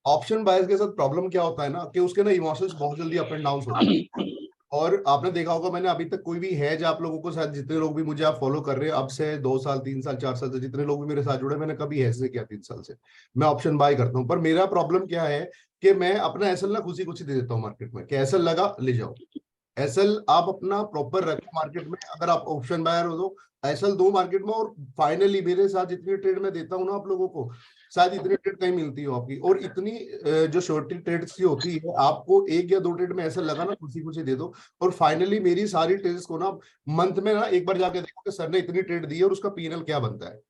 Option buyers के साथ problem क्या होता है ना कि उसके ना इमोशंस बहुत जल्दी अप एंड डाउन होते हैं। और आपने देखा होगा, मैंने अभी तक कोई भी है जो आप लोगों को शायद, जितने लोग भी मुझे आप फॉलो कर रहे हैं अब से 2 साल 3 साल 4 साल से, जितने लोग भी मेरे साथ जुड़े, मैंने कभी ऐसे किया 3 साल से मैं ऑप्शन बाय करता हूँ। पर मेरा प्रॉब्लम क्या है कि मैं अपना एसएल ना खुशी खुशी दे देता हूँ मार्केट में, कि एसएल लगा ले जाओ। एसएल आप अपना प्रॉपर रखो मार्केट में, अगर आप ऑप्शन बायर हो तो एसएल दो मार्केट में। और फाइनली मेरे साथ जितनी ट्रेड मैं देता हूँ ना आप लोगों को, शायद इतनी ट्रेड कहीं मिलती हो आपकी। और इतनी जो शॉर्टी ट्रेड्स की होती है, आपको एक या दो ट्रेड में ऐसा लगा ना, खुशी खुशी दे दो। और फाइनली मेरी सारी ट्रेड्स को ना मंथ में ना एक बार जाके देखो कि सर ने इतनी ट्रेड दी है और उसका पीएनएल क्या बनता है,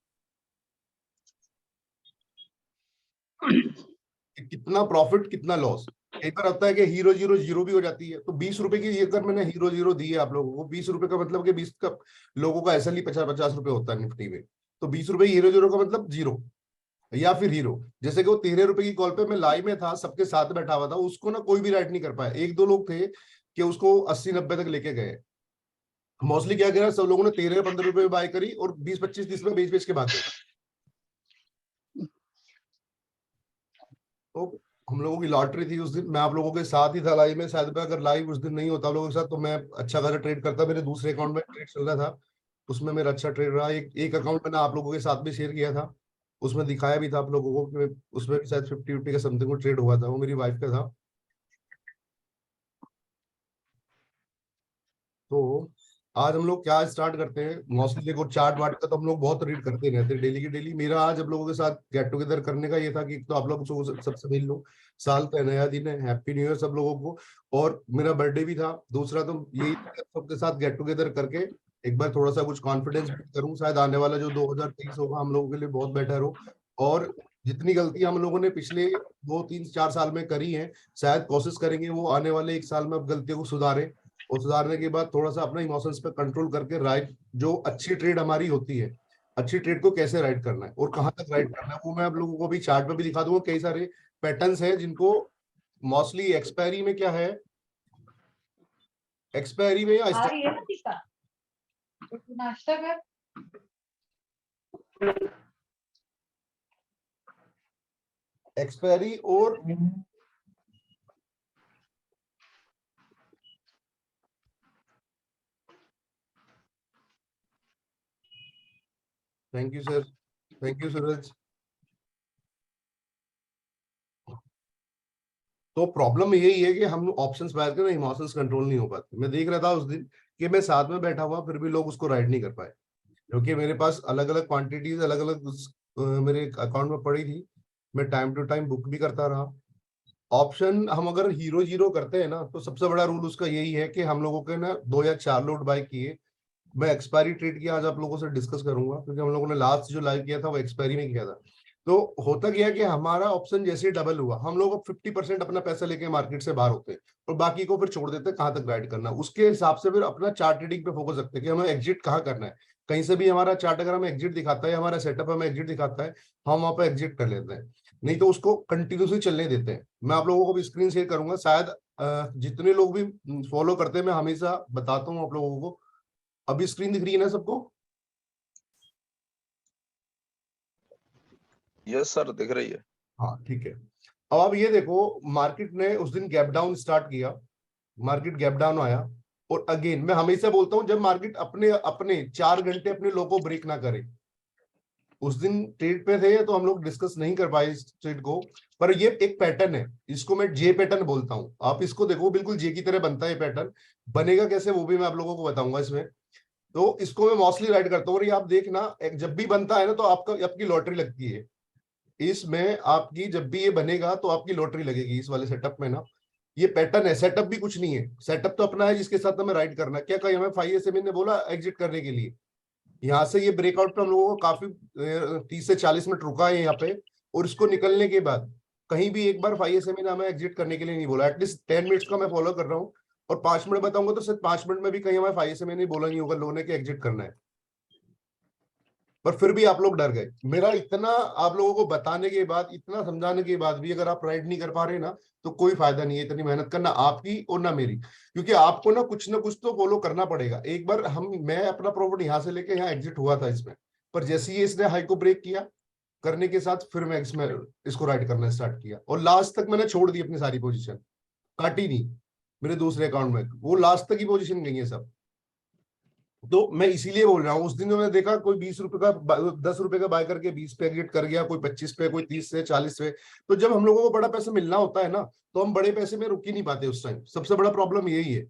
कि कितना प्रॉफिट कितना लॉस। एक बार होता है कि हीरो जीरो जीरो भी हो जाती है। तो 20 रुपए की अगर मैंने हीरो जीरो दी है आप लोगों को, 20 रुपए का मतलब कि 20 का लोगों का ऐसा ही 50-50 रुपए होता है निफ्टी में। तो 20 रुपए हीरो जीरो का मतलब जीरो या फिर हीरो। जैसे कि वो 13 रुपए की कॉल पे मैं लाइव में था, सबके साथ बैठा हुआ था, उसको ना कोई भी राइट नहीं कर पाया। एक दो लोग थे कि उसको 80-90 तक लेके गए। मोस्टली क्या करा, सब लोगों ने 13-15 रुपए में बाय करी और 20-25-30 में बेच बेच के भाग गए। तो हम लोगों की लॉटरी थी उस दिन, मैं आप लोगों के साथ ही था लाइव में। शायद मैं अगर लाइव उस दिन नहीं होता आप लोगों के साथ तो मैं अच्छा खासा ट्रेड करता। मेरे दूसरे अकाउंट में ट्रेड चल रहा था, उसमें मेरा अच्छा ट्रेड रहा। एक एक अकाउंट मैंने आप लोगों के साथ में शेयर किया था, उसमें दिखाया भी था आप लोगों को कि उसमें भी शायद 50-50 का समथिंग को ट्रेड हुआ था, वो मेरी वाइफ का था। तो आज हम लोग क्या स्टार्ट करते हैं, मोस्टली देखो चार्ट वार्ट का तो हम लोग बहुत रीड करते रहते हैं डेली की डेली। मेरा आज आप लोगों के साथ गेट टुगेदर करने का ये था कि तो आप लोग सबसे मिल लो। साल का नया दिन है, हैप्पी न्यू ईयर सब लोगों को। और मेरा बर्थडे भी था दूसरा, तो यही सबके साथ गेट टुगेदर करके एक बार थोड़ा सा कुछ कॉन्फिडेंस बिल्ड करूं। शायद आने वाला जो 2023 होगा हम लोगों के लिए बहुत बेटर हो। और जितनी गलती हम लोगों ने पिछले 2 3 4 साल में करी है, शायद कोशिश करेंगे वो आने वाले एक साल में अब गलतियों को सुधारें। और सुधारने के बाद थोड़ा सा अपना इमोशंस पे कंट्रोल करके राइट, जो अच्छी ट्रेड हमारी होती है, अच्छी ट्रेड को कैसे राइट करना है और कहाँ तक राइट करना है, वो मैं आप लोगों को भी चार्ट पे भी दिखा दूंगा। कई सारे पैटर्न्स हैं जिनको मोस्टली एक्सपायरी में क्या है, एक्सपायरी में या आ रही है ना टीका, नाश्ता कर। एक्सपायरी और thank you sir, thank you Suraj. तो प्रॉब्लम यही है कि हम ऑप्शंस बाय करके ना इमोशंस कंट्रोल नहीं हो पाते। मैं देख रहा था उस दिन कि मैं साथ में बैठा हुआ फिर भी लोग उसको राइट नहीं कर पाए, क्योंकि मेरे पास अलग अलग क्वांटिटीज अलग अलग मेरे अकाउंट में पड़ी थी। मैं टाइम टू टाइम बुक भी करता रहा। ऑप्शन हम अगर हीरो जीरो करते हैं ना, तो सबसे बड़ा रूल उसका यही है कि हम लोगों के ना 2 या 4 लोट बाय किए। मैं एक्सपायरी ट्रेड की आज आप लोगों से डिस्कस करूंगा, क्योंकि हम लोगों ने लास्ट जो लाइव किया था वो एक्सपायरी में किया था। तो होता क्या है कि हमारा ऑप्शन जैसे ही डबल हुआ, हम लोग 50% अपना पैसा लेके मार्केट से बाहर होते हैं और बाकी को फिर छोड़ देते हैं कहाँ तक राइड करना। उसके हिसाब से फिर अपना चार्ट ट्रेडिंग पे फोकस रखते हैं कि हमें एग्जिट कहाँ करना है। कहीं से भी हमारा चार्ट अगर हमें एग्जिट दिखाता है, हमारा सेटअप हमें एग्जिट दिखाता है, हम वहां पर एग्जिट कर लेते हैं। नहीं तो उसको कंटिन्यूसली चलने देते हैं। मैं आप लोगों को भी स्क्रीन शेयर करूंगा, शायद जितने लोग भी फॉलो करते हैं, मैं हमेशा बताता हूँ आप लोगों को। अभी स्क्रीन दिख रही है ना सबको? यस सर, दिख रही है। हाँ ठीक है। अब आप ये देखो, मार्केट ने उस दिन गैप डाउन स्टार्ट किया, मार्केट गैप डाउन आया। और अगेन मैं हमेशा बोलता हूं, जब मार्केट अपने अपने 4 घंटे अपने लो को ब्रेक ना करे। उस दिन ट्रेड पे थे तो हम लोग डिस्कस नहीं कर पाए इस ट्रेड को। पर ये एक पैटर्न है, इसको मैं जे पैटर्न बोलता हूं। आप इसको देखो, बिल्कुल जे की तरह बनता है पैटर्न। बनेगा कैसे वो भी मैं आप लोगों को बताऊंगा इसमें। तो इसको मैं मोस्टली राइड करता हूँ। और ये आप देखना, जब भी बनता है ना तो आपका आपकी लॉटरी लगती है। इसमें आपकी जब भी ये बनेगा तो आपकी लॉटरी लगेगी इस वाले सेटअप में ना। ये पैटर्न है, सेटअप भी कुछ नहीं है। सेटअप तो अपना है जिसके साथ हमें राइड करना है। क्या कहीं हमें 5 ने बोला एग्जिट करने के लिए। यहाँ से ये ब्रेकआउट पे हम लोगों को काफी 30 से 40 मिनट रुका है यहाँ पे। और इसको निकलने के बाद कहीं भी एक बार 5 ने हमें एग्जिट करने के लिए नहीं बोला। एटलीस्ट 10 मिनट्स का मैं फॉलो कर रहा हूँ। और 5 मिनट बताऊंगा तो सिर्फ 5 मिनट में भी कहीं हमें 5 ने बोला नहीं होगा लोगों ने कि एग्जिट करना है। पर फिर भी आप लोग डर गए। मेरा इतना आप लोगों को बताने के बाद, इतना समझाने के बाद भी अगर आप राइड नहीं कर पा रहे ना, तो कोई फायदा नहीं है इतनी मेहनत करना आपकी और ना मेरी। क्योंकि आपको ना कुछ तो फॉलो करना पड़ेगा। एक बार मैं अपना प्रॉफिट यहाँ से लेके यहाँ एग्जिट हुआ था इसमें, पर जैसे ही इसने हाई को ब्रेक किया, करने के साथ फिर मैं इसमें इसको राइट करना स्टार्ट किया, और लास्ट तक मैंने छोड़ दी अपनी सारी पोजीशन, काटी नहीं मेरे दूसरे अकाउंट में, वो लास्ट तक ही पोजीशन गई है सब। तो मैं इसीलिए बोल रहा हूँ, उस दिन मैंने देखा कोई 20 रुपए का 10 रुपए का बाय करके 20 पे एग्जिट कर गया, कोई 25 पे, कोई 30 से 40 पे। तो जब हम लोगों को बड़ा पैसा मिलना होता है ना, तो हम बड़े पैसे में रुक ही नहीं पाते उस टाइम, सबसे बड़ा प्रॉब्लम यही है।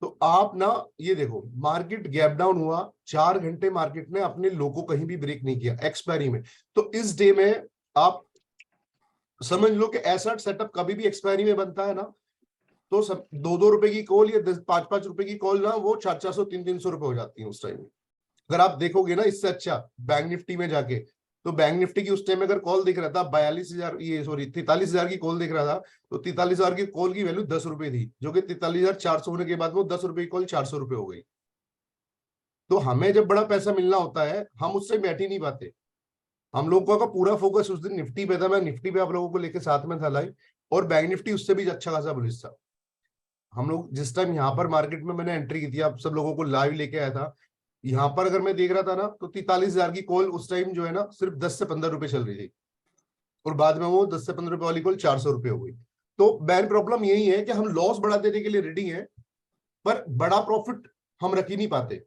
तो आप ना ये देखो, मार्केट गैप डाउन हुआ, 4 घंटे मार्केट ने अपने लो को कहीं भी ब्रेक नहीं किया एक्सपायरी में। तो इस डे में आप समझ लो कि ऐसा सेटअप कभी भी एक्सपायरी में बनता है ना, तो सब 2-2 रुपए की कॉल या 10-5-5 रुपए की कॉल ना, वो 400-400 300-300 रुपए हो जाती है उस टाइम में। अगर आप देखोगे ना, इससे अच्छा बैंक निफ्टी में जाके, तो बैंक निफ्टी की उस टाइम में अगर कॉल दिख रहा था 42,000, ये सॉरी 43,000 की कॉल दिख रहा था, तो 43,000 की कॉल की वैल्यू 10 रुपए थी, जो कि 43,400 होने के बाद वो 10 रुपए की कॉल 400 रुपए हो गई। तो हमें जब बड़ा पैसा मिलना होता है, हम उससे बैठ ही नहीं पाते। हम लोगों का पूरा फोकस उस दिन निफ्टी पे था, मैं निफ्टी पे आप लोगों को लेकर साथ में था लाइव, और बैंक निफ्टी उससे भी अच्छा खासा बुलिश था। हम लोग जिस टाइम यहाँ पर मार्केट में मैंने एंट्री की थी, आप सब लोगों को लाइव लेके आया था, यहाँ पर अगर मैं देख रहा था ना, तो 43,000 की कॉल उस टाइम जो है ना, सिर्फ 10 से 15 रुपए चल रही थी, और बाद में वो 10 से 15 रुपए वाली कॉल 400 रुपए हो गई। तो मेन प्रॉब्लम यही है कि हम लॉस बढ़ा देने के लिए रेडी हैं, पर बड़ा प्रॉफिट हम रख ही नहीं पाते।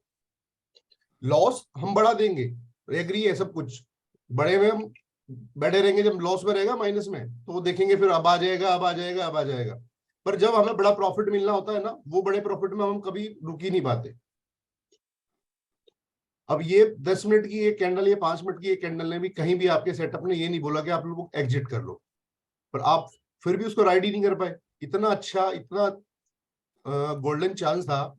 लॉस हम बढ़ा देंगे, एग्री है सब कुछ, बड़े में हम बैठे रहेंगे, जब लॉस में रहेगा माइनस में, तो वो देखेंगे फिर अब आ जाएगा, अब आ जाएगा, अब आ जाएगा। पर जब हमें बड़ा प्रॉफिट मिलना होता है ना, वो बड़े प्रॉफिट में हम कभी रुक ही नहीं पाते। अब ये 10 मिनट की एक कैंडल, ये 5 मिनट की एक कैंडल ने भी कहीं भी आपके सेटअप ने ये नहीं बोला कि आप लोग एग्जिट कर लो, पर आप फिर भी उसको राइड ही नहीं कर पाए। इतना अच्छा, इतना गोल्डन चांस था,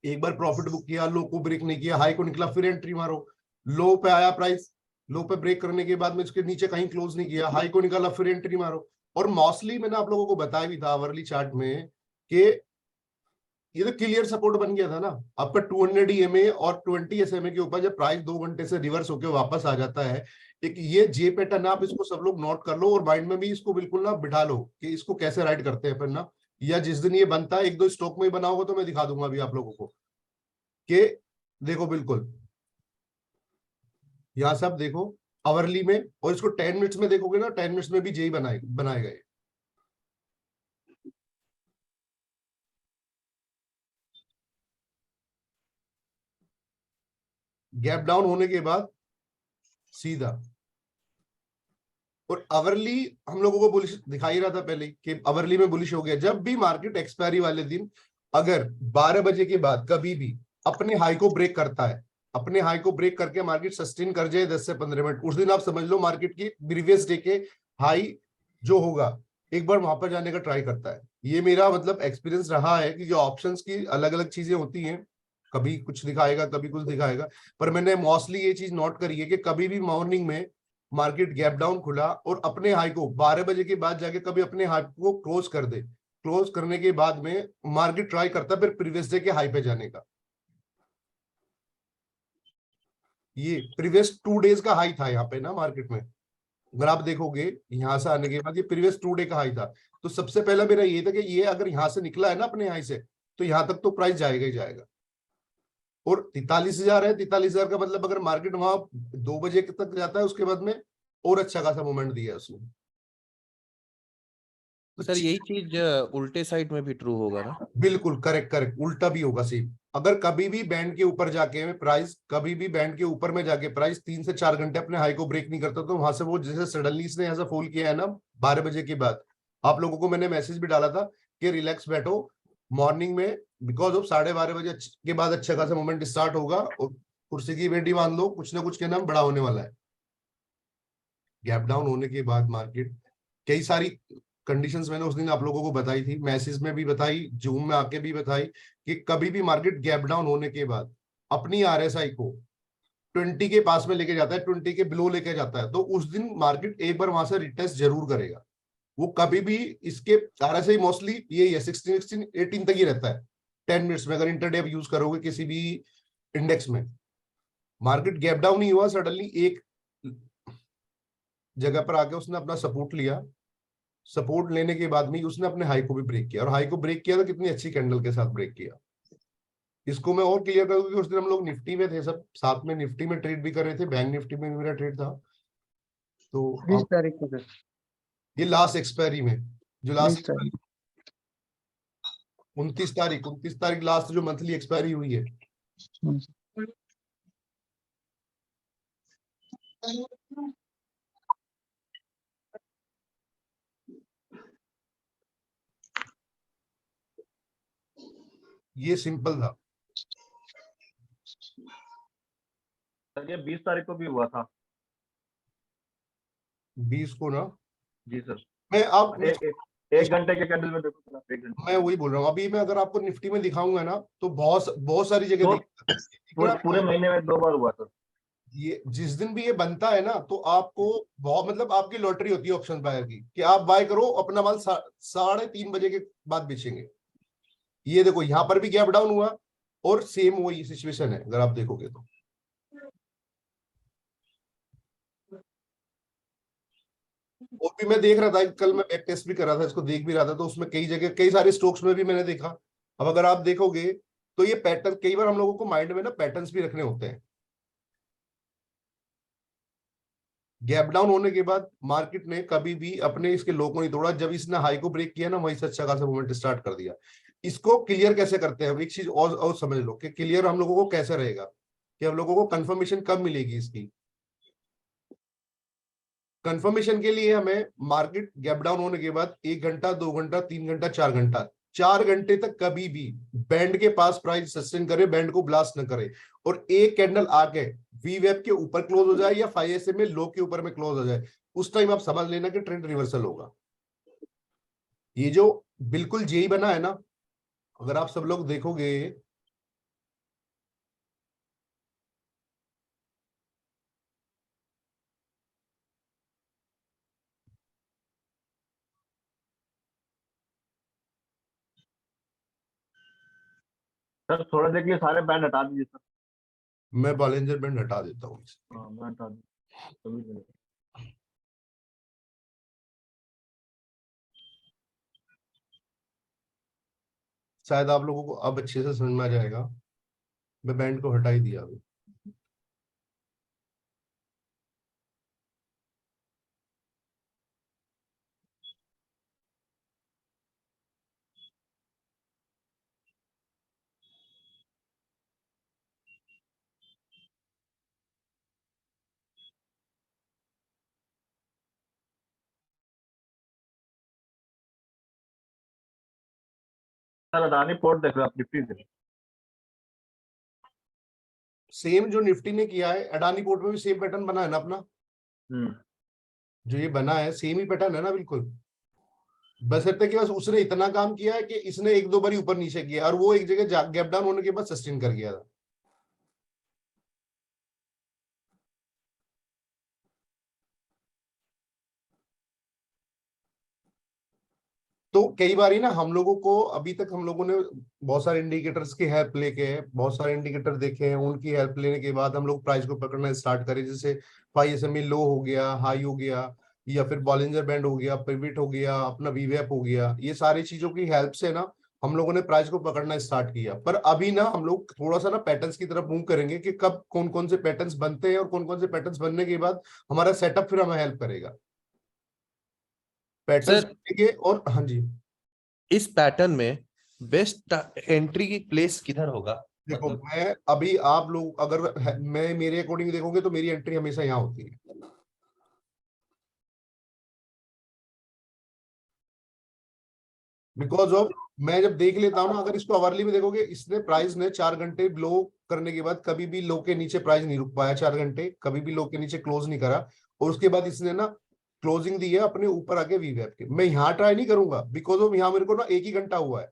एक बार प्रॉफिट बुक किया, लो को ब्रेक नहीं किया, हाई को निकला, फिर एंट्री मारो, लो पे आया प्राइस, लो पे ब्रेक करने के बाद में उसके नीचे कहीं क्लोज नहीं किया, हाई को निकाला, फिर एंट्री मारो। और मोस्टली मैंने आप लोगों को बताया भी था अवर्ली चार्ट में कि ये तो क्लियर सपोर्ट बन गया था ना आपका 200 ईएमए और 20 एसएमए के ऊपर, जब प्राइस 2 घंटे से रिवर्स होकर वापस आ जाता है। एक ये जे पैटर्न, आप इसको सब लोग नोट कर लो और माइंड में भी इसको बिल्कुल ना बिठा लो कि इसको कैसे राइड करते हैं अपन ना। या जिस दिन ये बनता है, 1-2 स्टॉक में ही बना होगा, तो मैं दिखा दूंगा अभी आप लोगों को कि देखो बिल्कुल यहाँ सब देखो आवरली में, और इसको 10 मिनट्स में देखोगे ना, 10 मिनट्स में भी जेई बनाए गए। गैप डाउन होने के बाद सीधा, और अवरली हम लोगों को बुलिश दिखाई रहा था पहले कि अवरली में बुलिश हो गया। जब भी मार्केट एक्सपायरी वाले दिन अगर 12 बजे के बाद कभी भी अपने हाई को ब्रेक करता है, अपने हाई को ब्रेक करके मार्केट सस्टेन कर जाए 10 से 15 मिनट, उस दिन आप समझ लो मार्केट की प्रीवियस डे के हाई जो होगा, एक बार वहां पर जाने का ट्राई करता है। ये मेरा मतलब एक्सपीरियंस रहा है कि जो ऑप्शंस की अलग अलग चीजें होती हैं, कभी कुछ दिखाएगा, कभी कुछ दिखाएगा, पर मैंने मोस्टली ये चीज नोट करी है कि कभी भी मॉर्निंग में मार्केट गैप डाउन खुला और अपने हाई को 12 बजे के बाद जाके कभी अपने हाई को क्लोज कर दे, क्लोज करने के बाद में मार्केट ट्राई करता है फिर प्रीवियस डे के हाई पे जाने का। ये प्रीवियस 2 डेज का हाई था यहाँ पे ना मार्केट में, अगर आप देखोगे यहां से आने के बाद ये प्रीवियस 2 डे का हाई था। तो सबसे पहला मेरा ये था कि ये अगर यहां से निकला है ना अपने हाई से, तो यहां तक तो प्राइस जाएगा ही जाएगा। और 43,000 है, 43,000 का मतलब अगर मार्केट वहां 2 बजे तक जाता है, उसके बाद में और अच्छा खासा मूवमेंट दिया है उसने। सर यही चीज उल्टे साइड में भी ट्रू होगा ना? बिल्कुल करेक्ट करेक्ट, उल्टा भी होगा सेम। अगर कभी भी बैंड के ऊपर जाके प्राइस, कभी भी बैंड के ऊपर में जाके प्राइस 3 से 4 घंटे अपने हाई को ब्रेक नहीं करता, तो वहां से वो जैसे सडनली इसने ऐसा फॉल किया है ना 12 बजे के बाद, आप लोगों को मैंने मैसेज भी डाला था कि रिलैक्स बैठो मॉर्निंग में, बिकॉज ऑफ 12:30 बजे के बाद अच्छा खासा मूवमेंट स्टार्ट होगा, और कुर्सी की बेटी मान लो, कुछ ना कुछ के नाम बड़ा होने वाला है। गैप डाउन होने के बाद मार्केट, कई सारी कंडीशंस मैंने उस दिन आप लोगों को बताई थी, मैसेज में भी बताई, जूम में आके भी बताई, कि कभी भी मार्केट गैप डाउन होने के बाद अपनी आरएसआई को 20 के पास में लेके जाता है, 20 के बिलो लेके जाता है, तो उस दिन मार्केट एक बार वहां से रिटेस्ट जरूर करेगा। वो कभी भी इसके आरएसआई मोस्टली यही है, 16, 18 तक ही रहता है 10 मिनट्स में, अगर इंटरडे आप यूज करोगे किसी भी इंडेक्स में। मार्केट गैप डाउन ही हुआ, सडनली एक जगह पर आके उसने अपना सपोर्ट लिया, सपोर्ट लेने के बाद में उसने अपने हाई को भी ब्रेक किया, और हाई को ब्रेक किया तो कितनी अच्छी कैंडल के साथ ब्रेक किया। इसको मैं और क्लियर कर दूं कि उस दिन हम लोग निफ्टी में थे, सब साथ में निफ्टी में ट्रेड भी कर रहे थे, बैंक निफ्टी में भी मेरा ट्रेड था। तो 20 अब तारीख को सर, ये लास्ट एक्सपायरी में, जो 20 लास्ट तारीख। 29 तारीख लास्ट जो मंथली एक्सपायरी हुई है। ये सिंपल था। सर ये 20 तारीख को भी हुआ था। 20 को ना, जी सर। मैं अब एक घंटे के कैंडल में देखो सर, आप 1 घंटे। मैं वही बोल रहा हूँ, अभी मैं अगर आपको निफ्टी में दिखाऊंगा ना तो बहुत सारी जगह तो दिखेगा। पूरे महीने में 2 बार हुआ सर। ये जिस दिन भी ये बनता है ना तो आपको बहुत, मतलब आपकी लॉटरी होती है ऑप्शन बायर की, कि आप बाय करो, अपना माल 3:30 बजे के बाद बेचेंगे। ये देखो यहाँ पर भी गैप डाउन हुआ और सेम वही सिचुएशन है अगर आप देखोगे तो। और भी मैं देख रहा था, कल मैं बैक टेस्ट भी कर रहा था, इसको देख भी रहा था, तो उसमें कई जगह कई सारे स्टॉक्स में भी मैंने देखा। अब अगर आप देखोगे तो ये पैटर्न, कई बार हम लोगों को माइंड में ना पैटर्न्स भी रखने होते हैं। गैप डाउन होने के बाद मार्केट ने कभी भी अपने इसके लो को नहीं तोड़ा, जब इसने हाई को ब्रेक किया ना वहीं से अच्छा खासा मूवमेंट स्टार्ट कर दिया। इसको क्लियर कैसे करते हैं, एक चीज और समझ लो कि क्लियर हम लोगों को कैसे रहेगा, कि हम लोगों को कंफर्मेशन कब मिलेगी इसकी। कंफर्मेशन के लिए हमें मार्केट गैप डाउन होने के बाद 1 घंटा, 2 घंटा, 3 घंटा, 4 घंटा, 4 घंटे तक कभी भी बैंड के पास प्राइस सस्टेन करे, बैंड को ब्लास्ट न करे, और एक कैंडल आके वी वेब के ऊपर क्लोज हो जाए या 5 SMA लो के ऊपर में क्लोज हो जाए, उस टाइम आप समझ लेना कि ट्रेंड रिवर्सल होगा। ये जो बिल्कुल जेई बना है ना, अगर आप सब लोग देखोगे, सर थोड़ा देर के लिए सारे बैंड हटा दीजिए सर। मैं बॉलिंजर बैंड हटा देता हूँ। हाँ मैं हटा दूँ। शायद आप लोगों को अब अच्छे से समझ में आ जाएगा। मैं बैंड को हटा ही दिया अभी। सर अडानी पोर्ट देख रहे हो आप निफ्टी से? सेम जो निफ्टी ने किया है, अडानी पोर्ट में भी सेम पैटर्न बना है ना अपना। जो ये बना है सेम ही पैटर्न है ना, बिल्कुल। बस इतना कि बस उसने इतना काम किया है कि इसने 1-2 बारी ऊपर नीचे किया, और वो एक जगह गैप डाउन होने के बाद सस्टेन कर गया था। तो कई बार ही ना हम लोगों को, अभी तक हम लोगों ने बहुत सारे इंडिकेटर्स की हेल्प लेके, बहुत सारे इंडिकेटर देखे हैं, उनकी हेल्प लेने के बाद हम लोग प्राइस को पकड़ना स्टार्ट करें, जैसे 5 SMA लो हो गया, हाई हो गया, या फिर बॉलिंजर बैंड हो गया, पिवट हो गया, अपना वीवेप हो गया, ये सारी चीजों की हेल्प से ना हम लोगों ने प्राइस को पकड़ना स्टार्ट किया। पर अभी ना हम लोग थोड़ा सा ना पैटर्न्स की तरफ मूव करेंगे, कि कब कौन कौन से पैटर्न्स बनते हैं और कौन कौन से पैटर्न्स बनने के बाद हमारा सेटअप फिर हमें हेल्प करेगा पैटर्न्स सर के। और हाँ जी, इस पैटर्न में बेस्ट एंट्री की प्लेस किधर होगा? देखो मतलब मैं अभी, आप लोग अगर मैं मेरे अकॉर्डिंग देखोगे तो मेरी एंट्री हमेशा यहाँ होती है। बिकॉज ऑफ, मैं जब देख लेता हूँ ना, अगर इसको अवरली में देखोगे, इसने प्राइस ने 4 घंटे लो करने के बाद कभी भी लो के नीचे प्राइस नहीं रुक पाया, 4 घंटे कभी भी लो के नीचे क्लोज नहीं करा, और उसके बाद इसने ना क्लोजिंग दी है अपने ऊपर आके वी वेब के। मैं यहाँ ट्राई नहीं करूंगा, बिकॉज ऑफ यहाँ मेरे को ना 1 ही घंटा हुआ है,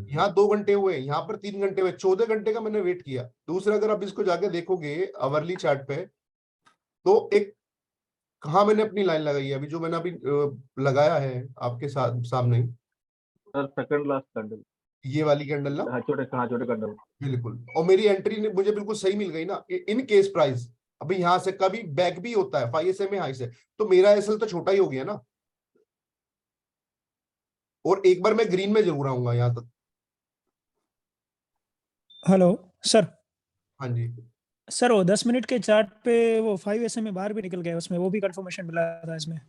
यहाँ 2 घंटे हुए, यहाँ पर 3 घंटे हुए, 14 घंटे का मैंने वेट किया। दूसरा, अगर आप इसको जाके देखोगे अवरली चार्ट पे, तो एक कहाँ मैंने अपनी लाइन लगाई है अभी, जो मैंने अभी लगाया है आपके साथ सामने ही, सर सेकंड लास्ट कैंडल, ये वाली कैंडल ना, हाँ छोटे कैंडल। बिल्कुल। और मेरी एंट्री ने मुझे बिल्कुल सही मिल गई ना, इन केस प्राइस अभी यहाँ से कभी बैक भी होता है 5 SMA हाई से, तो मेरा एसएल तो छोटा ही हो गया ना, और एक बार मैं ग्रीन में जरूर आऊंगा यहाँ तक। Hello sir. हाँ जी, सर वो 10 मिनट के चार्ट पे वो 5 SMA बाहर भी निकल गया, उसमें वो भी कंफर्मेशन मिला था इसमें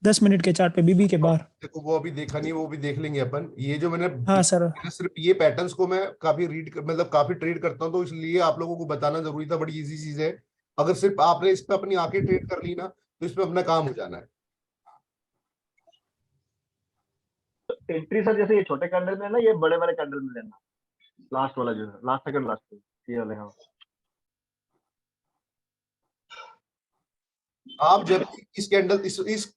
10 मिनट के चार्ट पे बीबी के बाहर। देखो वो अभी देखा नहीं है, वो भी देख लेंगे अपन। ये जो हाँ सर। मैंने सिर्फ ये पैटर्न्स को मैं काफी मतलब काफी ट्रेड करता हूँ, तो इसलिए आप लोगों को बताना जरूरी था। बड़ी इजी चीज है, अगर सिर्फ आपने इस पे अपनी आंखें ट्रेड कर ली ना, तो इसमें अपना काम हो जाना है। एंट्री सर जैसे ये छोटे कैंडल में ना, ये बड़े वाले कैंडल में लेना, लास्ट वाला जो है, लास्ट सेकंड लास्ट ये वाले। हाँ आप जब इस कैंडल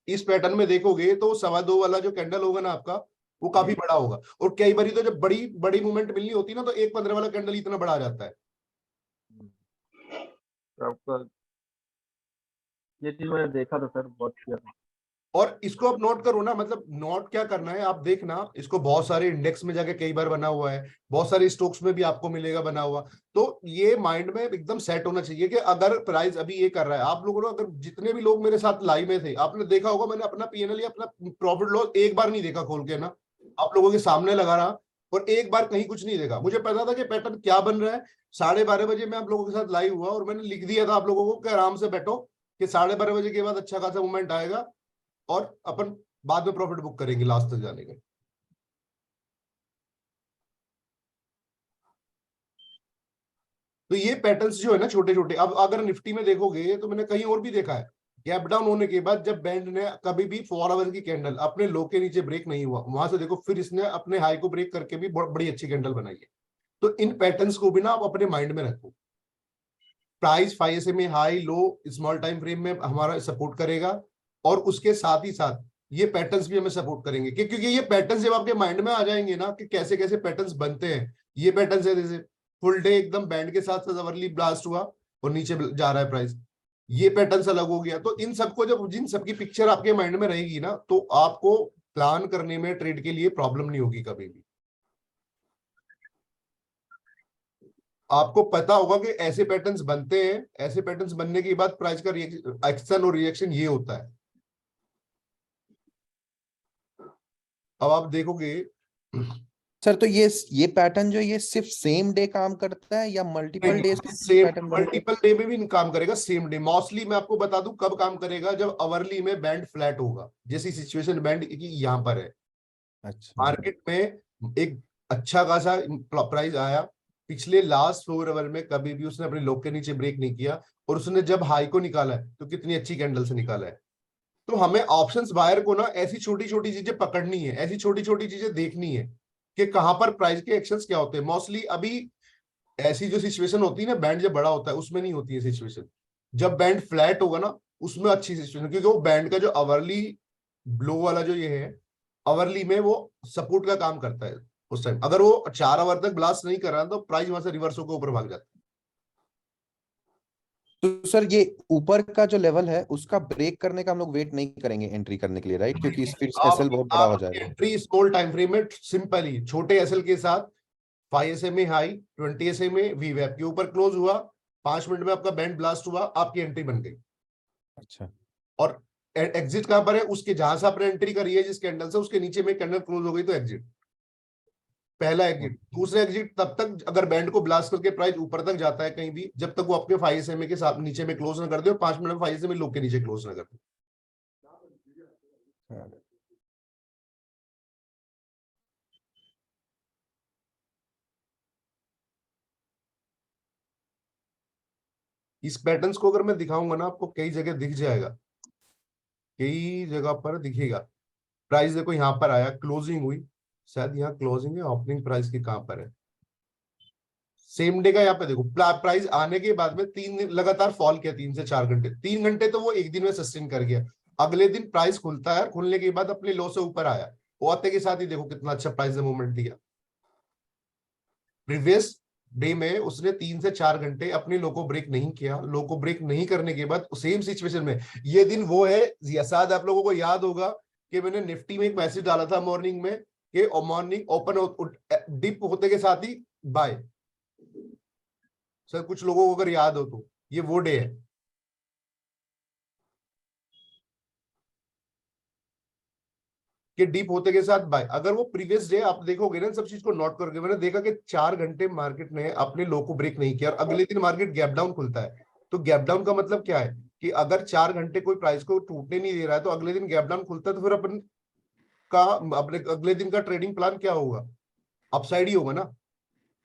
इस पैटर्न में देखोगे, तो 2.25 वाला जो कैंडल होगा ना आपका, वो काफी बड़ा होगा। और कई बार तो जब बड़ी बड़ी मूवमेंट मिलनी होती है ना, तो 1.15 वाला कैंडल इतना बड़ा आ जाता है। तो आपका ये चीज मैंने देखा था सर, बहुत किया था। और इसको आप नोट करो ना, मतलब नोट क्या करना है, आप देखना इसको, बहुत सारे इंडेक्स में जाके कई बार बना हुआ है, बहुत सारे स्टॉक्स में भी आपको मिलेगा बना हुआ। तो ये माइंड में एकदम सेट होना चाहिए कि अगर प्राइस अभी ये कर रहा है, आप लोगों ने, अगर जितने भी लोग मेरे साथ लाइव में थे, आपने देखा होगा मैंने अपना पीएनएल या अपना प्रॉफिट लॉस एक बार नहीं देखा खोल के ना, आप लोगों के सामने लगा रहा, और एक बार कहीं कुछ नहीं देखा। मुझे पता था कि पैटर्न क्या बन रहा है। 12:30 बजे मैं आप लोगों के साथ लाइव हुआ, और मैंने लिख दिया था आप लोगों को कि आराम से बैठो, कि 12:30 बजे के बाद अच्छा खासा मूवमेंट आएगा, और अपन बाद में प्रॉफिट बुक करेंगे लास्ट तक जाने के। तो ये पैटर्न्स जो है ना छोटे छोटे, अब अगर निफ्टी में देखोगे तो मैंने कहीं और भी देखा है, गैप डाउन होने के बाद जब बैंड ने कभी भी 4 आवर की कैंडल अपने लो के नीचे ब्रेक नहीं हुआ, वहां से देखो फिर इसने अपने हाई को ब्रेक करके भी बहुत बड़ी अच्छी कैंडल बनाई है। तो इन पैटर्न्स को भी ना आप अपने माइंड में रखो। Price 5 SMA high low small time frame में हमारा सपोर्ट करेगा, और उसके साथ ही साथ ये पैटर्न्स भी हमें सपोर्ट करेंगे, क्योंकि ये पैटर्न्स जब आपके माइंड में आ जाएंगे ना कि कैसे कैसे पैटर्न्स बनते हैं। ये पैटर्न्स है जैसे फुल डे एकदम बैंड के साथ साथ अर्ली ब्लास्ट हुआ और नीचे जा रहा है प्राइस, ये पैटर्न्स अलग हो गया। तो इन सबको जब जिन सबकी पिक्चर आपके माइंड में रहेगी ना, तो आपको प्लान करने में ट्रेड के लिए प्रॉब्लम नहीं होगी कभी भी। आपको पता होगा कि ऐसे पैटर्न्स बनते हैं, ऐसे पैटर्न्स बनने के बाद प्राइस का एक्शन और रिएक्शन ये होता है। अब आप देखोगे, सर तो ये पैटर्न जो ये सिर्फ सेम डे काम करता है या मल्टीपल डेज पे सेम पैटर्न बनता है? मल्टीपल डे में भी काम करेगा, सेम डे मोस्टली मैं आपको बता दूं कब काम करेगा, जब अवरली में बैंड फ्लैट होगा, जैसी सिचुएशन बैंड की यहाँ पर है। अच्छा। मार्केट में एक अच्छा खासा प्राइस आया, पिछले लास्ट 4 आवर में कभी भी उसने अपने लो के नीचे ब्रेक नहीं किया, और उसने जब हाई को निकाला है तो कितनी अच्छी कैंडल से निकाला है। तो हमें ऑप्शंस बायर को ना ऐसी छोटी छोटी चीजें पकड़नी है, ऐसी छोटी छोटी चीजें देखनी है कि कहां पर प्राइस के एक्शंस क्या होते हैं। मोस्टली अभी ऐसी जो सिचुएशन होती है ना, बैंड जब बड़ा होता है उसमें नहीं होती है सिचुएशन, जब बैंड फ्लैट होगा ना उसमें अच्छी सिचुएशन, क्योंकि वो बैंड का जो अवरली ब्लो वाला जो ये है, अवरली में वो सपोर्ट का काम करता है। उस टाइम अगर वो 4 आवर तक ब्लास्ट नहीं कर रहा तो प्राइस वहां से रिवर्स होकर ऊपर भाग जाता है। तो सर ये ऊपर का जो लेवल है उसका ब्रेक करने का हम लोग वेट नहीं करेंगे एंट्री करने के लिए, राइट? क्योंकि फिर एसएल बहुत बड़ा आप हो अपनी जाएगा। एंट्री स्मॉल टाइम फ्रेम में सिंपल ही छोटे एसएल के साथ 5 SMA हाई 20 SMA वी वेब के ऊपर क्लोज हुआ, 5 मिनट में आपका बैंड ब्लास्ट हुआ, आपकी एंट्री बन गई। अच्छा। और एग्जिट कहां पर है, उसके जहां से आपने एंट्री करी है जिस कैंडल से, उसके नीचे में कैंडल क्लोज हो गई तो एग्जिट, पहला एग्जिट। दूसरा एग्जिट तब तक अगर बैंड को ब्लास्ट करके प्राइस ऊपर तक जाता है कहीं भी, जब तक वो आपके 5 SMA के साथ नीचे में क्लोज ना कर दे, और 5 मिनट में 5 SMA लो के नीचे क्लोज ना कर दे। इस पैटर्न्स को अगर मैं दिखाऊंगा ना आपको, कई जगह दिख जाएगा, कई जगह पर दिखेगा। प्राइस देखो यहाँ पर आया, क्लोजिंग हुई, शायद यहाँ क्लोजिंग है, ओपनिंग प्राइस की कहां पर है, सेम डे का यहाँ पे देखो प्राइस आने के बाद में 3 दिन लगातार फॉल किया, 3 से 4 घंटे, 3 घंटे तो वो एक दिन में सस्टेन कर गया। अगले दिन प्राइस खुलता है, खुलने के बाद अपने लो से ऊपर आया, वो आते के साथ ही देखो कितना अच्छा प्राइस ने मूवमेंट दिया। प्रीवियस डे में उसने 3 से 4 घंटे अपने लो को ब्रेक नहीं किया, लो को ब्रेक नहीं करने के बाद सेम सिचुएशन में ये दिन वो है, शायद आप लोगों को याद होगा कि मैंने निफ्टी में एक मैसेज डाला था मॉर्निंग में कि मॉर्निंग ओपन डिप होते के साथ ही बाय। सर कुछ लोगों को अगर याद हो तो ये वो डे है। कि डीप होते के साथ बाय। अगर वो प्रीवियस डे आप देखोगे ना, सब चीज को नोट करके मैंने देखा कि 4 घंटे मार्केट ने अपने लो को ब्रेक नहीं किया और अगले दिन मार्केट गैप डाउन खुलता है। तो गैप डाउन का मतलब क्या है कि अगर 4 घंटे कोई प्राइस को टूटने नहीं दे रहा है तो अगले दिन गैप डाउन खुलता है, तो फिर अपन का अपने अगले दिन का ट्रेडिंग प्लान क्या होगा? अपसाइड ही होगा ना।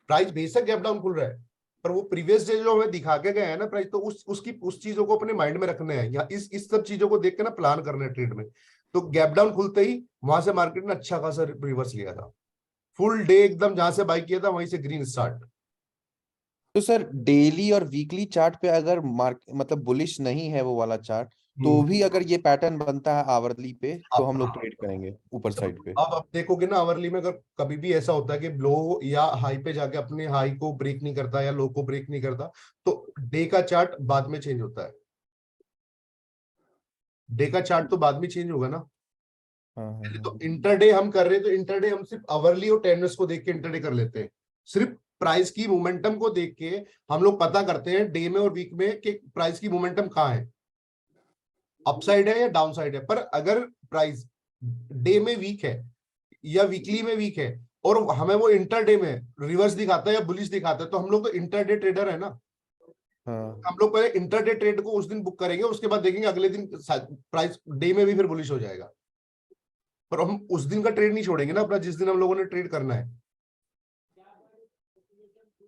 प्राइस बेशक गैप डाउन खुल रहा है पर वो प्रीवियस डे जो हमें दिखा के गया है ना प्राइस, तो उस चीजों को अपने माइंड में रखने हैं या इस सब चीजों को देख के ना प्लान करना है ट्रेड में। तो गैप डाउन खुलते ही वहां से मार्केट ने अच्छा खासा रिवर्स लिया था, फुल डे एकदम जहां से बाई किया था वहीं से ग्रीन स्टार्ट। तो सर डेली और वीकली चार्ट पे अगर मतलब बुलिश नहीं है वो वाला चार्ट, तो भी अगर ये पैटर्न बनता है आवरली पे तो हम लोग ट्रेड करेंगे ऊपर साइड पे। अब देखोगे ना आवरली में, अगर कभी भी ऐसा होता है कि लो या हाई पे जाके अपने हाई को ब्रेक नहीं करता या लो को ब्रेक नहीं करता, तो डे का चार्ट बाद में चेंज होता है। डे का चार्ट तो बाद में चेंज होगा ना। तो इंटरडे हम कर रहे हैं तो इंटरडे हम सिर्फ आवरली और 10 मिनट्स को देख के इंटरडे कर लेते हैं। सिर्फ प्राइस की मोमेंटम को देख के हम लोग पता करते हैं डे में और वीक में कि प्राइस की मोमेंटम कहाँ है, अपसाइड है या डाउन साइड है। पर अगर प्राइस डे में वीक है या वीकली में वीक है और हमें वो इंटरडे में रिवर्स दिखाता है या बुलिश दिखाता है, तो हम लोग तो इंटरडे ट्रेडर है ना। हम लोग पहले इंटरडे ट्रेड को उस दिन बुक करेंगे, उसके बाद देखेंगे अगले दिन प्राइस डे में भी फिर बुलिश हो जाएगा। पर हम उस दिन का ट्रेड नहीं छोड़ेंगे ना अपना, जिस दिन हम लोगों ने ट्रेड करना है।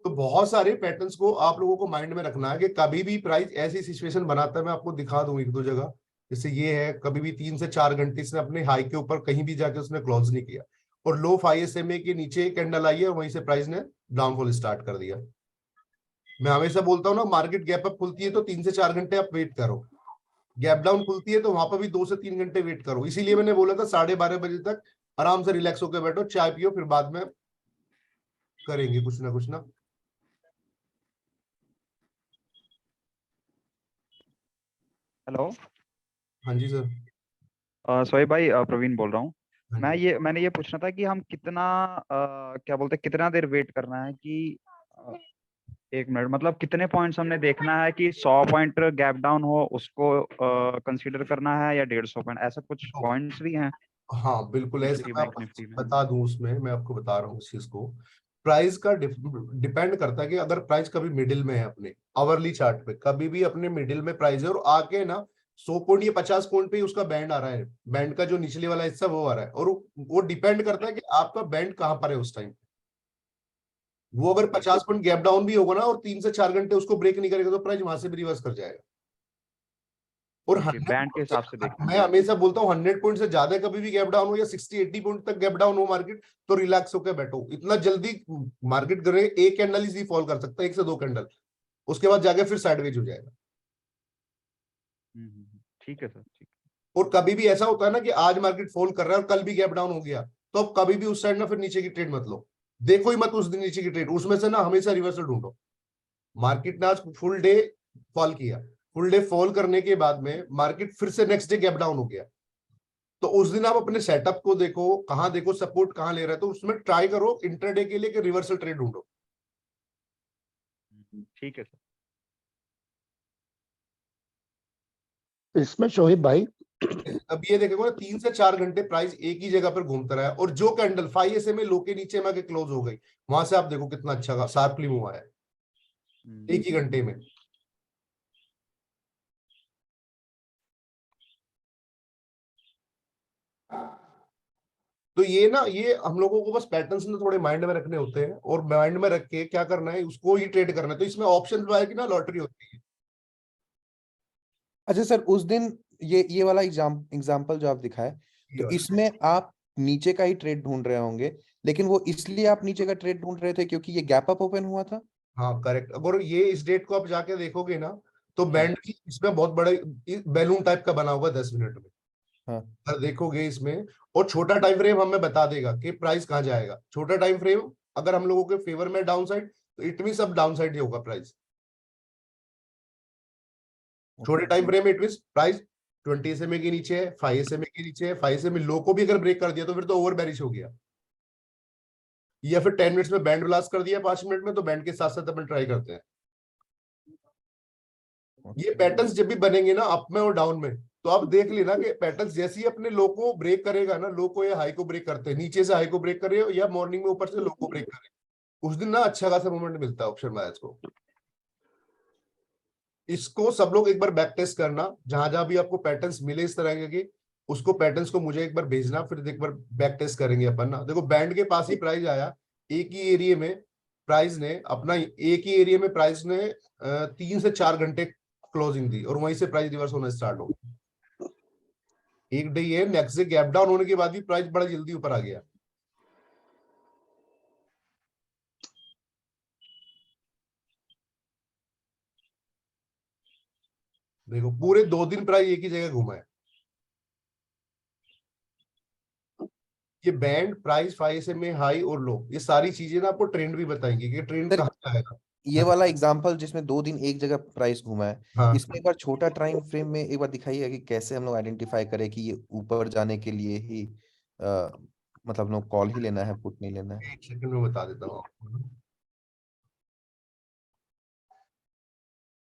तो बहुत सारे पैटर्न्स को आप लोगों को माइंड में रखना है कि कभी भी प्राइस ऐसी सिचुएशन बनाता है, मैं आपको दिखा दूं एक दो जगह। जैसे ये है, कभी भी 3 से 4 घंटे इसने अपने हाई के ऊपर कहीं भी जाके उसने क्लोज नहीं किया और लो 5 SMA के नीचे कैंडल आई है और वहीं से प्राइस ने डाउनफॉल स्टार्ट कर दिया। मैं हमेशा बोलता हूँ ना, मार्केट गैप अप खुलती है तो 3 से 4 घंटे आप वेट करो, गैप डाउन खुलती है तो वहां पर भी 2 से 3 घंटे वेट करो। इसीलिए मैंने बोला था 12:30 बजे तक आराम से रिलैक्स होकर बैठो, चाय पियो, फिर बाद में करेंगे कुछ ना कुछ ना। हेलो। हाँ जी सर। सोहेब भाई, प्रवीण बोल रहा हूँ। हाँ जी। मैंने ये पूछना था कि हम कितना क्या बोलते हैं, कितना देर वेट करना है कि 1 मिनट, मतलब कितने पॉइंट्स हमने देखना है कि 100 पॉइंट गैप डाउन हो उसको कंसीडर करना है या 150 पॉइंट, ऐसा कुछ पॉइंट्स भी हैं हाँ बिल्कुल, ऐसे निफ्टी मैं बैंक आपको निफ्टी में? बता दूं, उसमें मैं आपको बता रहा हूँ उस चीज को। प्राइस का डिपेंड करता है कि अगर प्राइस कभी मिडिल में है, अपने आवरली चार्ट पे कभी भी अपने मिडिल में प्राइस है और आके ना 100 पॉइंट या 50 पॉइंट पे ही उसका बैंड आ रहा है, बैंड का जो निचले वाला हिस्सा वो आ रहा है, और वो डिपेंड करता है कि आपका बैंड कहाँ पर है उस टाइम। वो अगर 50 पॉइंट गैप डाउन भी होगा ना और 3 से 4 घंटे उसको ब्रेक नहीं करेगा तो प्राइस वहां से भी रिवर्स कर जाएगा। और 100 बैंड के हिसाब से पॉइंट देखना मैं हमेशा बोलता हूँ 100 पॉइंट से ज्यादा कभी भी गैप डाउन हो या 60-80 पॉइंट तक गैप डाउन हो मार्केट, तो रिलैक्स होकर बैठो। इतना जल्दी मार्केट करे, एक कैंडल ही फॉल कर सकता है, 1 से 2 कैंडल, उसके बाद जाके फिर साइडवेज हो जाएगा। ठीक है सर, ठीक। और कभी भी ऐसा होता है ना कि आज मार्केट फॉल कर रहा है और कल भी गैप डाउन हो गया, तो अब कभी भी उस साइड ना फिर नीचे की ट्रेड मत लो, देखो ही मत उस दिन नीचे की ट्रेड, उसमें से ना हमेशा रिवर्सल ढूंढो। मार्केट ने आज फुल डे फॉल किया, फुल डे फॉल करने के बाद में मार्केट फिर से नेक्स्ट डे गैप डाउन हो गया, तो उस दिन आप अपने सेटअप को देखो, कहां देखो सपोर्ट कहां ले रहा है, तो उसमें ट्राई करो इंटरडे के लिए कि रिवर्सल ट्रेड ढूंढो। ठीक है सर। इसमें शोहिब भाई, अब ये देखो ना 3 से 4 घंटे प्राइस एक ही जगह पर घूमता रहा है और जो कैंडल 5 SMA लो के नीचे में क्लोज हो गई, वहां से आप देखो कितना अच्छा शार्पली मूव आया एक ही घंटे में। तो ये ना, ये हम लोगों को बस पैटर्न्स ना थोड़े माइंड में रखने होते हैं और माइंड में रख के क्या करना है, उसको ही ट्रेड करना है। तो इसमें ऑप्शन जो है कि ना लॉटरी होती है। अच्छा सर, उस दिन ये वाला एग्जाम्पल जो आप दिखाए, तो इसमें आप नीचे का ही ट्रेड ढूंढ रहे होंगे, लेकिन वो इसलिए आप नीचे का ट्रेड ढूंढ रहे थे क्योंकि ये गैप अप ओपन हुआ था। हाँ करेक्ट। अगर ये इस डेट को आप जाके देखोगे ना, तो बैंड की इसमें बहुत बड़े बैलून टाइप का बना हुआ 10 मिनट में, हाँ। अगर देखोगे इसमें, और छोटा टाइम फ्रेम हमें बता देगा कि प्राइस कहाँ जाएगा। छोटा टाइम फ्रेम अगर हम लोगों के फेवर में डाउन साइड, तो इट मीन सब डाउन साइड ही होगा प्राइस। छोटे टाइम फ्रेम में इट मीन प्राइस 20 SMA के नीचे है, 5 SMA के नीचे है, 5 SMA लो को भी अगर ब्रेक कर दिया तो फिर तो ओवर बेरिश हो गया, या फिर 10 मिनट्स में बैंड ब्लास्ट कर दिया 5 मिनट में, तो बैंड के साथ साथ अपन ट्राई करते हैं। ये पैटर्न्स जब भी बनेंगे ना अप में और डाउन में, तो आप देख लेना कि पैटर्न जैसे ही अपने लो को ब्रेक करेगा ना, लो को या हाई को ब्रेक करते हैं, नीचे से हाई को ब्रेक करे या मॉर्निंग में ऊपर से लो को ब्रेक करे, उस दिन ना अच्छा खासा मूवमेंट मिलता है ऑप्शन बायर्स को। इसको सब लोग एक बार बैक टेस्ट करना, जहां जहां भी आपको पैटर्न्स मिले इस तरह के, उसको पैटर्न्स को मुझे एक बार भेजना, फिर एक बार बैक टेस्ट करेंगे अपन ना। देखो बैंड के पास ही प्राइस आया, एक ही एरिया में प्राइस ने अपना, एक ही एरिया में प्राइस ने 3 से 4 घंटे क्लोजिंग दी और वहीं से प्राइस रिवर्स होना स्टार्ट हो गया। एक डे ये नेक्स्ट डे गैप डाउन होने के बाद भी प्राइस बड़ा जल्दी ऊपर आ गया। देखो पूरे 2 दिन प्राइस एक ही जगह घूमा है। ये बैंड, प्राइस, 5 में हाई और लो, ये सारी चीजें ना आपको ट्रेंड भी बताएंगे कि ट्रेंड सर, कहाँ जाएगा। ये वाला एग्जांपल जिसमें 2 दिन एक जगह प्राइस घूमा है, हाँ इसमें एक बार छोटा टाइम फ्रेम में एक बार दिखाइए कि कैसे हम लोग आइडेंटिफाई करें कि ये ऊपर जाने के लिए ही मतलब हम लोग कॉल ही लेना है, पुट नहीं लेना है। 1 सेकंड में बता देता हूँ आपको।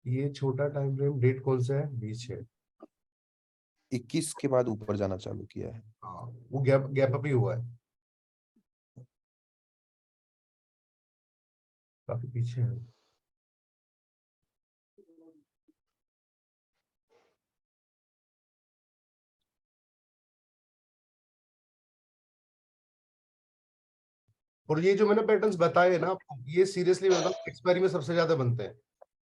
ये छोटा टाइम फ्रेम डेट कौन सा है, 20 है। 21 के बाद ऊपर जाना चालू किया है। हाँ वो गैप गैप अप ही हुआ है, काफी पीछे है। और ये जो मैंने पैटर्न्स बताए ना आपको, ये सीरियसली बताऊं एक्सपायरी में सबसे ज्यादा बनते हैं।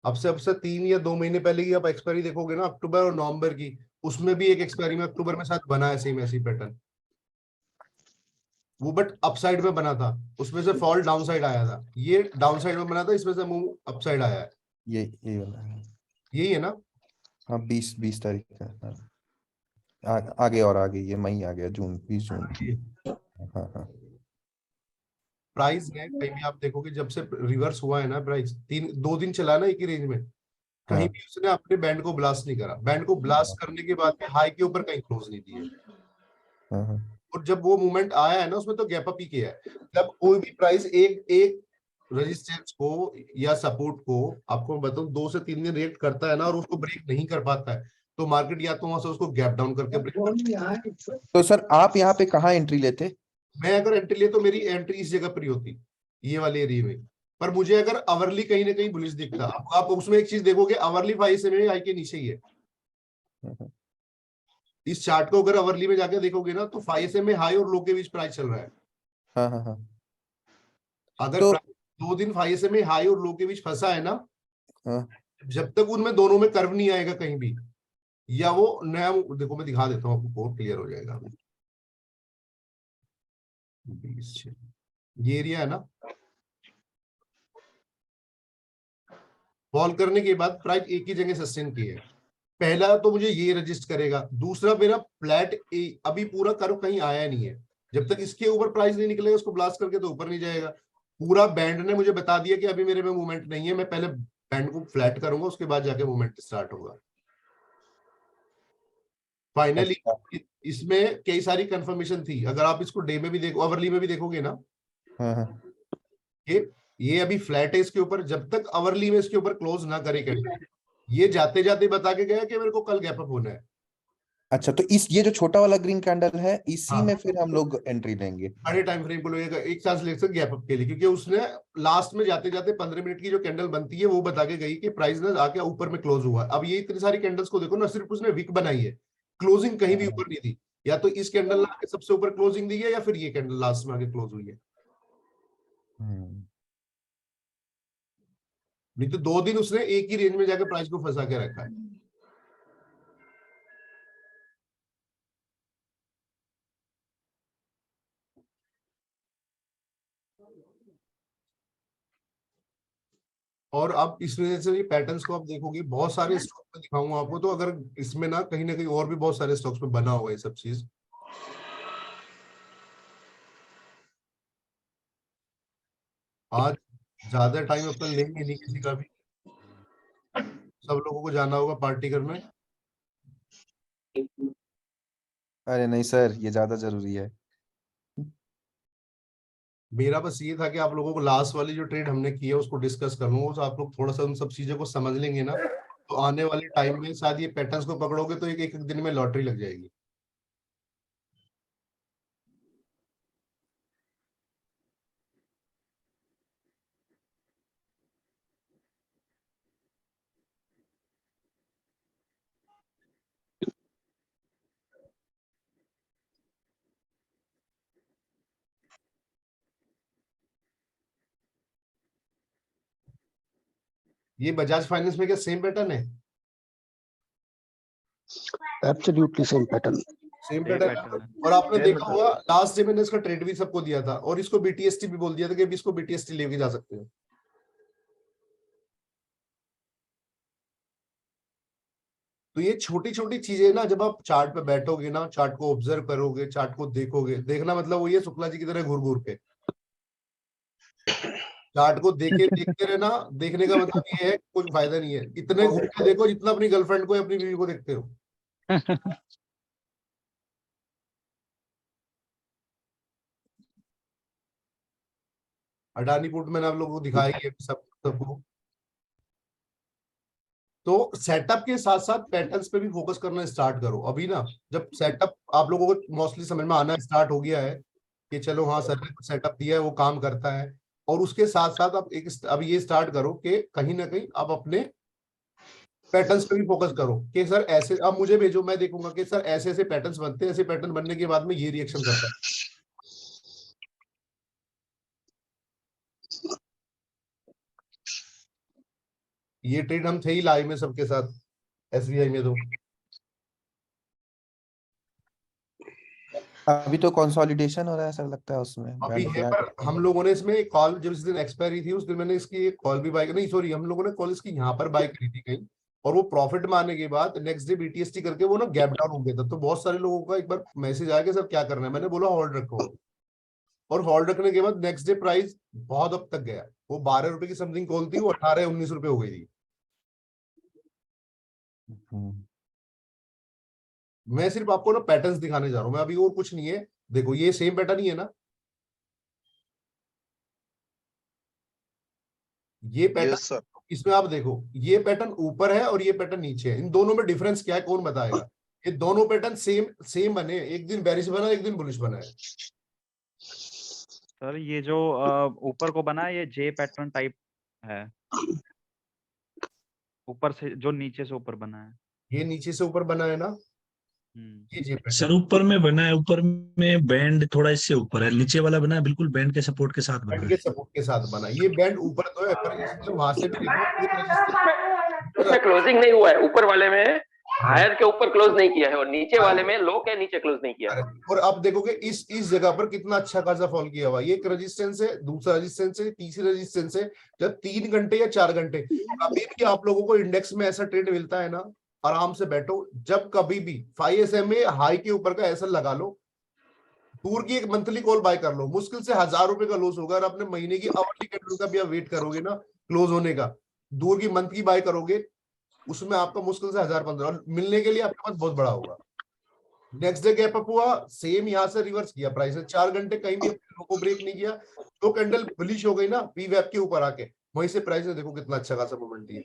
अब से 3 या 2 महीने पहले की आप एक्सपायरी देखोगे ना, अक्टूबर और नवंबर की, उसमें भी एक एक्सपायरी में अक्टूबर में साथ बना है सेम ऐसी पैटर्न, वो बट अपसाइड में बना था, उसमें से फॉल डाउन साइड आया था। ये डाउन साइड में बना था, इसमें से मूव अपसाइड आया है। ये वाला है। यही है ना। हाँ 20 तारीख का। हाँ। आगे और आगे, ये मई आ गया, जून, 20 जून। हाँ हाँ। प्राइस ने कहीं भी आप देखोगे जब से रिवर्स हुआ है ना, प्राइस 2 दिन चला ना एक ही रेंज में, कहीं हाँ भी उसने अपने बैंड को ब्लास्ट नहीं करा। बैंड को ब्लास्ट करने के बाद में हाई के ऊपर कहीं क्लोज नहीं दिए। हाँ हाँ। और जब वो मूवमेंट आया है ना, उसमें तो गैप अप ही किया है। जब कोई भी प्राइस एक एक रेजिस्टेंस को या सपोर्ट को, आपको मैं बताऊं, 2 से 3 दिन रिएक्ट करता है ना और उसको ब्रेक नहीं कर पाता है, तो मार्केट या तो वहां से उसको गैप डाउन करके ब्रेक। तो सर आप यहाँ पे कहाँ एंट्री लेते? मैं अगर एंट्री ले तो मेरी एंट्री इस जगह पर ही होती, ये वाले एरिया में। पर मुझे अगर अवरली कहीं ना कहीं बुलिश दिखता, आप उसमें एक चीज देखोगे, अवरली 5 से आई के नीचे ही है। इस चार्ट को अगर अवरली में जाके देखोगे ना, तो 5 में हाई और लो के बीच प्राइस चल रहा है। हाँ हाँ हाँ। अगर तो 2 दिन 5 में हाई और लो के बीच फंसा है ना, हाँ जब तक उनमें दोनों में कर्व नहीं आएगा कहीं भी, या वो नया, देखो मैं दिखा देता हूँ आपको, बहुत क्लियर हो जाएगा। 20 ये एरिया है ना, फॉल करने के बाद प्राइस एक ही जगह सस्टेन की है। पहला तो मुझे ये रजिस्ट करेगा, दूसरा मेरा फ्लैट अभी पूरा कर्व कहीं आया नहीं है, जब तक इसके ऊपर प्राइस नहीं निकलेगा उसको ब्लास्ट करके तो ऊपर नहीं जाएगा। पूरा बैंड ने मुझे बता दिया कि अभी मेरे में मूवमेंट नहीं है, मैं पहले बैंड को फ्लैट करूंगा, उसके बाद जाके मूवमेंट स्टार्ट होगा। फाइनली अच्छा। इसमें कई सारी कंफर्मेशन थी, अगर आप इसको डे में भी देखो, अवरली में भी देखोगे ना, हाँ हाँ। ये अभी फ्लैट है इसके ऊपर, जब तक अवरली में इसके ऊपर क्लोज ना करे कैंडल, ये जाते जाते बता के गया कि मेरे को कल गैप अप होना है। अच्छा, तो ये जो छोटा वाला ग्रीन कैंडल है, इसी हाँ, में फिर हम लोग एंट्री लेंगे। बड़े टाइम फ्रेम को लोग एक चांस ले सकते गैप अप के लिए, क्योंकि उसने लास्ट में जाते जाते 15 मिनट की जो कैंडल बनती है वो बता के गई कि प्राइस ना आके ऊपर में क्लोज हुआ। अब ये इतनी सारी कैंडल्स को देखो ना, सिर्फ उसने विक बनाई है, क्लोजिंग कहीं भी ऊपर नहीं दी। या तो इस कैंडल ने आके सबसे ऊपर क्लोजिंग दी है, या फिर ये कैंडल लास्ट में आके क्लोज हुई है। नहीं तो 2 दिन उसने एक ही रेंज में जाकर प्राइस को फंसा के रखा है। और अब इस वजह से ये पैटर्न्स को आप देखोगे, बहुत सारे स्टॉक में दिखाऊंगा आपको, तो अगर इसमें ना कहीं और भी बहुत सारे स्टॉक्स में बना हुआ है ये सब चीज। आज ज्यादा टाइम अपन लेंगे नहीं किसी का भी, सब लोगों को जाना होगा पार्टी करने। अरे नहीं सर, ये ज्यादा जरूरी है। मेरा बस ये था कि आप लोगों को लास्ट वाली जो ट्रेड हमने की है उसको डिस्कस कर लूंगा, तो आप लोग थोड़ा सा उन सब चीजों को समझ लेंगे ना, तो आने वाले टाइम में शायद ये पैटर्न्स को पकड़ोगे तो एक एक दिन में लॉटरी लग जाएगी। ये बजाज फाइनेंस में क्या सेम पैटर्न है? Absolutely same pattern. Same Same pattern. pattern है। और आपने Same देखा pattern। होगा लास्ट डे मैंने इसका ट्रेड भी सबको दिया था और इसको बीटीएसटी भी बोल दिया था कि अभी इसको बीटीएसटी लेके जा सकते हो। तो ये छोटी छोटी चीजें ना, जब आप चार्ट पे बैठोगे ना, चार्ट को ऑब्जर्व करोगे, चार्ट को देखोगे, देखना मतलब वो ये शुक्ला जी की तरह घूर घूर के चार्ट को देखते रहना। देखने का मतलब ये है कुछ फायदा नहीं है, इतने घूर के देखो जितना अपनी गर्लफ्रेंड को या अपनी बीवी को देखते हो। अडानी पुट मैंने आप लोगों को दिखाई है सबको। तो सेटअप के साथ साथ पैटर्न्स पे भी फोकस करना स्टार्ट करो। अभी ना जब सेटअप आप लोगों को मोस्टली समझ में आना स्टार्ट हो गया है कि चलो हाँ सर ने सेटअप दिया है, वो काम करता है, और उसके साथ साथ आप अब ये स्टार्ट करो कि कहीं ना कहीं आप अपने पैटर्न्स पे भी फोकस करो कि सर ऐसे अब मुझे भेजो, मैं देखूंगा कि सर ऐसे ऐसे पैटर्न्स बनते हैं, ऐसे पैटर्न बनने के बाद में ये रिएक्शन करता है। ये ट्रेड हम थे ही लाइव में सबके साथ एसबीआई में। तो अभी तो कंसोलिडेशन हो रहा है सर, लगता है उसमें अभी बैंक है, फ्लैट। पर हम लोगों ने इसमें एक कॉल जब इस दिन एक्सपायरी थी उस दिन मैंने इसकी एक कॉल भी बाय नहीं सॉरी हम लोगों ने कॉल इसकी यहाँ पर बाय करी थी कहीं, और वो प्रॉफिट में आने के बाद नेक्स्ट डे बीटीएसटी करके वो ना गैप डाउन हो गया था। तो बहुत सारे लोगों का एक बार मैसेज आया कि सर क्या करना है, मैंने बोला होल्ड रखो, और होल्ड रखने के बाद नेक्स्ट डे प्राइस बहुत अब तक गया। वो 12 रुपए की समथिंग कॉल थी, वो 18-19 रुपए हो गई थी। मैं सिर्फ आपको ना पैटर्न्स दिखाने जा रहा हूँ, मैं अभी और कुछ नहीं है। देखो ये सेम पैटर्न ही है ना, ये पैटर्न इसमें आप देखो, ये पैटर्न ऊपर है और ये पैटर्न नीचे है। इन दोनों में डिफरेंस क्या है कौन बताएगा? ये दोनों पैटर्न सेम बने, एक दिन बेरिश बना एक दिन बुलिश बना है। सर ये जो ऊपर को बना है ये जे पैटर्न टाइप है, ऊपर से जो नीचे से ऊपर बना है। ये नीचे से ऊपर बना है ना, ये जे सर पैटर्न ऊपर में बना है, ऊपर में बैंड थोड़ा इससे ऊपर है, नीचे वाला बना है बिल्कुल बैंड के सपोर्ट के साथ बना बैंड है। के सपोर्ट के साथ बना। ये बैंड ऊपर तो है पर इसमें वहां से भी देखो ये उसमें क्लोजिंग नहीं हुआ है, ऊपर वाले में हायर के ऊपर क्लोज नहीं किया है और नीचे वाले में लो के नीचे क्लोज नहीं किया है। और अब देखोगे इस जगह पर कितना अच्छा खासा फॉल किया हुआ। ये एक रेजिस्टेंस है, दूसरा रेजिस्टेंस है, तीसरी रेजिस्टेंस है। जब 3 घंटे या 4 घंटे कभी भी आप लोगों को इंडेक्स में ऐसा ट्रेड मिलता है ना, आराम से बैठो, जब कभी भी 5 SMA हाई के ऊपर का ऐसा लगा लो, दूर की एक मंथली कॉल बाय कर लो, मुश्किल से 1000 रुपए का लॉस होगा। और अपने महीने की आवरली कैंडल का भी आप वेट करोगे ना क्लोज होने का, दूर की मंथ की बाय करोगे, उसमें आपका मुश्किल से 1015 मिलने के लिए आपके पास बहुत बड़ा होगा। नेक्स्ट डे गैप अप हुआ, सेम यहां से रिवर्स किया प्राइस ने, 4 घंटे कहीं भी लो को ब्रेक नहीं किया, तो कैंडल बुलिश हो गई ना पी वेब के ऊपर आके, वहीं से प्राइस ने देखो कितना अच्छा खासा मोमेंट दिया।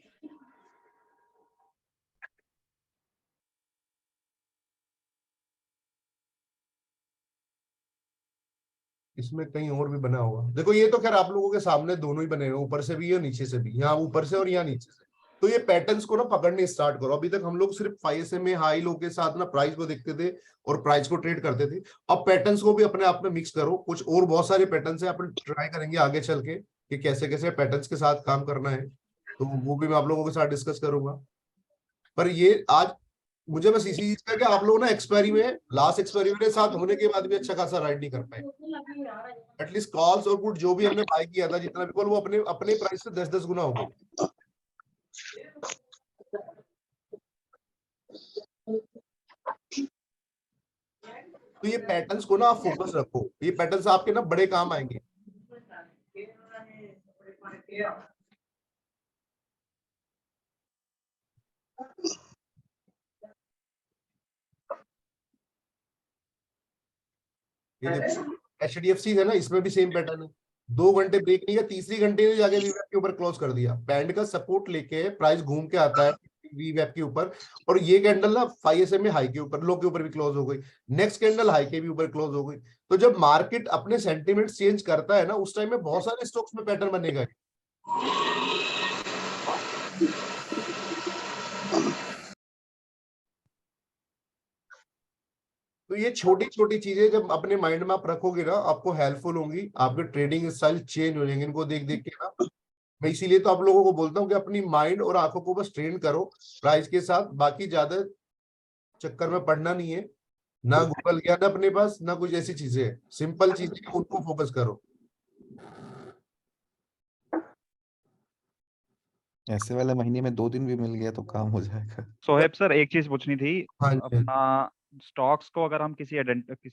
इसमें कहीं और भी बना होगा, देखो ये तो खैर आप लोगों के सामने दोनों ही बने हुए, ऊपर से भी और नीचे से भी, यहाँ ऊपर से और यहाँ नीचे से। तो ये पैटर्न्स को ना पकड़ने स्टार्ट करो। अभी तक हम लोग सिर्फ 5 SMA हाई लो के साथ ना प्राइस को देखते थे और प्राइस को ट्रेड करते थे। अब पैटर्न्स को भी अपने आप में मिक्स करो, कुछ और बहुत सारे पैटर्न्स है, अपन ट्राई करेंगे आगे चल के कि कैसे कैसे पैटर्न्स के साथ काम करना है, तो वो भी मैं आप लोगों के साथ डिस्कस करूंगा। पर ये आज मुझे बस इसी चीज का कि आप लोग ना एक्सपायरी में लास्ट एक्सपायरी मेरे साथ होने के बाद भी अच्छा खासा राइड नहीं कर पाए। एटलीस्ट कॉल्स और पुट जो भी हमने बाय किया था जितना भी कॉल, वो अपने अपने प्राइस से 10-10 गुना हो गए। तो ये पैटर्न्स को ना आप फोकस रखो, ये पैटर्न्स आपके ना बड़े काम आएंगे। ये देखो HDFC है ना, इसमें भी सेम पैटर्न है, 2 घंटे ब्रेक नहीं है, तीसरी घंटे ने जाके वीवर के ऊपर क्लोज कर दिया। बैंड का सपोर्ट लेके प्राइस घूम के आता है वीवैप के ऊपर, और ये कैंडल ना 5 SMA हाई के ऊपर, लो के ऊपर भी क्लोज हो गई, नेक्स्ट कैंडल हाई के भी ऊपर क्लोज हो गई। तो जब मार्केट अपने सेंटीमेंट्स चेंज करता है ना, उस टाइम में बहुत सारे स्टॉक्स में पैटर्न बनेगा। तो ये छोटी छोटी चीजें जब अपने माइंड में आप रखोगे ना, आपको हेल्पफुल होंगी, आपके ट्रेडिंग स्टाइल चेंज हो जाएंगे इनको देख देख के ना। मैं इसीलिए तो आप लोगों को बोलता हूँ कि अपनी माइंड और आंखों को बस ट्रेन करो प्राइस के साथ, बाकी ज्यादा चक्कर में पड़ना नहीं है, ना गूगल ज्ञान अपने पास, ना कुछ ऐसी चीजें है, सिंपल चीजें उनको फोकस करो। ऐसे वाले महीने में 2 दिन भी मिल गया तो काम हो जाएगा। सोहेब सर एक चीज पूछनी थी, हाँ जी। अपना स्टॉक्स को अगर हम किसी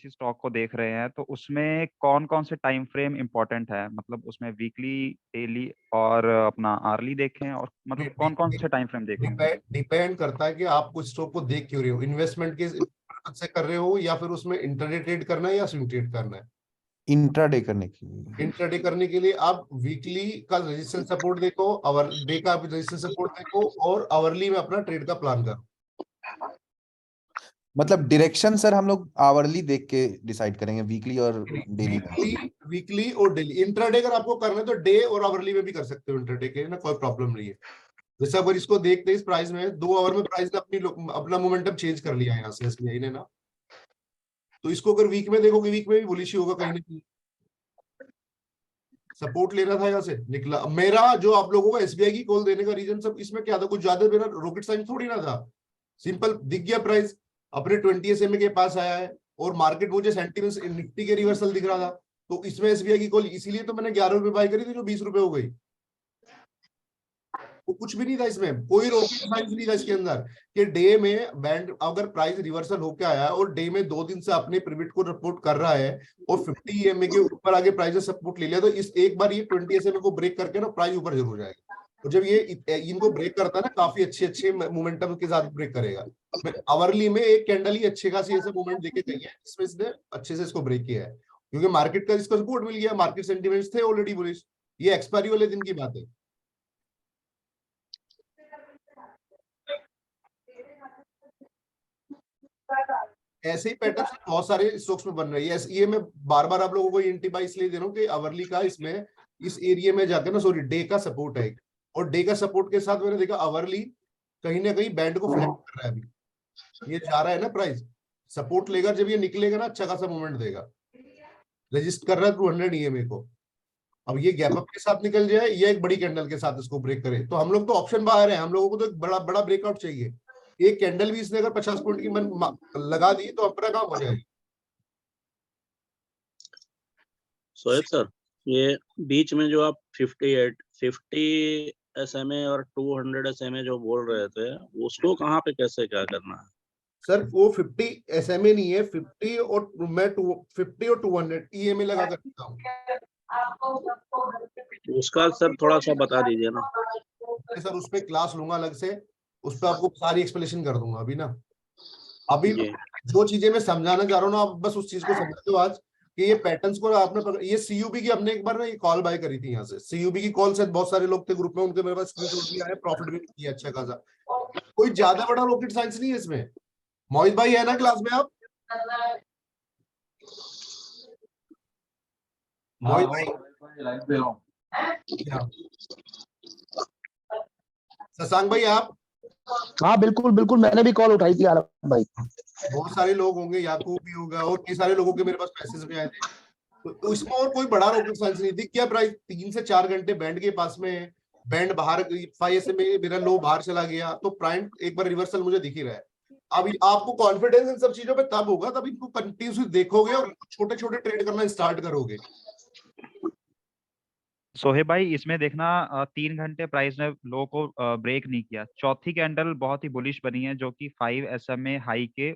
स्टॉक को देख रहे हैं तो उसमें कौन कौन से टाइम फ्रेम इंपॉर्टेंट है, मतलब उसमें वीकली, डेली और अपना आर्ली देखें, और मतलब कौन कौन से टाइम फ्रेम देखें? डिपेंड करता है कि आप कुछ स्टॉक को देख क्यों रहे हो, इन्वेस्टमेंट के से कर रहे हो या फिर उसमें इंटरडे ट्रेड करना है या स्विंग ट्रेड करना है। इंट्राडे करने के लिए। इंटरडे करने के लिए आप वीकली का रेजिस्टेंस सपोर्ट देखो, आवर डे का रेजिस्टेंस सपोर्ट देखो, और आवरली में अपना ट्रेड का प्लान करो। मतलब डायरेक्शन सर हम लोग आवरली देख के डिसाइड करेंगे, वीकली और डेली में। वीकली और डेली। इंट्राडे अगर आपको करना है तो डे और आवरली में भी कर सकते हो, इंट्राडे के ना कोई प्रॉब्लम नहीं है। जैसे अगर इसको देखते इस प्राइस में 2 आवर में प्राइस ने अपना मोमेंटम चेंज कर लिया है यहाँ से एसबीआई ने ना, तो इसको अगर वीक में देखोगे, वीक में भी बुलिश ही होगा कहीं ना कहीं। सपोर्ट लेना था यहाँ से निकला। मेरा जो आप लोगों को एसबीआई की कॉल देने का रीजन सब इसमें क्या था, कुछ ज्यादा मेरा रॉकेट साइंस थोड़ी ना था, सिंपल दिख गया प्राइस अपने 20 SMA के पास आया है, और मार्केट मुझे सेंटिमेंट्स निफ्टी के रिवर्सल दिख रहा था, तो इसमें एसबीआई की कॉल, इसीलिए तो मैंने 11 रुपए बाय करी थी जो 20 रुपए हो गई। वो कुछ भी नहीं था इसमें, कोई रॉकेट साइंस नहीं था इसके अंदर कि डे में बैंड अगर प्राइस रिवर्सल होकर आया है और डे में 2 दिन से अपने पिवट को रिपोर्ट कर रहा है और 50 EMA के ऊपर आगे प्राइस ने सपोर्ट ले लिया, तो इस एक बार ये 20 SMA को ब्रेक करके ना प्राइस ऊपर जरूर जाएगा। और जब ये इनको ब्रेक करता है ना, काफी अच्छे मोमेंटम के साथ ब्रेक करेगा। आवरली में एक कैंडल ही अच्छे खासी ऐसे मूवमेंट देके गई है, इसमें इसने अच्छे से इसको ब्रेक किया है, क्योंकि मार्केट का इसको सपोर्ट मिल गया, मार्केट सेंटिमेंट्स थे ऑलरेडी बुलिश। ये एक्सपायरी वाले दिन की बात है। ऐसे ही पैटर्न बहुत सारे स्टॉक्स में बन रही है। ये मैं बार बार आप लोगों को इंटिबाई इसलिए दे रहा हूँ कि आवरली का इसमें इस एरिया में जाकर ना, सॉरी, डे का सपोर्ट है, और डे का सपोर्ट के साथ मैंने देखा आवरली कहीं ना कहीं बैंड को फ्लैट कर रहा है। अभी ये जा रहा है ना, प्राइस सपोर्ट लेगा, जब ये निकलेगा ना अच्छा खासा मूवमेंट देगा, रजिस्ट कर रहा है 200 EMA को। अब ये गैप अप के साथ निकल जाए या एक बड़ी कैंडल के साथ इसको ब्रेक करे, तो हम लोग तो ऑप्शन बाहर है, हम लोगों को तो एक बड़ा बड़ा ब्रेकआउट चाहिए। एक कैंडल भी इसने अगर 50 पॉइंट की मन लगा दी तो अपना काम हो जाएगा। सोएब सर, ये बीच में जो आप 50 SMA और 200 SMA जो बोल रहे थे, उसको कहाँ पे कैसे क्या करना है? सर वो 50 SMA नहीं है, 50 और मैं 50 और 200 EMA लगा कर देता हूँ। उसका सर थोड़ा सा बता दीजिए ना। सर उस पर क्लास लूंगा अलग से, उस पर आपको सारी एक्सप्लेनेशन कर दूंगा। अभी ना, अभी जो चीजें मैं समझाना चाह रहा हूँ ना, आप बस उस चीज को समझ दो आज कि ये पैटर्न्स को आपने ये CUB की हमने एक बार ना ये कॉल बाय करी थी यहाँ से। CUB की कॉल से बहुत सारे लोग थे ग्रुप में, उनके मेरे पास स्क्रीनशॉट भी आया, प्रॉफिट भी किया अच्छा खासा। कोई ज्यादा बड़ा रॉकेट साइंस नहीं है इसमें। मोहित भाई है ना क्लास में आप? मोहित भाई, शशांक भाई आप? हाँ बिल्कुल बिल्कुल, मैंने भी कॉल उठाई थी आलम भाई। बहुत सारे लोग होंगे, याकूब भी होगा, और कई सारे लोगों के मेरे पास मैसेज भी आए थे। तो इसमें और कोई बड़ा रॉकेट साइंस नहीं दिख। क्या प्राइस 3 से 4 घंटे बैंड के पास में है, बैंड बाहर 5 SMA मेरा लो बाहर चला गया, तो प्राइम एक बार रिवर्सल मुझे दिख ही रहा है। अब आपको कॉन्फिडेंस इन सब चीजों पे तब होगा तब इनको कंटिन्यूसली देखोगे और छोटे छोटे ट्रेड करना स्टार्ट करोगे। सोहेब भाई इसमें देखना 3 घंटे प्राइस ने लो को ब्रेक नहीं किया, चौथी कैंडल बहुत ही बुलिश बनी है जो कि 5 SMA हाई के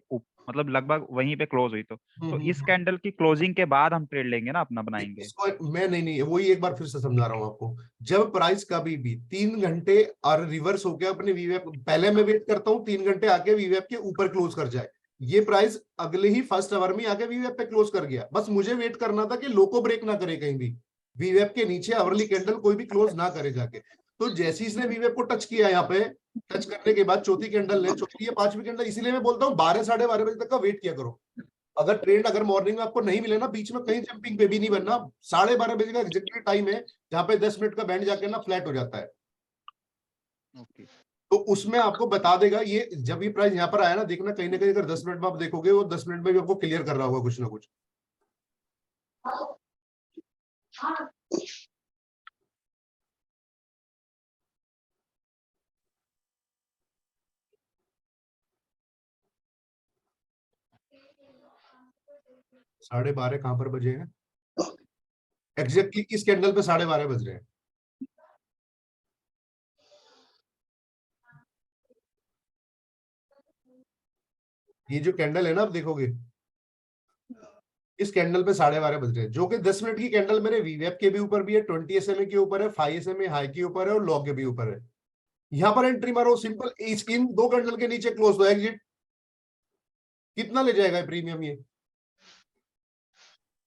मतलब लगभग वहीं पे क्लोज हुई, तो इस कैंडल की क्लोजिंग के बाद हम ट्रेड लेंगे ना, अपना बनाएंगे। मैं नहीं वही एक बार फिर से समझा रहा हूँ आपको। जब प्राइस कभी भी 3 घंटे और रिवर्स होकर अपने वीवैप, पहले मैं वेट करता हूँ 3 घंटे आके वीवैप के ऊपर क्लोज कर जाए। ये प्राइस अगले ही फर्स्ट आवर में आके वीवैप पे क्लोज कर गया, बस मुझे वेट करना था कि लो को ब्रेक ना करे, कहीं भी वीवैप के नीचे आवरली कैंडल कोई भी क्लोज ना करे जाके। तो जैसे इसने वीवैप को टच किया यहाँ पे टच करने के बाद चौथी कैंडल ले, चौथी या पांचवी कैंडल, इसीलिए मैं बोलता हूँ 12 साढ़े 12 बजे तक का वेट किया करो। अगर ट्रेंड अगर मॉर्निंग में आपको नहीं मिले ना, बीच में कहीं जंपिंग पे भी नहीं बनना। 12:30 बजे का एग्जैक्टली टाइम है जहाँ पे 10 मिनट का बैंड जाके ना फ्लैट हो जाता है। ओके तो उसमें आपको बता देगा ये, जब ये प्राइस यहाँ पर आया ना, देखना कहीं ना कहीं अगर 10 मिनट में आप देखोगे, वो 10 मिनट में भी आपको क्लियर कर रहा होगा कुछ ना कुछ। साढ़े 12 कहाँ पर बजे हैं एग्जैक्टली? किस कैंडल पे 12:30 बज रहे हैं? ये जो कैंडल है ना, आप देखोगे इस कैंडल पे 12:30 बज रहे हैं, जो कि 10 मिनट की कैंडल मेरे वीवेप के भी ऊपर भी है, 20 SMA के ऊपर है, 5 SMA हाई के ऊपर है और लॉ के भी ऊपर है। यहाँ पर एंट्री मारो सिंपल, इन दो कैंडल के नीचे क्लोज हो एग्जिट। कितना ले जाएगा प्रीमियम ये?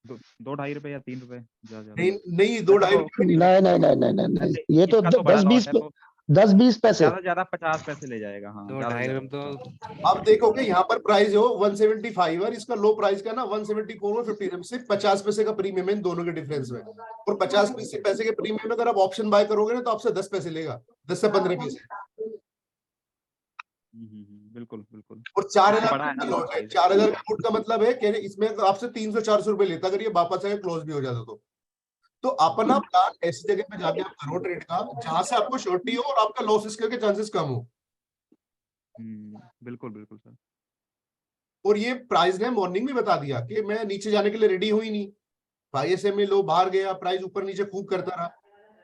2-2.5 रुपए या 3 रुपए ज्यादा। नहीं नहीं, 2-2.5 रुपए नहीं नहीं नहीं नहीं नहीं नहीं, ये तो इसका तो बड़ा 10-20 लॉस है, तो 10-20 पैसे। ज्यादा से ज्यादा 50 पैसे ले जाएगा। हाँ, दो ज्यादा से ढाई ज्यादा रुपए 50। तो आप देखोगे यहाँ पर प्राइस हो 175 और इसका लो प्राइस का ना 174 और 50, सिर्फ 50 पैसे का प्रीमियम है इन दोनों के डिफरेंस में। और 50 पैसे के प्रीमियम में अगर आप ऑप्शन बाय करोगे ना, तो आपसे 10 पैसे लेगा, 10 से 15 पैसे। बिल्कुल बिल्कुल। और 4,000 बड़ा है ना का lot लॉट है, size। 4,000 का लॉट का मतलब है कि इसमें आपसे 300-400 रुपए लेता अगर ये वापस आके क्लोज भी हो जाता तो अपना प्लान ऐसी जगह पे जाके आप करो ट्रेड का जहां से आपको श्योरिटी हो और आपका लॉसेस के चांसेस कम हो। बिल्कुल बिल्कुल सर। और ये प्राइस ने मॉर्निंग में बता दिया कि मैं नीचे जाने के लिए रेडी हुई नहीं, 5 SMA लो, बाहर गया, प्राइस ऊपर नीचे खूब करता रहा।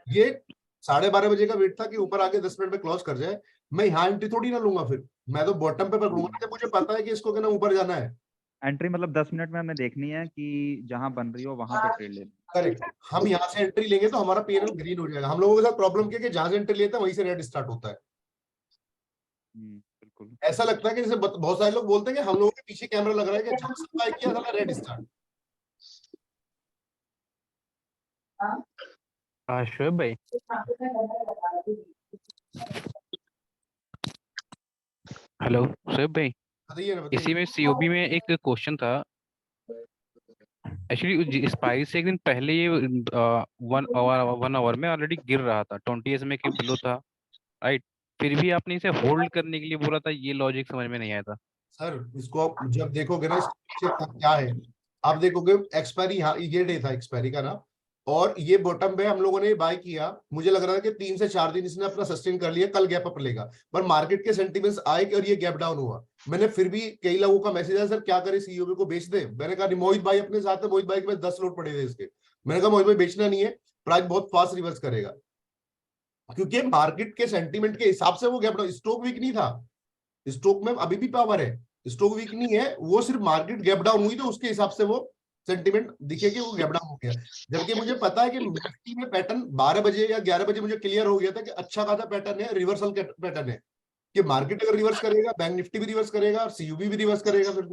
ये 12:30 बजे का वेट था कि ऊपर आके 10 मिनट में क्लोज कर जाए। मैं यहाँ एंट्री थोड़ी ना लूंगा, फिर मैं तो बॉटम पे पकड़ूंगा जब मुझे पता है कि इसको कहना ऊपर जाना है। एंट्री मतलब 10 मिनट में हमने देखनी है कि जहां बन रही हो वहां पे ट्रेड लेना। करेक्ट। हम यहाँ से एंट्री लेंगे तो हमारा P&L ग्रीन हो जाएगा। हम लोगों के साथ प्रॉब्लम क्या है कि जहां से एंट्री लेते हैं वहीं से रेड स्टार्ट होता है। बिल्कुल। ऐसा लगता है कि जैसे बहुत सारे लोग बोलते हैं कि हम लोगों के पीछे कैमरा लग रहा है कि जब सप्लाई किया था रेड स्टार्ट। शोएब भाई, हेलो शोएब भाई, बताइए ना, इसी में COB में एक क्वेश्चन था। एक्चुअली इस प्राइस से एक दिन पहले ये 1 आवर में ऑलरेडी गिर रहा था, 20 SMA के बिलो था, राइट? फिर भी आपने इसे होल्ड करने के लिए बोला था, ये लॉजिक समझ में नहीं आया था। सर इसको आप जब देखोगे ना, इसके पीछे क्या है आप देखोगे, एक्सपायरी यहाँ ये डे था एक्सपायरी का ना, और ये बॉटम पे हम लोगों ने बाय किया। मुझे लग रहा था कि 3 से 4 दिन इसने अपना सस्टेन कर लिया, कल गैप अप लेगा, पर मार्केट के सेंटिमेंट्स आए और ये गैप डाउन हुआ। मैंने फिर भी कई लोगों का मैसेज आया, सर क्या करें, COB को बेच दे। मैंने कहा मोहित भाई अपने साथ है, मोहित भाई के पास 10 लोट पड़े थे इसके। मैंने कहा मोहित भाई बेचना नहीं है, प्राइस बहुत फास्ट रिवर्स करेगा, क्योंकि मार्केट के सेंटीमेंट के हिसाब से वो गैप डाउन। स्टॉक वीक नहीं था, स्टॉक में अभी भी पावर है, स्टॉक वीक नहीं है, वो सिर्फ मार्केट गैप डाउन हुई तो उसके हिसाब से वो सेंटीमेंट दिखे कि वो गैप डाउन हो गया। जबकि मुझे पता है कि निफ्टी में पैटर्न 12 बजे या 11 बजे मुझे क्लियर हो गया था कि अच्छा खासा पैटर्न है, रिवर्सल पैटर्न है, कि मार्केट अगर रिवर्स करेगा, बैंक निफ्टी भी रिवर्स करेगा और COB भी रिवर्स करेगा। फिर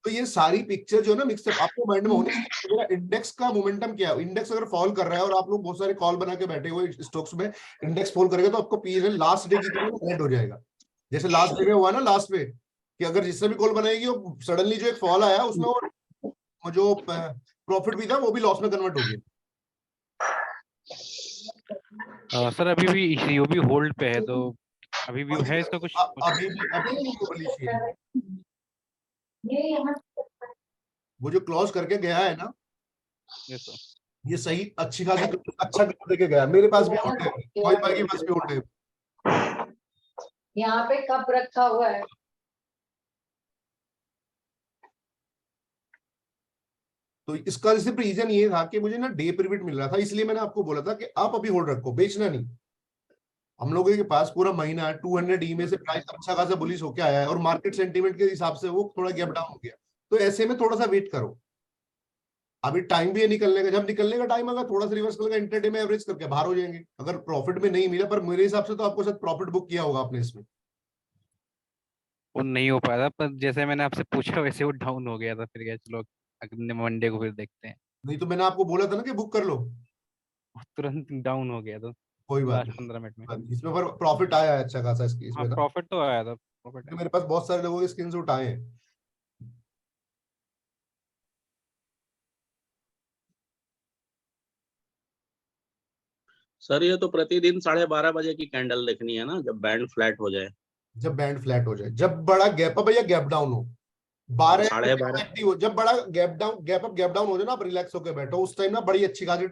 तो ये सारी पिक्चर जो है ना मिक्सअप आपको माइंड में होनी चाहिए। इंडेक्स का मोमेंटम क्या है, इंडेक्स अगर फॉल कर रहा है और आप लोग बहुत सारे कॉल बना के बैठे हुए स्टॉक्स में, इंडेक्स फॉल करेगा तो आपको P&L लास्ट डे की तरह नेट हो जाएगा। जैसे लास्ट डे में हुआ ना, लास्ट में कि अगर जिससे भी कॉल बनाएगी वो सडनली जो एक फॉल आया उसमें वो जो प्रॉफिट भी था वो भी लॉस में कन्वर्ट हो गया। सर अभी भी COB होल्ड पे है, तो अभी भी है इसका कुछ? अभी वो जो क्लोज करके गया है ना, यस सर, ये सही अच्छी खासी अच्छा करके गया। मेरे पास भी होल्ड है, कोई भाई के पास भी होल्ड है। यहाँ पे कप रखा हुआ है। तो इसका सिर्फ रीजन ये था कि मुझे ना डे पिरियड मिल रहा था, इसलिए मैंने आपको बोला था कि आप अभी होल्ड रखो, बेचना नहीं। हम लोगों के पास पूरा महीना है, 200 में से प्राइस अच्छा खासा बुलिश होके आया है और मार्केट सेंटीमेंट के हिसाब से वो थोड़ा गैप डाउन हो गया। तो ऐसे में थोड़ा सा वेट करो, अभी टाइम भी है निकलने का। जब निकलने का टाइम अगर थोड़ा सा रिवर्स करेगा, इंटरडे में एवरेज करके बाहर हो जाएंगे अगर प्रॉफिट में नहीं मिला। पर मेरे हिसाब से तो आपको शायद प्रॉफिट बुक किया होगा आपने इसमें। वो नहीं हो पाया था, पर जैसे मैंने आपसे पूछा वैसे वो डाउन हो गया था, फिर क्या चलो अगले मंडे को फिर देखते हैं। नहीं तो मैंने आपको बोला था ना कि बुक कर लो। तुरंत डाउन हो गया तो कोई बात लास्ट 15 मिनट में। नहीं, इसमें पर प्रॉफिट आया है अच्छा खासा इसमें हाँ ना, प्रॉफिट तो आया था, प्रॉफिट तो मेरे पास बहुत सारे लोगों के स्क्रीनशॉट आए हैं। सर ये तो प्रतिदिन 12:30 बजे की कैंडल देखनी है ना, जब बैंड फ्लैट हो जाए। जब बैंड फ्लैट हो जाए, जब बड़ा गैप अप या गैप डाउन हो, 12 12:30 एक्टिव हो, जब बड़ा गैप अप गैप डाउन हो जाए ना, आप रिलैक्स होकर बैठो, उस टाइम ना बड़ी अच्छी खासी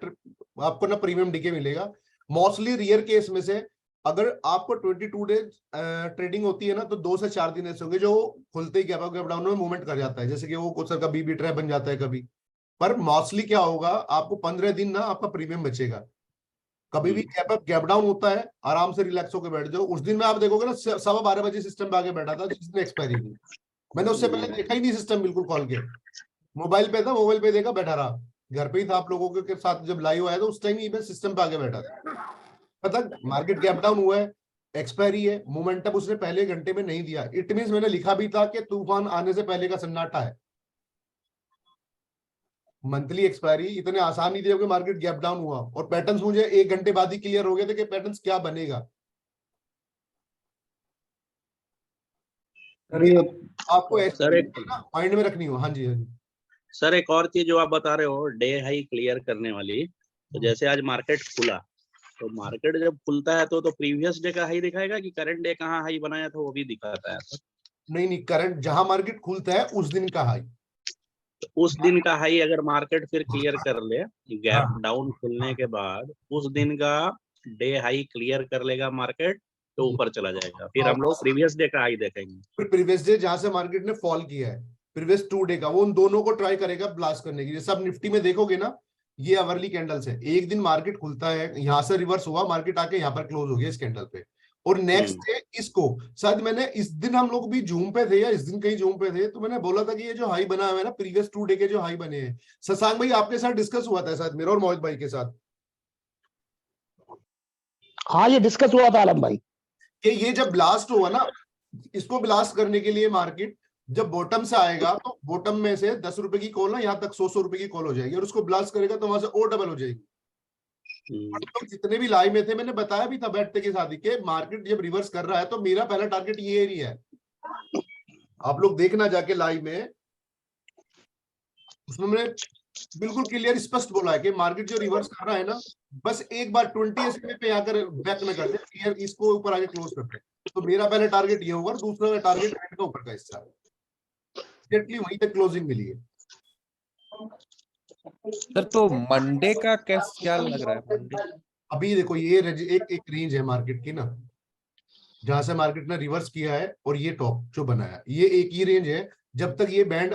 आपको ना प्रीमियम डीके मिलेगा। मोस्टली रियर केस में से अगर आपको 22 डेज ट्रेडिंग होती है ना, तो 2 से 4 दिन ऐसे होंगे जो खुलते ही गैप अप गैप डाउन में मूवमेंट कर जाता है, जैसे कि वो कुछ का बीबी ट्रैप बन जाता है कभी। पर मोस्टली क्या होगा, आपको 15 दिन ना आपका प्रीमियम बचेगा। कभी भी गैप अप गैप डाउन होता है, आराम से रिलैक्स होकर बैठ जाओ। उस दिन में आप देखोगे ना 12:15 बजे सिस्टम पे आके बैठा था, जिस दिन एक्सपायरी थी। मैंने उससे पहले देखा ही नहीं सिस्टम, बिल्कुल खोल के मोबाइल पे था, मोबाइल पे देखा, बैठा रहा, घर पे ही था आप लोगों के साथ जब लाइव आया, तो उस टाइम ही मैं सिस्टम पे आके बैठा था। पता मार्केट गैप डाउन हुआ है, एक्सपायरी है, मोमेंटम उसने पहले घंटे में नहीं दिया, इट मींस मैंने लिखा भी था कि तूफान आने से पहले का सन्नाटा है। मंथली एक्सपायरी इतने आसान नहीं थे कि मार्केट गैप डाउन हुआ, और पैटर्न्स मुझे 1 घंटे बाद ही क्लियर हो गए थे कि पैटर्न्स क्या बनेगा। आपको सर एक माइंड में रखनी हो। हाँ जी, हाँ जी। सर एक और चीज जो आप बता रहे हो डे हाई क्लियर करने वाली, तो जैसे आज मार्केट खुला, तो मार्केट जब खुलता है तो प्रीवियस डे का हाई दिखाएगा कि करंट डे कहाँ हाई बनाया था वो भी दिखाता है सर? नहीं, करंट जहां मार्केट खुलता है उस दिन का हाई, तो उस दिन का हाई अगर मार्केट फिर क्लियर कर ले, गैप हाँ। डाउन खुलने के बाद उस दिन का डे हाई क्लियर कर लेगा मार्केट, तो ऊपर चला जाएगा, फिर हम लोग प्रीवियस डे का हाई देखेंगे। फिर प्रीवियस डे जहां से मार्केट ने फॉल किया है, प्रीवियस 2 डे का, वो उन दोनों को ट्राई करेगा ब्लास्ट करने की। जैसे आप निफ्टी में देखोगे ना, ये अवरली कैंडल्स है, एक दिन मार्केट खुलता है, यहां से रिवर्स हुआ, मार्केट आके यहाँ पर क्लोज हो गया इस कैंडल पे, और नेक्स्ट डे इसको, शायद मैंने इस दिन, हम लोग भी जूम पे थे या इस दिन कहीं जूम पे थे, तो मैंने बोला था कि ये जो हाई बना हुआ है ना, प्रीवियस 2 डे के जो हाई बने हैं, शशांक भाई आपके साथ डिस्कस हुआ था शायद, मेरा और मोहित भाई के साथ। हाँ ये डिस्कस हुआ था आलम भाई, कि ये जब ब्लास्ट हुआ ना, इसको ब्लास्ट करने के लिए मार्केट जब बॉटम से आएगा, तो बॉटम में से 10 रुपए की कॉल ना यहाँ तक 100 रुपए की कॉल हो जाएगी, और उसको ब्लास्ट करेगा तो वहां से और डबल हो जाएगी। तो जितने भी लाइव में थे, मैंने बताया भी था बैठते के साथ ही कि मार्केट जब रिवर्स कर रहा है तो मेरा पहला टारगेट ये एरिया है। आप लोग देखना जाके लाइव में, उसमें मैंने बिल्कुल क्लियर स्पष्ट बोला है कि मार्केट जो रिवर्स कर रहा है ना, बस एक बार 20 SMA पे आकर बैक में कर दे, क्लियर इसको ऊपर आगे क्लोज कर दे, तो मेरा पहला टारगेट ये होगा। दूसरा टारगेट रेड का ऊपर का हिस्सा है, एग्जैक्टली वहीं तक क्लोजिंग मिली है। सर तो मंडे का क्या लग रहा है मंडे? अभी देखो ये एक रेंज है मार्केट की ना, जहां से मार्केट ने रिवर्स किया है, और ये टॉप जो बनाया, ये एक ही रेंज है। जब तक ये बैंड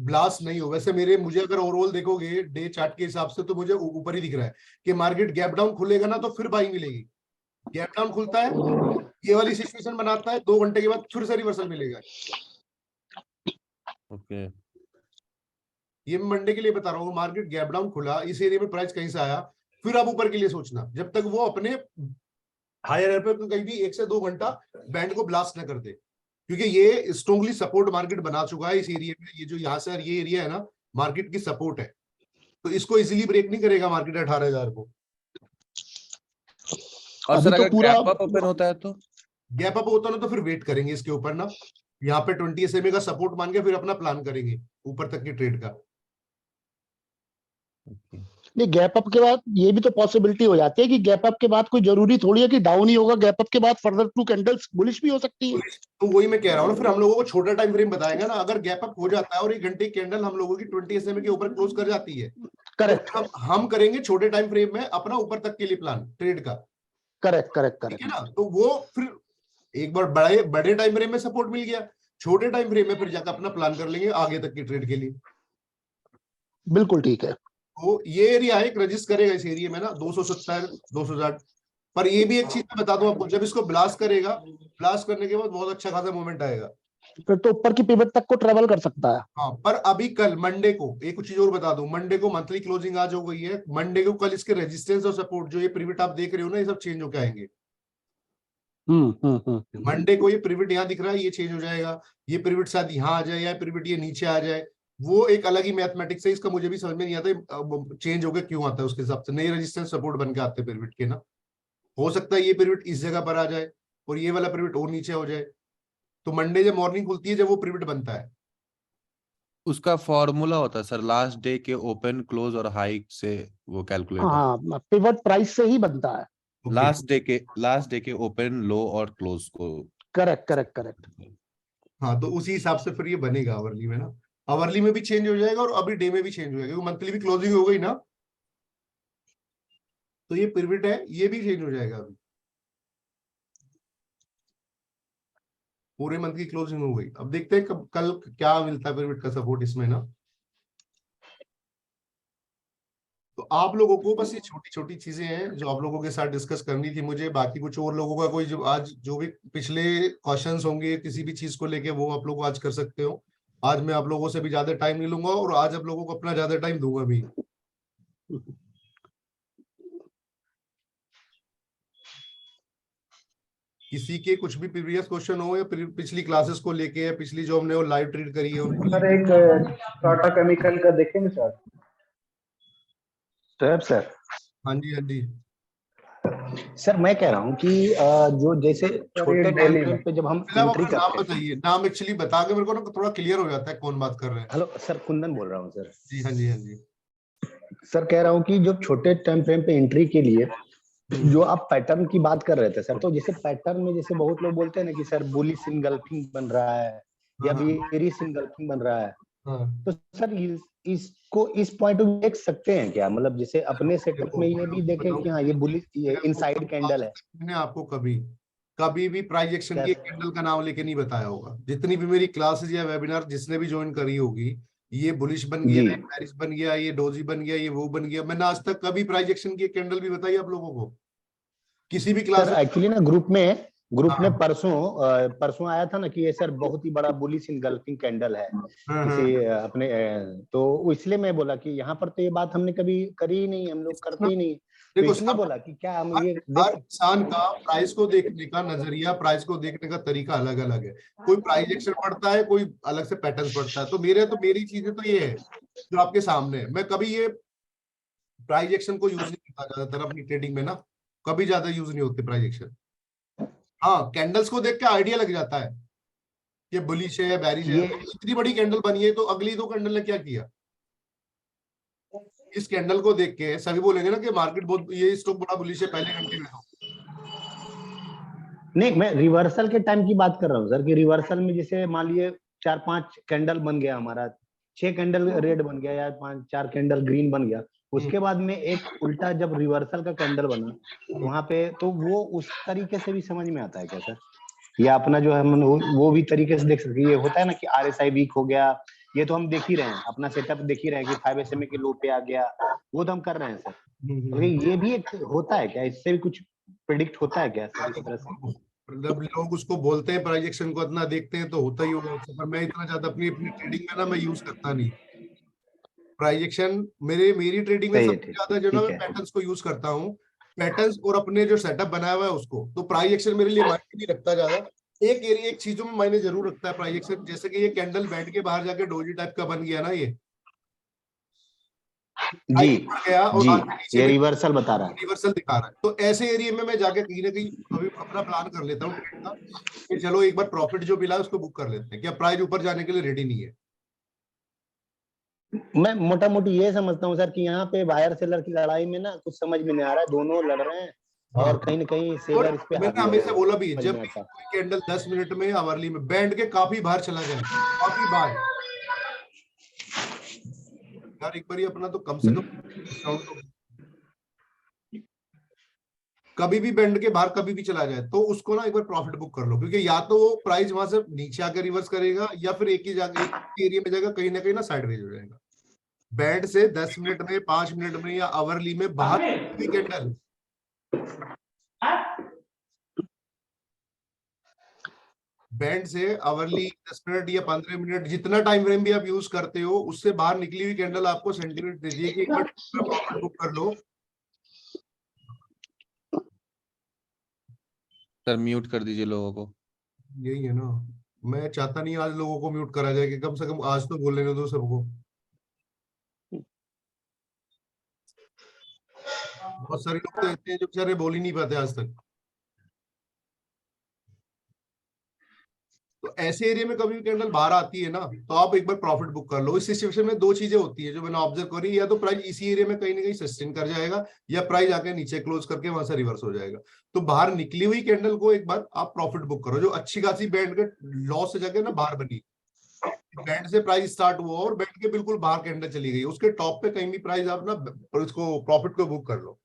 ब्लास्ट नहीं हो, वैसे मुझे अगर ओवरऑल देखोगे डे चार्ट के हिसाब से, तो मुझे ऊपर ही दिख रहा है कि मार्केट गैप डाउन खुलेगा ना, तो फिर बाइंग मिलेगी। गैप डाउन खुलता है, ये वाली सिचुएशन बनाता है, 2 घंटे के बाद फिर से रिवर्सल मिलेगा। ओके, ये मैं मंडे के लिए बता रहा हूँ, मार्केट गैप डाउन खुला, इस एरिया में प्राइस कहीं से आया, फिर आप ऊपर के लिए सोचना, जब तक वो अपने हायर पे कहीं भी 1 से 2 घंटा बैंड को ब्लास्ट न कर दे, क्योंकि ये स्ट्रॉन्गली सपोर्ट मार्केट बना चुका है इस एरिया में। ये जो यहाँ से ये एरिया है ना, मार्केट की सपोर्ट है, तो इसको इजीली ब्रेक नहीं करेगा मार्केट 18,000 को। और सर अभी तो अगर पूरा गैप अप ओपन होता है तो? गैप अप होता ना, तो फिर वेट करेंगे इसके ऊपर ना, यहाँ पे 20 SMA का सपोर्ट मान के फिर अपना प्लान करेंगे ऊपर तक की ट्रेड का। नहीं, गैप अप के बाद ये भी तो पॉसिबिलिटी हो जाती है कि गैप अप के बाद कोई जरूरी थोड़ी है कि डाउन ही होगा, गैप अप के बाद फर्दर 2 कैंडल्स बुलिश भी हो सकती है। तो वही मैं कह रहा हूँ ना, फिर हम लोगों को छोटा टाइम फ्रेम बताएगा ना, अगर गैप अप हो जाता है और 1 घंटे की कैंडल हम लोगों की 20 SMA के ऊपर क्लोज कर जाती है, करेक्ट, तो हम करेंगे छोटे टाइम फ्रेम में अपना ऊपर तक के लिए प्लान ट्रेड का। करेक्ट करेक्ट ठीक है करेक्ट। ना, तो वो फिर एक बार बड़े टाइम फ्रेम में सपोर्ट मिल गया, छोटे टाइम फ्रेम में फिर जाकर अपना प्लान कर लेंगे आगे तक की ट्रेड के लिए। बिल्कुल ठीक है। तो ये एरिया है, एक रजिस्ट करेगा इस एरिया में ना 270 260। पर ये भी एक चीज मैं बता दूं आपको, जब इसको ब्लास्ट करेगा, ब्लास्ट करने के बाद बहुत अच्छा खासा मूवमेंट आएगा, फिर तो ऊपर की पिवट तक को ट्रेवल कर सकता है। हाँ। पर अभी कल मंडे को एक चीज और बता दूं, मंडे को मंथली क्लोजिंग आज हो गई है, मंडे को कल इसके रेजिस्टेंस और सपोर्ट जो ये प्रिविट आप देख रहे हो ना, ये सब चेंज होकर आएंगे। मंडे को ये प्रिविट यहाँ दिख रहा है, ये चेंज हो जाएगा, ये प्रिविट शायद यहाँ आ जाए, या प्रिविट ये नीचे आ जाए, वो एक अलग ही मैथमेटिक्स है, इसका मुझे भी समझ में नहीं आता चेंज हो गया क्यों आता है, उसके हिसाब से नए रेजिस्टेंस सपोर्ट बन के आते हैं प्रिविट के ना। हो सकता है ये पिवट इस जगह पर आ जाए और ये वाला पिवट और नीचे हो जाए। तो मंडे जब मॉर्निंग खुलती है, जब वो पिवट बनता है, उसका फॉर्मूला होता है सर, लास्ट डे के ओपन क्लोज और हाई से वो कैलकुलेट होता है। हाँ, पिवट प्राइस से ही बनता है। लास्ट डे के ओपन लो और क्लोज को। Correct correct correct. हाँ, तो उसी हिसाब से फिर ये बनेगा आवरली में ना। आवरली में भी चेंज हो जाएगा और अभी डे में भी चेंज हो जाएगा, क्योंकि मंथली भी क्लोजिंग हो गई ना, तो ये पिवट है, ये भी चेंज हो जाएगा। अभी पूरे मंथ की क्लोजिंग हो गई। अब देखते हैं कल क्या मिलता है पिवट का सपोर्ट इसमें ना। तो आप लोगों को बस ये छोटी छोटी चीजें हैं जो आप लोगों के साथ डिस्कस करनी थी मुझे। बाकी कुछ और लोगों का कोई जो आज जो भी पिछले क्वेश्चंस होंगे किसी भी चीज को लेके, वो आप लोग आज कर सकते हो। आज मैं आप लोगों से भी ज्यादा टाइम नहीं लूंगा और आज आप लोगों को अपना ज्यादा टाइम दूंगा भी। किसी के कुछ भी प्रीवियस क्वेश्चन हो या पिछली क्लासेस को लेके या पिछली जो हमने वो लाइव ट्रीट करी है उनको सर एक टाटा केमिकल का देखेंगे सर। सर हाँ जी, हाँ जी। सर मैं कह रहा हूँ कि जो जैसे छोटे टाइम फ्रेम पे जब हम आप एंट्री अपना नाम करते हैं। बताइए, नाम एक्चुअली बता के मेरे को ना थोड़ा क्लियर हो जाता है कौन बात कर रहे हैं। हेलो सर, कुंदन बोल रहा हूँ सर। जी हाँ जी, हाँ जी। सर कह रहा हूँ कि जो छोटे टाइम फ्रेम पे एंट्री के लिए जो आप पैटर्न की बात कर रहे थे सर, तो जैसे पैटर्न में जैसे बहुत लोग बोलते हैं ना कि सर बुलिश इनगल्फिंग बन रहा है या बेयरिश इनगल्फिंग बन रहा है, तो सर इसको इस पॉइंट ऑफ देख सकते हैं क्या? मतलब जैसे अपने सेटअप में ये भी देखें कि हाँ ये बुलिश, ये इनसाइड कैंडल है। मैंने आपको कभी भी प्राइस एक्शन की कैंडल का नाम लेके नहीं बताया होगा। जितनी भी मेरी क्लासेस या वेबिनार जिसने भी ज्वाइन करी होगी, ये बुलिश बन गया, ये बेरिश बन गया, ये डोजी बन गया, ये वो बन गया, मैंने आज तक कभी प्राइस एक्शन की कैंडल भी बताई आप लोगों को किसी भी क्लास? सर एक्चुअली ना ग्रुप में परसों आया था ना कि ये सर बहुत ही बड़ा बुलिश इनगल्फिंग कैंडल है किसी अपने, तो इसलिए मैं बोला कि यहाँ पर तो ये बात हमने कभी करी ही नहीं, हम लोग करते ही नहीं। देखो, तो इसलिए बोला कि क्या हम ये हर इंसान का प्राइस को देखने का नजरिया, प्राइस को देखने का तरीका अलग अलग है। कोई प्राइस एक्शन पढ़ता है, कोई अलग से पैटर्न्स पढ़ता है। तो मेरी चीजें तो ये है जो आपके सामने है। मैं कभी ये प्राइस एक्शन को यूज नहीं करता ज्यादातर अपनी ट्रेडिंग में ना, कभी ज्यादा यूज नहीं होते प्राइस एक्शन। हाँ, कैंडल्स को देख के आइडिया लग जाता है कि बुलिश है या बेरिश है। इतनी बड़ी कैंडल बनी है तो अगली दो कैंडल ने क्या किया, इस कैंडल को देख के सभी बोलेंगे ना कि मार्केट बहुत, ये स्टॉक बड़ा बुलिश है पहले घंटे में। नहीं, मैं रिवर्सल के टाइम की बात कर रहा हूँ सर, कि रिवर्सल में जैसे मान लिए 4-5 कैंडल बन गया, हमारा 6 कैंडल रेड बन गया या 4 कैंडल ग्रीन बन गया, उसके बाद में एक उल्टा जब रिवर्सल का कैंडल बना वहां पे, तो वो उस तरीके से भी समझ में आता है क्या सर? या अपना जो है हम वो भी तरीके से देख सकते हैं। ये होता है ना कि RSI वीक हो गया, ये तो हम देख ही रहे हैं, अपना सेटअप देख ही रहे हैं कि 5 SMA के लो पे आ गया, वो तो हम कर रहे हैं सर। तो ये भी एक होता है क्या? इससे भी कुछ प्रिडिक्ट होता है क्या सर इस तरह से? जब लोग उसको बोलते हैं प्राइस एक्शन को इतना देखते हैं तो होता ही होगा, पर मैं इतना ज्यादा अपनी ट्रेडिंग में ना मैं यूज करता नहीं प्राइस एक्शन। मेरी ट्रेडिंग में सबसे ज्यादा जो ना मैं पैटर्न्स को यूज करता हूँ, पैटर्न्स और अपने जो सेटअप बनाया हुआ है उसको। तो प्राइस एक्शन मेरे लिए मायने नहीं रखता ज्यादा। एक चीजों में मायने जरूर रखता है प्राइस एक्शन, जैसे कि ये कैंडल बैंड के बाहर जाके डोजी टाइप का बन गया ना, ये जी गया और जी, ये रिवर्सल बता रहा है, रिवर्सल दिखा रहा है। तो ऐसे एरिया में मैं जाके कहीं ना कहीं अभी अपना प्लान कर लेता हूँ ट्रेड का कि चलो एक बार प्रॉफिट जो मिला है उसको बुक कर लेते हैं, क्या प्राइस ऊपर जाने के लिए रेडी नहीं है। मैं मोटा मोटी ये समझता हूँ सर कि यहाँ पे बायर सेलर की लड़ाई में ना कुछ समझ में नहीं आ रहा है, दोनों लड़ रहे हैं और कहीं ना कहीं सेलर इस पे मैंने हमेशा बोला भी, जब भी कोई कैंडल 10 मिनट में आवरली में बैंड के काफी बाहर चला जाए, काफी बाहर यार, एक बार अपना तो कम से कम कभी भी बैंड के बाहर कभी भी चला जाए तो उसको ना एक बार प्रॉफिट बुक कर लो, क्योंकि या तो वो प्राइस वहां से नीचे आकर रिवर्स करेगा या फिर एक ही जगह एक एरिया में जाएगा, कहीं ना कहीं ना साइडवेज हो जाएगा। बैंड से 10 मिनट में, 5 मिनट में या आवरली में बाहर कैंडल, बैंड से आवरली 10 मिनट या 15 मिनट, जितना टाइम फ्रेम भी आप यूज करते हो, उससे बाहर निकली हुई कैंडल आपको सेंटीमेंट दीजिए कि एक बार प्रॉफिट बुक कर लो। सर म्यूट कर दीजिए लोगों को। यही है ना, मैं चाहता नहीं आज लोगों को म्यूट करा जाए, कि कम से कम आज तो बोल लेने दो सबको। बहुत सारे लोग तो ऐसे हैं जो बेचारे बोल ही नहीं पाते आज तक। तो ऐसे एरिया में कभी भी कैंडल बाहर आती है ना, तो आप एक बार प्रॉफिट बुक कर लो। इस सिचुएशन में दो चीजें होती है जो मैंने ऑब्जर्व करी, या तो प्राइस इसी एरिया में कहीं ना कहीं सस्टेन कर जाएगा, या प्राइस आके नीचे क्लोज करके वहां से रिवर्स हो जाएगा। तो बाहर निकली हुई कैंडल को एक बार आप प्रॉफिट बुक करो, जो अच्छी खासी बैंड के लॉस से जाके ना बाहर बनी, बैंड से प्राइस स्टार्ट हुआ और बैंड के बिल्कुल बाहर कैंडल चली गई, उसके टॉप पे कहीं भी प्राइस आप ना इसको प्रॉफिट को बुक कर लो।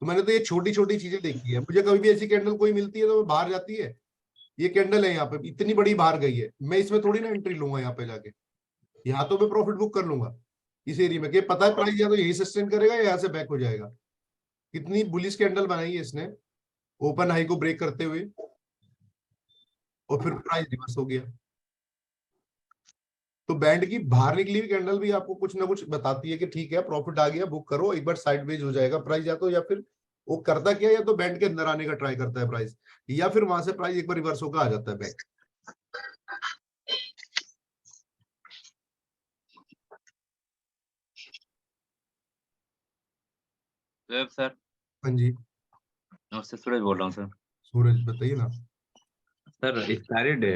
तो मैंने तो ये छोटी छोटी चीजें देखी है। मुझे कभी भी ऐसी कैंडल कोई मिलती है तो बाहर जाती है, ये कैंडल है यहाँ पे इतनी बड़ी बाहर गई है, मैं इसमें थोड़ी ना एंट्री लूंगा यहाँ पे जाके, यहाँ तो मैं प्रॉफिट बुक कर लूंगा इस एरिया में, कि पता है प्राइस या तो यही सस्टेन करेगा या यहाँ से बैक हो जाएगा। कितनी बुलिश कैंडल बनाई है इसने ओपन हाई को ब्रेक करते हुए, और फिर प्राइस रिवर्स हो गया। तो बैंड की बाहर निकली हुई कैंडल भी आपको कुछ ना कुछ बताती है कि ठीक है प्रॉफिट आ गया, बुक करो, एक बार साइडवेज हो जाएगा प्राइस, या तो या फिर वो करता क्या, या तो बैंड के अंदर आने का ट्राई करता है प्राइस, या फिर वहां से प्राइस एक बार रिवर्स होकर आ जाता है बैक। सर हाँ जी नमस्ते, सूरज बोल रहा हूँ सर। सूरज बताइए ना। Sir expiry day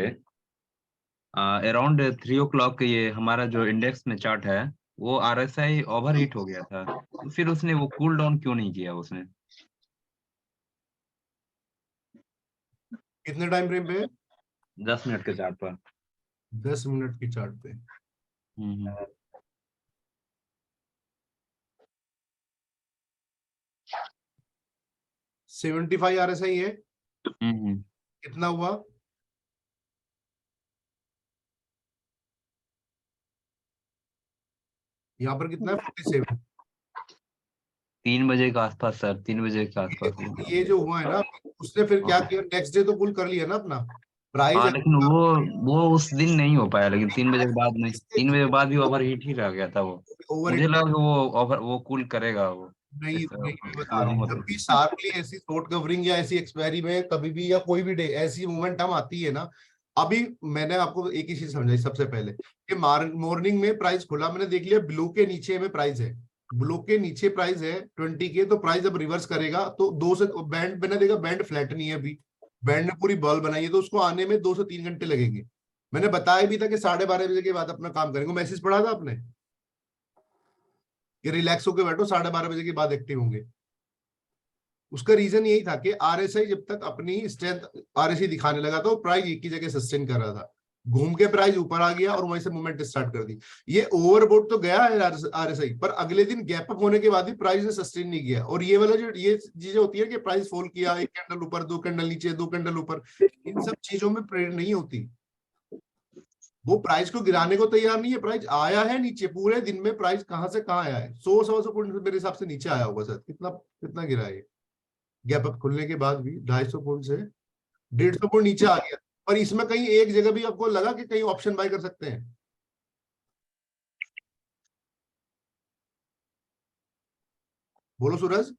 around 3 o'clock ये हमारा जो इंडेक्स में चार्ट है वो RSI ओवर हीट हो गया था, तो फिर उसने वो कूल डाउन क्यों नहीं किया उसने? कितने टाइम फ्रेम पे है? 10 मिनट के चार्ट पर। 10 मिनट की चार्ट पे। 75 RSI है। कितना हुआ? यहाँ पर कितना है? 47। 3 बजे के आसपास सर, 3 बजे के आसपास। ये जो हुआ है ना, उसने फिर क्या किया, नेक्स्ट डे तो पुल कर लिया ना अपना प्राइस। हाँ लेकिन वो उस दिन नहीं हो पाया, लेकिन 3 बजे के बाद नहीं, 3 बजे के बाद भी ओवर हीट ही रह गया था वो। मुझे लगा कि वो कूल करेगा वो। नहीं मैं बता रहा हूँ, जब भी शार्पली ऐसी शॉर्ट कवरिंग या ऐसी एक्सपायरी में कभी भी या कोई भी डे ऐसी मोमेंटम आती है ना, अभी मैंने आपको एक ही चीज समझाई सबसे पहले कि मॉर्निंग में प्राइस खुला, मैंने देख लिया ब्लू के नीचे में प्राइस है, ब्लू के नीचे प्राइस है 20 के, तो प्राइस जब रिवर्स करेगा तो 2 से बैंड मैंने देखा, बैंड फ्लैट नहीं है अभी, बैंड ने पूरी बॉल बनाई है, तो उसको आने में 2 से 3 घंटे लगेंगे। मैंने बताया भी था कि 12:30 बजे के बाद अपना काम करेंगे, मैसेज पढ़ा था आपने कि रिलैक्स होकर बैठो, 12:30 बजे के बाद एक्टिव होंगे। उसका रीजन यही था कि RSI जब तक अपनी स्ट्रेंथ RSI दिखाने लगा तो प्राइस एक ही जगह सस्टेन कर रहा था, घूम के प्राइस ऊपर आ गया और वहीं से मूवमेंट स्टार्ट कर दी। ये ओवरबोट तो गया है RSI, पर अगले दिन गैप अप होने के बाद भी प्राइस ने सस्टेन नहीं किया। और ये वाला जो ये चीजें होती है कि प्राइस फॉल किया, एक कैंडल ऊपर, 2 कैंडल नीचे, 2 कैंडल ऊपर, इन सब चीजों में ट्रेड नहीं होती। वो प्राइस को गिराने को तैयार नहीं है, प्राइस आया है नीचे, पूरे दिन में प्राइस कहां से कहां आया है, 100 पॉइंट मेरे हिसाब से नीचे आया होगा सर। कितना गिरा है गैप अप खुलने के बाद भी? 250 पॉइंट से 150 पॉइंट नीचे आ गया। और इसमें कहीं एक जगह भी आपको लगा कि कहीं ऑप्शन बाय कर सकते हैं? बोलो सूरज।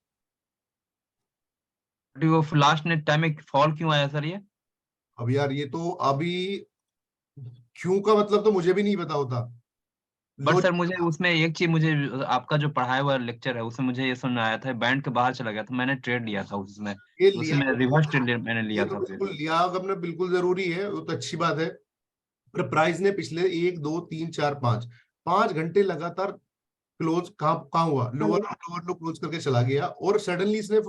वो लास्ट नेट टाइम में फॉल क्यों आया सर ये? अब यार ये तो अभी क्यों का मतलब तो मुझे भी नहीं पता होता। बट सर मुझे उसमें एक चीज, मुझे आपका जो पढ़ाया हुआ लेक्चर है उसमें मुझे ये समझ में आया था, बैंड के बाहर चला गया था, मैंने ट्रेड लिया था उसमें, उसमें रिवर्स ट्रेड मैंने लिया था। बिल्कुल लिया अपने, बिल्कुल जरूरी है, वो तो अच्छी बात है। पर प्राइस ने पिछले 1 2 3 4 5 घंटे लगातार क्लोज कहाँ हुआ, लोअर लो क्लोज करके चला गया, और सडनली इसने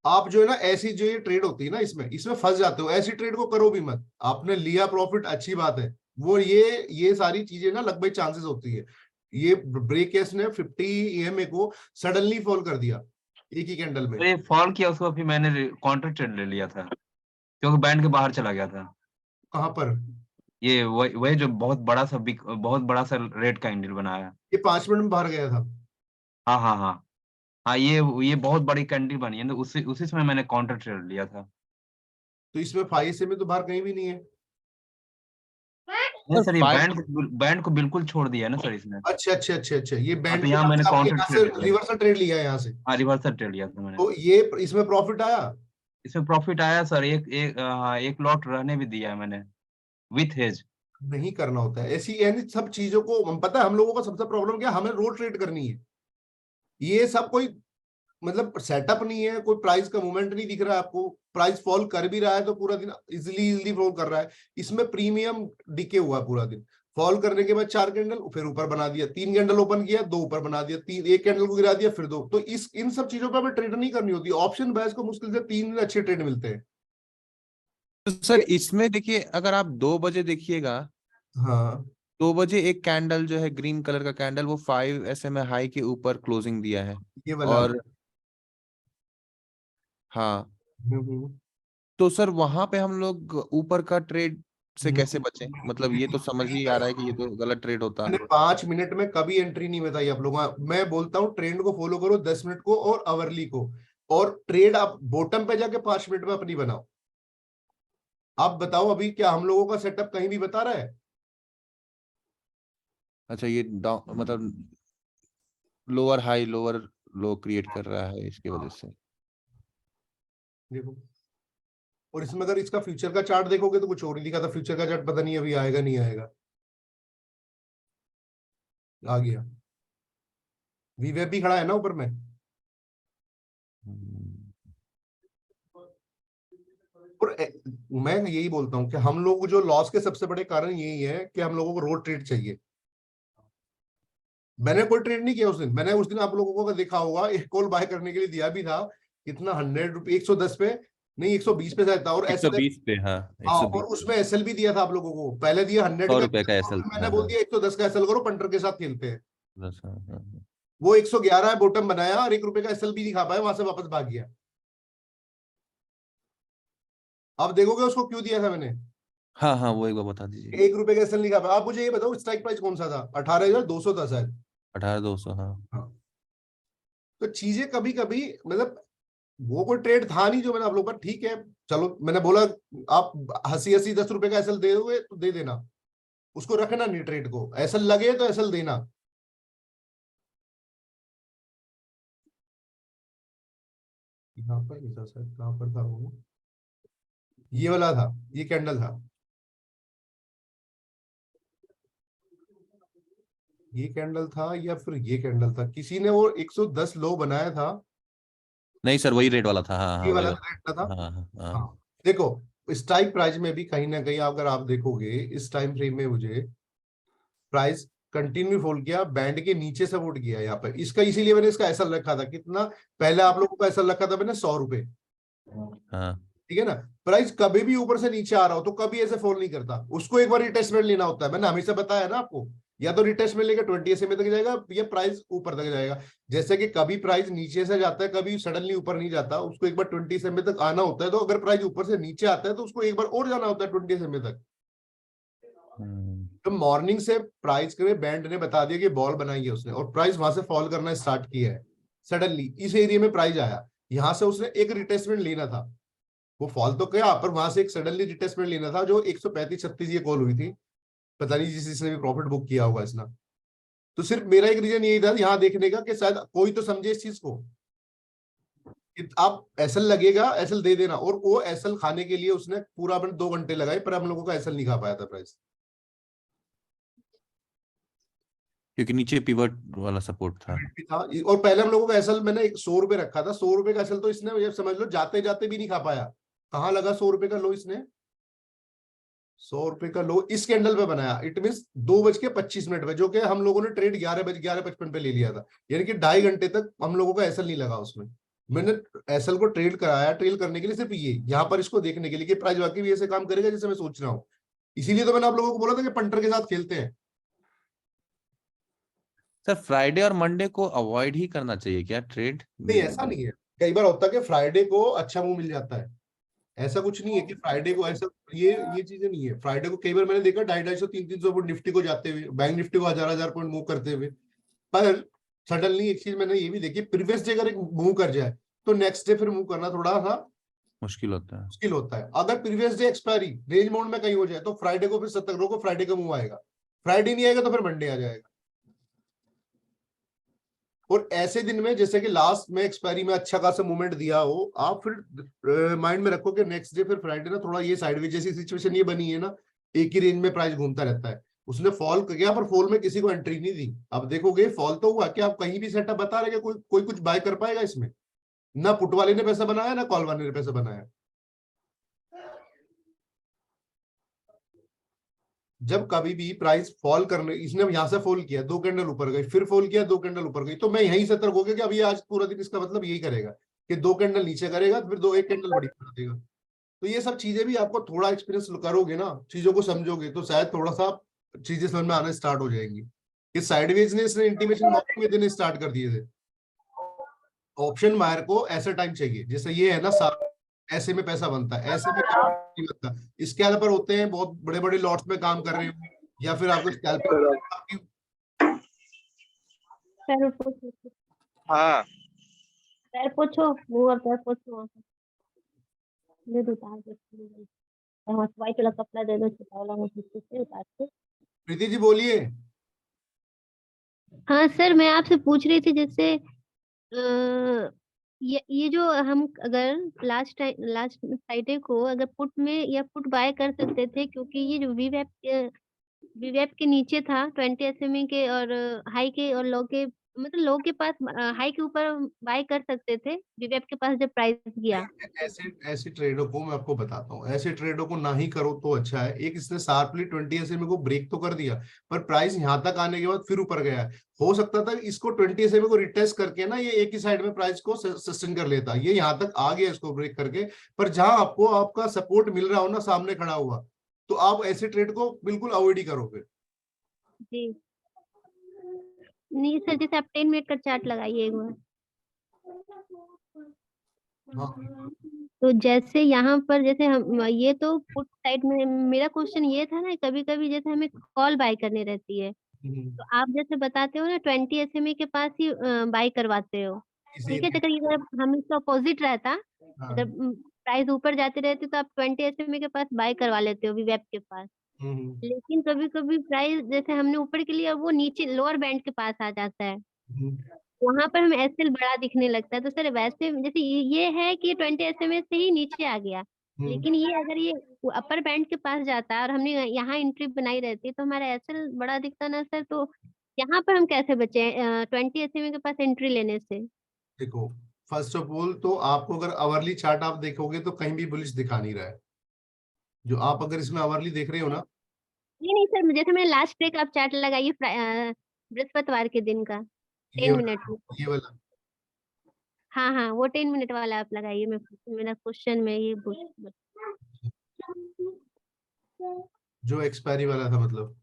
आप जो है ना ऐसी जो ये ट्रेड होती है ना, इसमें फंस जाते हो। ऐसी ट्रेड को करो भी मत। आपने लिया प्रॉफिट, अच्छी बात है, वो ये सारी चीजें ना लगभग चांसेस होती है। ये ब्रेक केस ने 50 EMA को सडनली फॉल कर दिया एक ही कैंडल में। ये फॉल किया उसको फिर मैंने काउंटर ट्रेड ले लिया था क्योंकि बैंड के बाहर चला गया था। कहां पर? ये वही जो बहुत बड़ा सा रेड कैंडल बनाया, ये 5 मिनट में बाहर गया था। हाँ हाँ हाँ हाँ, ये बहुत बड़ी कैंडल बनी है, तो उसी समय मैंने काउंटर ट्रेड लिया था। तो इसमें 5 में तो बाहर कहीं भी नहीं है। नहीं सर, ये बैंड को बिल्कुल छोड़ दिया ना सर इसने। अच्छा, ये बैंड यहाँ मैंने काउंटर रिवर्सल ट्रेड लिया है यहाँ से। हाँ रिवर्सल ट्रेड लिया था मैंने। तो ये इसमें प्रॉफिट आया? इसमें प्रॉफिट आया सर, एक लॉट रहने भी दिया है मैंने विथ हेज। नहीं करना होता है ऐसी, यानी सब चीजों को हम पता है, हम लोगों का सबसे प्रॉब्लम क्या है, हमें रोज ट्रेड करनी है। ये सब कोई मतलब सेटअप नहीं है, कोई प्राइस का मूवमेंट नहीं दिख रहा है आपको, प्राइस फॉल कर भी रहा है तो पूरा दिन इजिली फॉल कर रहा है। इसमें प्रीमियम डिके हुआ पूरा दिन, फॉल करने के बाद 4 कैंडल फिर ऊपर बना दिया, 3 कैंडल ओपन किया, 2 ऊपर बना दिया, 1 कैंडल को गिरा दिया, फिर 2। तो इन सब चीजों पर हमें ट्रेड नहीं करनी होती। ऑप्शन बैच को मुश्किल से 3 अच्छे ट्रेड मिलते हैं। तो सर इसमें देखिए, अगर आप 2 बजे देखिएगा, हाँ 2 बजे एक कैंडल जो है ग्रीन कलर का कैंडल, वो 5 SMA हाई के ऊपर क्लोजिंग दिया है। ये वाला। और हाँ, तो सर वहां पे हम लोग ऊपर का ट्रेड से कैसे बचें? मतलब ये तो समझ ही आ रहा है कि ये तो गलत ट्रेड होता। मैंने 5 मिनट में कभी एंट्री नहीं बताई आप लोगों को। मैं बोलता हूँ ट्रेंड को फॉलो करो 10 मिनट को और आवरली को, और ट्रेड आप बॉटम पे जाके 5 मिनट में अपनी बनाओ। आप बताओ अभी क्या हम लोगों का सेटअप कहीं भी बता रहा है? अच्छा, ये मतलब लोअर हाई लोअर लो क्रिएट कर रहा है इसकी वजह से। देखो, और इसमें अगर इसका फ्यूचर का चार्ट देखोगे तो कुछ और ही दिखा था। फ्यूचर का चार्ट पता नहीं अभी आएगा नहीं आएगा। आ गया, वीवेब भी खड़ा है ना ऊपर में। और मैं यही बोलता हूं कि हम लोग जो लॉस के सबसे बड़े कारण यही है कि हम लोगों को रोड ट्रेड चाहिए। मैंने कोई ट्रेड नहीं किया उस दिन। मैंने उस दिन आप लोगों को देखा होगा एक कॉल बाय करने के लिए दिया भी था, कितना 100 रुपये, 110 पे नहीं 120 पे शायद था, और 120 पे। हाँ, हाँ, 120 और उसमें एसएल भी दिया था आप लोगों को। पहले दिया 100 100 का रुपए का एसएल मैंने था। बोल दिया 110 का एसएल करो, पंटर के साथ खेलते हैं। हाँ। वो 111 है बॉटम बनाया और 1 रुपए का एसएल भी दिखा पाया, वहां से वापस भाग गया। अब देखोगे उसको क्यों दिया था मैंने। हाँ हाँ, वो एक बार बता दीजिए। 1 रुपए का एसएल नहीं खा पाया। आप मुझे ये बताओ स्ट्राइक प्राइस कौन सा था? 18,200 था शायद। 18,200। हाँ। तो चीजें कभी कभी मतलब वो कोई ट्रेड था नहीं जो मैंने आप लोग पर, ठीक है चलो मैंने बोला आप 80 10 रुपए का एसएल दे दोगे तो दे देना, उसको रखना नहीं ट्रेड को। एसएल लगे तो एसएल देना। यहाँ पर नहीं था सर, कहाँ पर था वो? ये वाला था, ये कैंडल था, ये कैंडल था या फिर ये कैंडल था? किसी ने वो 110 लो बनाया था। नहीं सर, वही रेट वाला था। हाँ हाँ, ये वही वाला वाला। रेट था। हाँ हाँ। हाँ देखो, स्ट्राइक प्राइस में भी कहीं ना कहीं अगर आप देखोगे इस टाइम फ्रेम में मुझे प्राइस कंटिन्यू फॉल किया, बैंड के नीचे सपोर्ट किया यहाँ पर इसका। इसीलिए मैंने इसका एसएल रखा था कितना, पहले आप लोगों का एसएल रखा था मैंने 100 रुपए। हाँ। ठीक है ना। प्राइस कभी भी ऊपर से नीचे आ रहा हो तो कभी ऐसे फॉल नहीं करता, उसको एक बार रिटेस्टमेंट लेना होता है। मैंने हमेशा बताया ना आपको, या तो रिटेस्टमेंट लेकर 20 SMA तक जाएगा या प्राइस ऊपर तक जाएगा। जैसे कि कभी प्राइस नीचे से जाता है, कभी सडनली ऊपर नहीं जाता, उसको एक बार 20 SMA तक आना होता है। तो अगर प्राइस ऊपर से नीचे आता है तो उसको एक बार और जाना होता है 20 SMA तक। तो मॉर्निंग से प्राइस के बैंड ने बता दिया कि बॉल बनाई है उसने, और प्राइस वहां से फॉल करना स्टार्ट किया है। सडनली इस एरिया में प्राइस आया, यहां से उसने एक रिटेस्टमेंट लेना था, वो फॉल तो क्या, पर वहां से एक सडनली रिटेस्टमेंट लेना था जो 135-36 ये कॉल हुई थी। पता नहीं जिसने भी प्रॉफिट बुक किया होगा इसने। तो सिर्फ मेरा एक रीजन यही था यहाँ देखने का कि शायद कोई तो समझे इस चीज को कि आप एसएल लगेगा एसएल दे देना, और वो एसएल खाने के लिए उसने पूरा अपने 2 घंटे लगाए, पर हम लोगों का एसएल नहीं खा पाया था प्राइस, क्योंकि नीचे पिवट वाला सपोर्ट था। था। और पहले हम लोगों का एसएल मैंने 100 रुपए रखा था, 100 रुपए का एसएल तो इसने ये समझ लो जाते जाते भी नहीं खा पाया। कहाँ लगा 100 रुपए का लो इसने? 100 रुपए का लो इस कैंडल पे बनाया। इट मीन 2:25 पे, जो कि हम लोगों ने ट्रेड 11:55 पे ले लिया था। यानी कि 2.5 घंटे तक हम लोगों का एसएल नहीं लगा उसमें। मैंने एसएल को ट्रेड कराया, ट्रेड करने के लिए सिर्फ ये यहाँ पर इसको देखने के लिए कि प्राइस वाकई भी ऐसे काम करेगा जैसे मैं सोच रहा हूँ। इसीलिए तो मैंने आप लोगों को बोला था कि पंटर के साथ खेलते हैं। सर फ्राइडे और मंडे को अवॉइड ही करना चाहिए क्या ट्रेड? नहीं ऐसा नहीं है, कई बार होता है कि फ्राइडे को अच्छा मूव मिल जाता है। ऐसा कुछ नहीं है कि फ्राइडे को ऐसा, ये चीजें नहीं है। फ्राइडे को कई बार मैंने देखा 250-300 पॉइंट निफ्टी को जाते हुए, बैंक निफ्टी को 1000 पॉइंट मूव करते हुए। पर सडनली एक चीज मैंने ये भी देखी, प्रीवियस डे अगर एक मूव कर जाए तो नेक्स्ट डे फिर मूव करना थोड़ा सा मुश्किल होता है। अगर previous day expiry range mode में कहीं हो जाए तो फ्राइडे को फिर सतर्क को फ्राइडे का मूव आएगा, फ्राइडे नहीं आएगा तो फिर मंडे आ जाएगा। और ऐसे दिन में जैसे कि लास्ट में एक्सपायरी में अच्छा खासा मूवमेंट दिया हो, आप फिर माइंड में रखो कि नेक्स्ट डे फिर फ्राइडे ना थोड़ा ये साइडवेज जैसी सिचुएशन ये बनी है ना, एक ही रेंज में प्राइस घूमता रहता है। उसने फॉल किया पर फॉल में किसी को एंट्री नहीं दी। अब देखोगे फॉल तो हुआ, क्या आप कहीं भी सेटअप बता रहे कोई कुछ बाय कर पाएगा इसमें? ना पुट वाले ने पैसा बनाया ना कॉल वाले ने पैसा बनाया। जब कभी भी प्राइस फॉल करने, इसने यहां से फॉल किया, 2 कैंडल ऊपर गई, फिर फॉल किया, 2 कैंडल ऊपर गई, तो मैं यहीं सतर्क हो गया कि अभी आज पूरा दिन इसका मतलब यही करेगा कि 2 कैंडल नीचे करेगा, फिर 1 कैंडल बड़ी कर देगा। तो ये सब चीजें भी आपको थोड़ा एक्सपीरियंस करोगे ना, चीजों को समझोगे, तो शायद थोड़ा सा चीजें समझ में आना स्टार्ट हो जाएंगी। कि साइडवेज ने इसने इंटीमेशन मॉर्निंग में देने स्टार्ट कर दिए थे। ऑप्शन बायर को ऐसा टाइम चाहिए, जैसे ये है ना, ऐसे में पैसा बनता है, ऐसे में नहीं बनता। इसके अलावा होते हैं बहुत बड़े बड़े लॉट्स में काम कर रहे हो, या फिर आपको स्कैल्पिंग। हाँ पैर पोछो, मुंह और पैर पोछो। दे दो उतार के, व्हाइट वाला कपड़ा दे दो, छोटा वाला मुझे से उतार के। प्रीति जी बोलिए। हाँ सर, मैं आपसे पूछ रही थी, जैसे ये जो हम अगर लास्ट फ्राइडे को अगर पुट में या पुट बाय कर सकते थे, क्योंकि ये जो वीवैप के नीचे था 20 SMA के और हाई के और लो के, मतलब लो के पास हाई के ऊपर बाय कर सकते थे वीवैप के पास जब प्राइस गया। ऐसे ट्रेडों को मैं आपको बताता हूँ, ऐसे ट्रेडों को ना ही करो तो अच्छा है। एक इसने शार्पली 20 SMA को ब्रेक तो कर दिया, पर प्राइस यहाँ तक आने के बाद फिर ऊपर गया है। हो सकता था इसको 20 SMA को रिटेस्ट करके ना ये एक ही साइड में प्राइस को सस्टेन कर लेता, ये यहाँ तक आ गया इसको ब्रेक करके। पर जहां आपको आपका सपोर्ट मिल रहा हो ना सामने खड़ा हुआ, तो आप ऐसे ट्रेड को बिल्कुल अवॉइड ही करोगे। जी नहीं सर, जैसे आप 10 मिनट का चार्ट लगाइए एक बार। तो जैसे यहाँ पर जैसे हम ये तो पुट साइड में, मेरा क्वेश्चन ये था ना, कभी कभी जैसे हमें कॉल बाय करनी रहती है, तो आप जैसे बताते हो ना 20 SMA के पास ही बाय करवाते हो, ठीक है। अगर ये हम इसका अपोजिट रहता, अगर प्राइस ऊपर जाते रहते तो आप 20 SMA के पास बाय करवा लेते हो वीवैप के पास। लेकिन कभी कभी प्राइस जैसे हमने ऊपर के लिए, वो नीचे लोअर बैंड के पास आ जाता है, वहां पर हमें एसएल बड़ा दिखने लगता है। तो सर वैसे जैसे ये है कि 20 SMA से ही नीचे आ गया, लेकिन ये अगर ये अपर बैंड के पास जाता और हमने यहाँ एंट्री बनाई रहती तो हमारा एसएल बड़ा दिखता ना सर। तो यहाँ पर हम कैसे बचे 20 SMA के पास एंट्री लेने से? देखो, फर्स्ट ऑफ ऑल तो आपको अगर आवरली चार्ट आप देखोगे तो कहीं भी बुलिश दिखा नहीं रहा है। जो आप अगर इसमें आवरली देख रहे हो ना, नहीं सर, जैसे मैंने लास्ट ब्रेक आप चार्ट लगाइए बृहस्पतिवार के दिन का 10 मिनट में। ये वाला, हाँ हाँ, वो 10 मिनट वाला आप लगाइए। मेरा क्वेश्चन में ये जो एक्सपायरी वाला था मतलब।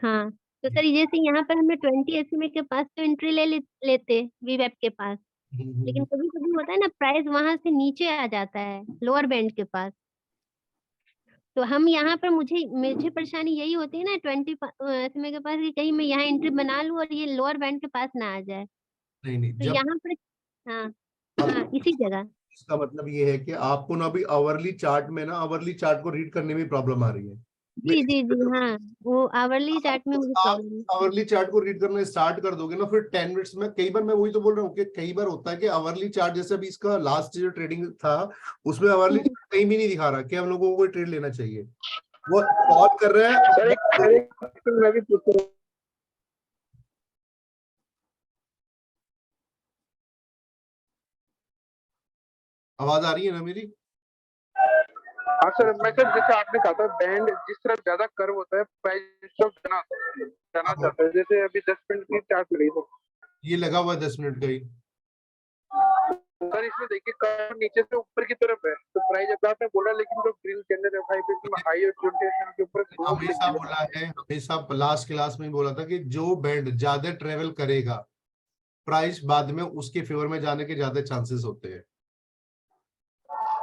हाँ, तो सर जैसे यहाँ पर हमें 20 SMA के पास तो एंट्री लेते वीवैप के पास, लेकिन कभी कभी होता है ना प्राइस वहां से नीचे आ जाता है लोअर बैंड के पास, तो हम यहाँ पर मुझे परेशानी यही होती है ना 20 SMA के पास, कि कहीं मैं यहाँ एंट्री बना लूं और ये लोअर बैंड के पास ना आ जाए। नहीं, तो यहाँ पर हाँ इसी जगह। इसका मतलब ये है कि आपको ना अभी आवरली चार्ट में ना, आवरली चार्ट को रीड करने में प्रॉब्लम आ रही है। जी जी जी हाँ, वो आवरली चार्ट में मुझे प्रॉब्लम है। आवरली चार्ट को रीड करना स्टार्ट कर दोगे ना, फिर 10 मिनट्स में, कई बार मैं वही तो बोल रहा हूँ कि कई बार होता है कि आवरली चार्ट, जैसे अभी इसका लास्ट जो ट्रेडिंग था उसमें आवरली कहीं भी नहीं दिखा रहा कि हम लोगों को कोई ट्रेड लेना चाहिए। वो कॉल कर रहे हैं। आवाज आ रही है ना मेरी? हाँ सर, मैं सर जैसे आपने कहा था बैंड जिस तरह ज्यादा कर्व होता है प्राइस जाना चाहता है, जैसे अभी 10 मिनट की चार्ट लगी तो ये लगा हुआ है 10 मिनट का ही सर। इसमें देखिए कर्व नीचे से ऊपर की तरफ है, तो प्राइस जब आपने बोला, लेकिन जो ग्रीन कैंडल है 5 में हाई और 20 के ऊपर हमेशा बोला है, हमेशा लास्ट क्लास में बोला था कि जो बैंड ज्यादा ट्रेवल करेगा प्राइस बाद में उसके फेवर में जाने के ज्यादा चांसेस होते हैं।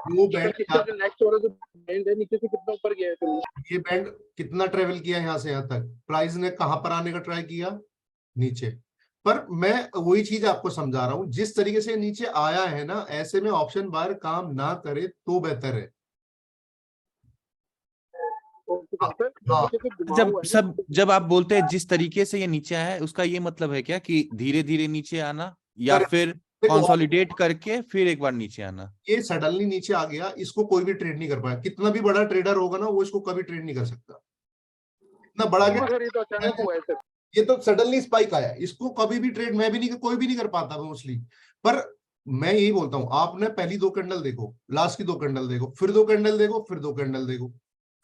वो बैंड नेक्स्ट वाला जो बैंड है नीचे से कितना ऊपर गया है, तो ये बैंड कितना ट्रेवल किया यहाँ से यहाँ तक, प्राइस ने कहां पर आने का ट्राई किया? नीचे। पर मैं वही चीज आपको समझा रहा हूँ, जिस तरीके से नीचे आया है ना, ऐसे में ऑप्शन बायर काम ना करे तो बेहतर है। जब आप बोलते हैं जिस तरीके से ये नीचे आया है, उसका ये मतलब है क्या कि धीरे धीरे नीचे आना, या फिर कंसोलिडेट करके फिर एक बार नीचे आना। ये सडनली नीचे आ गया, इसको कोई भी ट्रेड नहीं कर पाया, कितना भी बड़ा ट्रेडर होगा ना वो इसको कभी ट्रेड नहीं कर सकता। इतना बड़ा सर ये तो अचानक हुआ है सर। ये तो सडनली स्पाइक आया, इसको कभी भी ट्रेड मैं भी नहीं, कोई भी नहीं कर पाता मोस्टली। पर मैं यही बोलता हूं, आपने पहली 2 कैंडल देखो, लास्ट की 2 कैंडल देखो, फिर 2 कैंडल देखो, फिर 2 कैंडल देखो,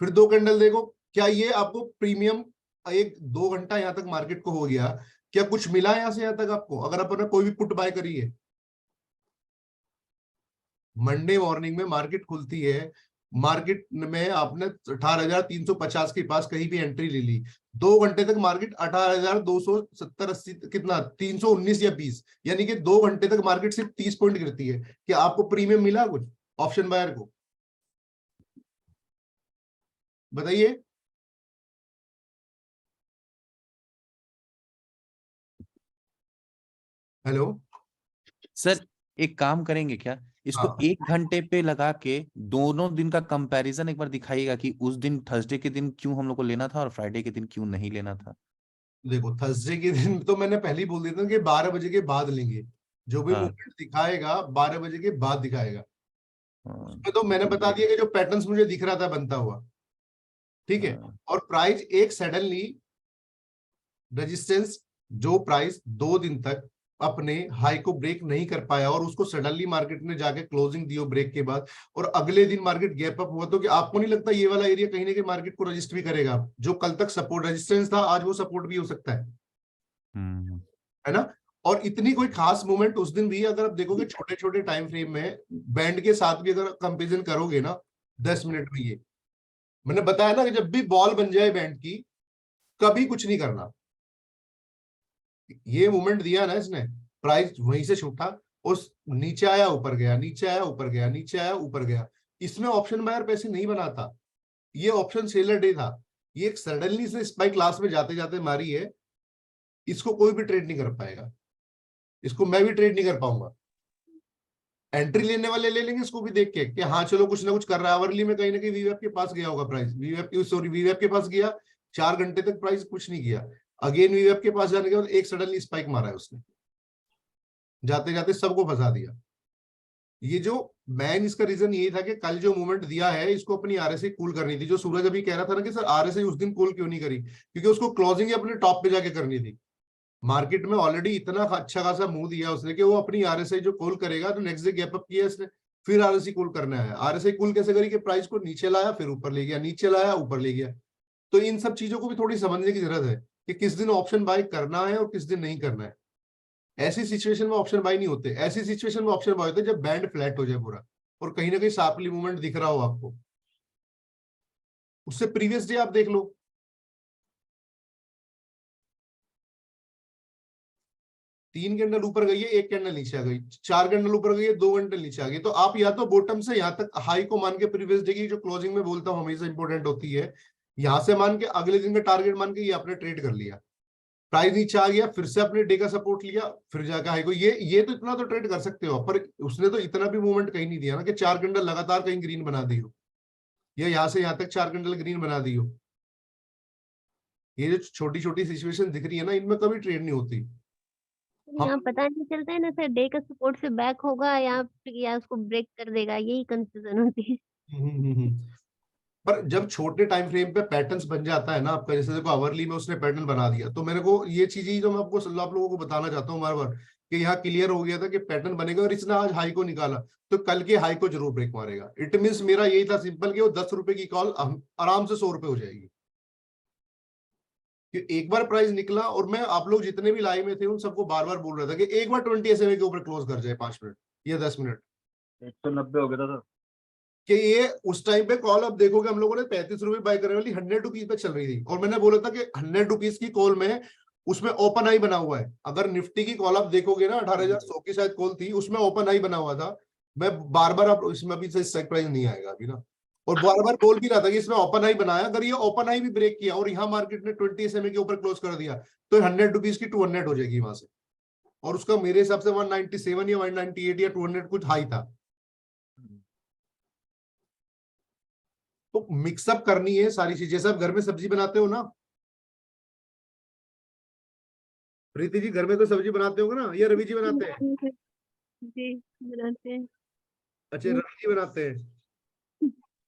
फिर 2 कैंडल देखो, क्या ये आपको प्रीमियम 1-2 घंटा यहां तक मार्केट को हो गया, क्या कुछ मिला यहां से यहां तक आपको, अगर आपने कोई भी पुट बाय करी है? मंडे मॉर्निंग में मार्केट खुलती है, मार्केट में आपने 18,350 के पास कहीं भी एंट्री ले ली, 2 घंटे तक मार्केट 18,270-80 कितना 319 या 20, यानी कि 2 घंटे तक मार्केट सिर्फ 30 पॉइंट गिरती है। क्या आपको प्रीमियम मिला कुछ ऑप्शन बायर को? बताइए। हेलो सर एक काम करेंगे क्या, इसको हाँ। 1 घंटे पे लगा के दोनों दिन का कंपैरिजन एक बार दिखाइएगा कि उस दिन थर्सडे के दिन क्यों हम लोग को लेना था और फ्राइडे के दिन क्यों नहीं लेना था। देखो थर्सडे के दिन तो मैंने पहले ही बोल दिया था कि 12 बजे के बाद लेंगे, जो भी हाँ। मूवमेंट दिखाएगा 12 बजे के बाद दिखाएगा। हाँ। उसमें तो मैंने बता दिया कि जो पैटर्न्स मुझे दिख रहा था बनता हुआ, ठीक है, और प्राइस एक सडनली रेजिस्टेंस, जो प्राइस 2 दिन तक अपने हाई को ब्रेक नहीं कर पाया और उसको सडनली मार्केट ने जाके क्लोजिंग दियो ब्रेक के बाद, और अगले दिन मार्केट गैप अप हुआ, तो कि आपको नहीं लगता ये वाला एरिया कहीं ना कहीं मार्केट को रजिस्ट भी करेगा? जो कल तक सपोर्ट रेजिस्टेंस था आज वो सपोर्ट भी हो सकता है ना? और इतनी कोई खास मूवमेंट उस दिन भी अगर आप देखोगे छोटे छोटे टाइम फ्रेम में बैंड के साथ भी अगर कंपेरिजन करोगे ना 10 मिनट में, ये मैंने बताया ना कि जब भी बॉल बन जाए बैंड की कभी कुछ नहीं करना। ये मूवमेंट दिया ना इसने, प्राइस वहीं से छूटा, उस नीचे आया ऊपर गया, नीचे आया ऊपर गया, नीचे आया ऊपर गया, इसमें ऑप्शन बायर पैसे नहीं बनाता, ये ऑप्शन सेलर डे था। ये एक सडनली से स्पाइक लास्ट में जाते जाते मारी है, इसको कोई भी ट्रेड नहीं कर पाएगा, इसको मैं भी ट्रेड नहीं कर पाऊंगा। एंट्री लेने वाले ले लेंगे इसको भी देख के कि हाँ चलो कुछ ना कुछ कर रहा है, आवरली में कहीं ना कहीं वीवैप के पास गया होगा प्राइस, वीवैप के पास गया, 4 घंटे तक प्राइस कुछ नहीं किया, अगेन वीवैप के पास जाने के बाद एक सडनली स्पाइक मारा है उसने, जाते जाते सबको फंसा दिया। ये जो मैन, इसका रीजन यही था कि कल जो मूवमेंट दिया है इसको अपनी आरएसआई कूल करनी थी। जो सूरज अभी कह रहा था ना कि सर आरएसआई उस दिन कूल क्यों नहीं करी, क्योंकि उसको क्लोजिंग अपने टॉप पे जाके करनी थी। मार्केट में ऑलरेडी इतना अच्छा खासा मूव दिया उसने कि वो अपनी आरएसआई जो कॉल करेगा, तो नेक्स्ट डे गैप अप किया इसने, फिर आरएसआई कॉल करना है। आरएसआई कॉल कैसे करी कि प्राइस को नीचे लाया फिर ऊपर ले गया, नीचे लाया ऊपर ले गया। तो इन सब चीजों को भी थोड़ी समझने की जरूरत है कि किस दिन ऑप्शन बाय करना है और किस दिन नहीं करना है। ऐसी सिचुएशन में ऑप्शन बाय नहीं होते, ऐसी सिचुएशन में ऑप्शन बाय होते जब बैंड फ्लैट हो जाए पूरा और कहीं ना कहीं शार्पली मूवमेंट दिख रहा हो आपको। उससे प्रीवियस डे आप देख लो, तीन कैंडल ऊपर गई है, एक कैंडल नीचे आ गई, 4 कैंडल ऊपर गई है, 2 कैंडल नीचे आ गई। तो आप या तो बॉटम से यहां तक हाई को मान के प्रीवियस डे की जो क्लोजिंग में बोलता हूं हमेशा इंपॉर्टेंट होती है, यहां से मान के अगले दिन का टारगेट मान के ये आपने ट्रेड कर लिया, प्राइस नीचे आ गया फिर से अपने डे का सपोर्ट लिया, फिर जाकर हाई को, ये तो इतना तो ट्रेड कर सकते हो। पर उसने तो इतना भी मूवमेंट कहीं नहीं दिया ना कि 4 कैंडल लगातार कहीं ग्रीन बना दी हो, या यहां से यहां तक 4 कैंडल ग्रीन बना दी हो। ये जो छोटी छोटी सिचुएशन दिख रही है ना, इनमें कभी ट्रेड नहीं होती। यहाँ पता नहीं चलता है ना सर, डे का सपोर्ट से बैक होगा या उसको ब्रेक कर देगा, यही कंफ्यूजन होती है। पर जब छोटे टाइम फ्रेम पे पैटर्न्स बन जाता है ना आपका, जैसे देखो आवरली में उसने पैटर्न बना दिया, तो मेरे को ये चीज ही जो मैं आपको आप लोगों को बताना चाहता हूँ बार बार कि यहाँ क्लियर हो गया था कि पैटर्न बनेगा और इसने आज हाई को निकाला तो कल के हाई को जरूर ब्रेक मारेगा। इट मीन्स मेरा यही था सिंपल कि वो 10 रुपए की कॉल आराम से 100 रुपए हो जाएगी। कि एक बार प्राइस निकला और मैं आप लोग जितने भी लाइव में थे उन सबको बार बार बोल रहा था कि एक बार 20 SMA के ऊपर क्लोज कर जाए 5 मिनट या 10 मिनट। 190 हो गया था सर कि ये उस टाइम पे कॉल अब देखोगे हम लोगों ने 35 रुपए बाय करने वाली 100 रुपीज पे चल रही थी और मैंने बोला था कि 100 रुपीज की कॉल में उसमें ओपन आई बना हुआ है। अगर निफ्टी की कॉल आप देखोगे ना 18,100 की शायद कॉल थी, उसमें ओपन आई बना हुआ था। मैं बार बार आप इसमें अभी से स्ट्राइक प्राइस नहीं आएगा अभी ना, और बार बार बोल भी रहा था कि इसमें ओपन आई बनाया, अगर ये ओपन आई भी ब्रेक किया और यहाँ मार्केट ने 20 SMA के ऊपर क्लोज कर दिया तो 100 रुपीज की 200 हो जाएगी वहां से, और उसका मेरे हिसाब से 197 या 198 या 200 कुछ हाई था। तो मिक्सअप करनी है सारी चीजें। सब घर में सब्जी बनाते हो ना प्रीति जी, घर में तो सब्जी बनाते होगे ना, या रवि जी बनाते हैं? जी बनाते हैं। अच्छा, रणनीति बनाते हैं।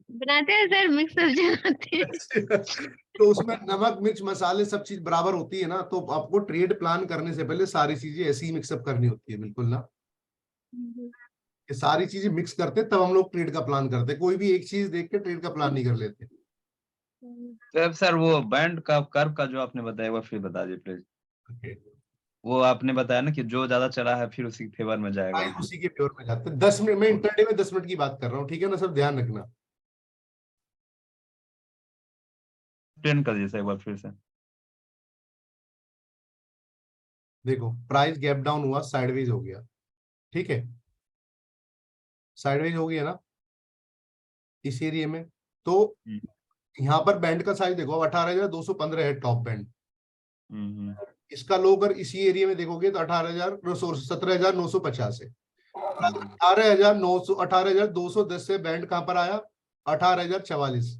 बनाते हैं सर, मिक्स सब्जी बनाते हैं। तो उसमें नमक मिर्च मसाले सब चीज बराबर होती है ना, तो आपको ट्रेड प्लान करने से पहले सारी चीजें ऐसी ही मिक्सअप करनी होती है, बिल्कुल ना। ये सारी चीजें मिक्स करते हैं तब हम लोग ट्रेड का प्लान करते हैं, कोई भी एक चीज देख के ट्रेड का प्लान नहीं कर लेते। तो अब सर वो बैंड का कर्व का जो आपने बताया वो फिर बता दीजिए प्लीज। वो आपने बताया ना कि जो ज्यादा चला है फिर उसी के फेवर में जाएगा। उसी के फेवर में जाते हैं। 10 मिनट में, इंटरडे में 10 मिनट की बात कर रहा हूँ, ठीक है ना, सब ध्यान रखना। एक्सप्लेन कर दीजिए एक बार फिर से। देखो, प्राइस गैप डाउन हुआ, साइडवेज हो गया, ठीक है, साइडवेज हो गया ना इस एरिया में। तो यहाँ पर बैंड का साइज देखो, 18,215 है टॉप बैंड। इसका लो अगर इसी एरिया में देखोगे तो 17,950 है। 18,210 से बैंड कहां पर आया, 18,044।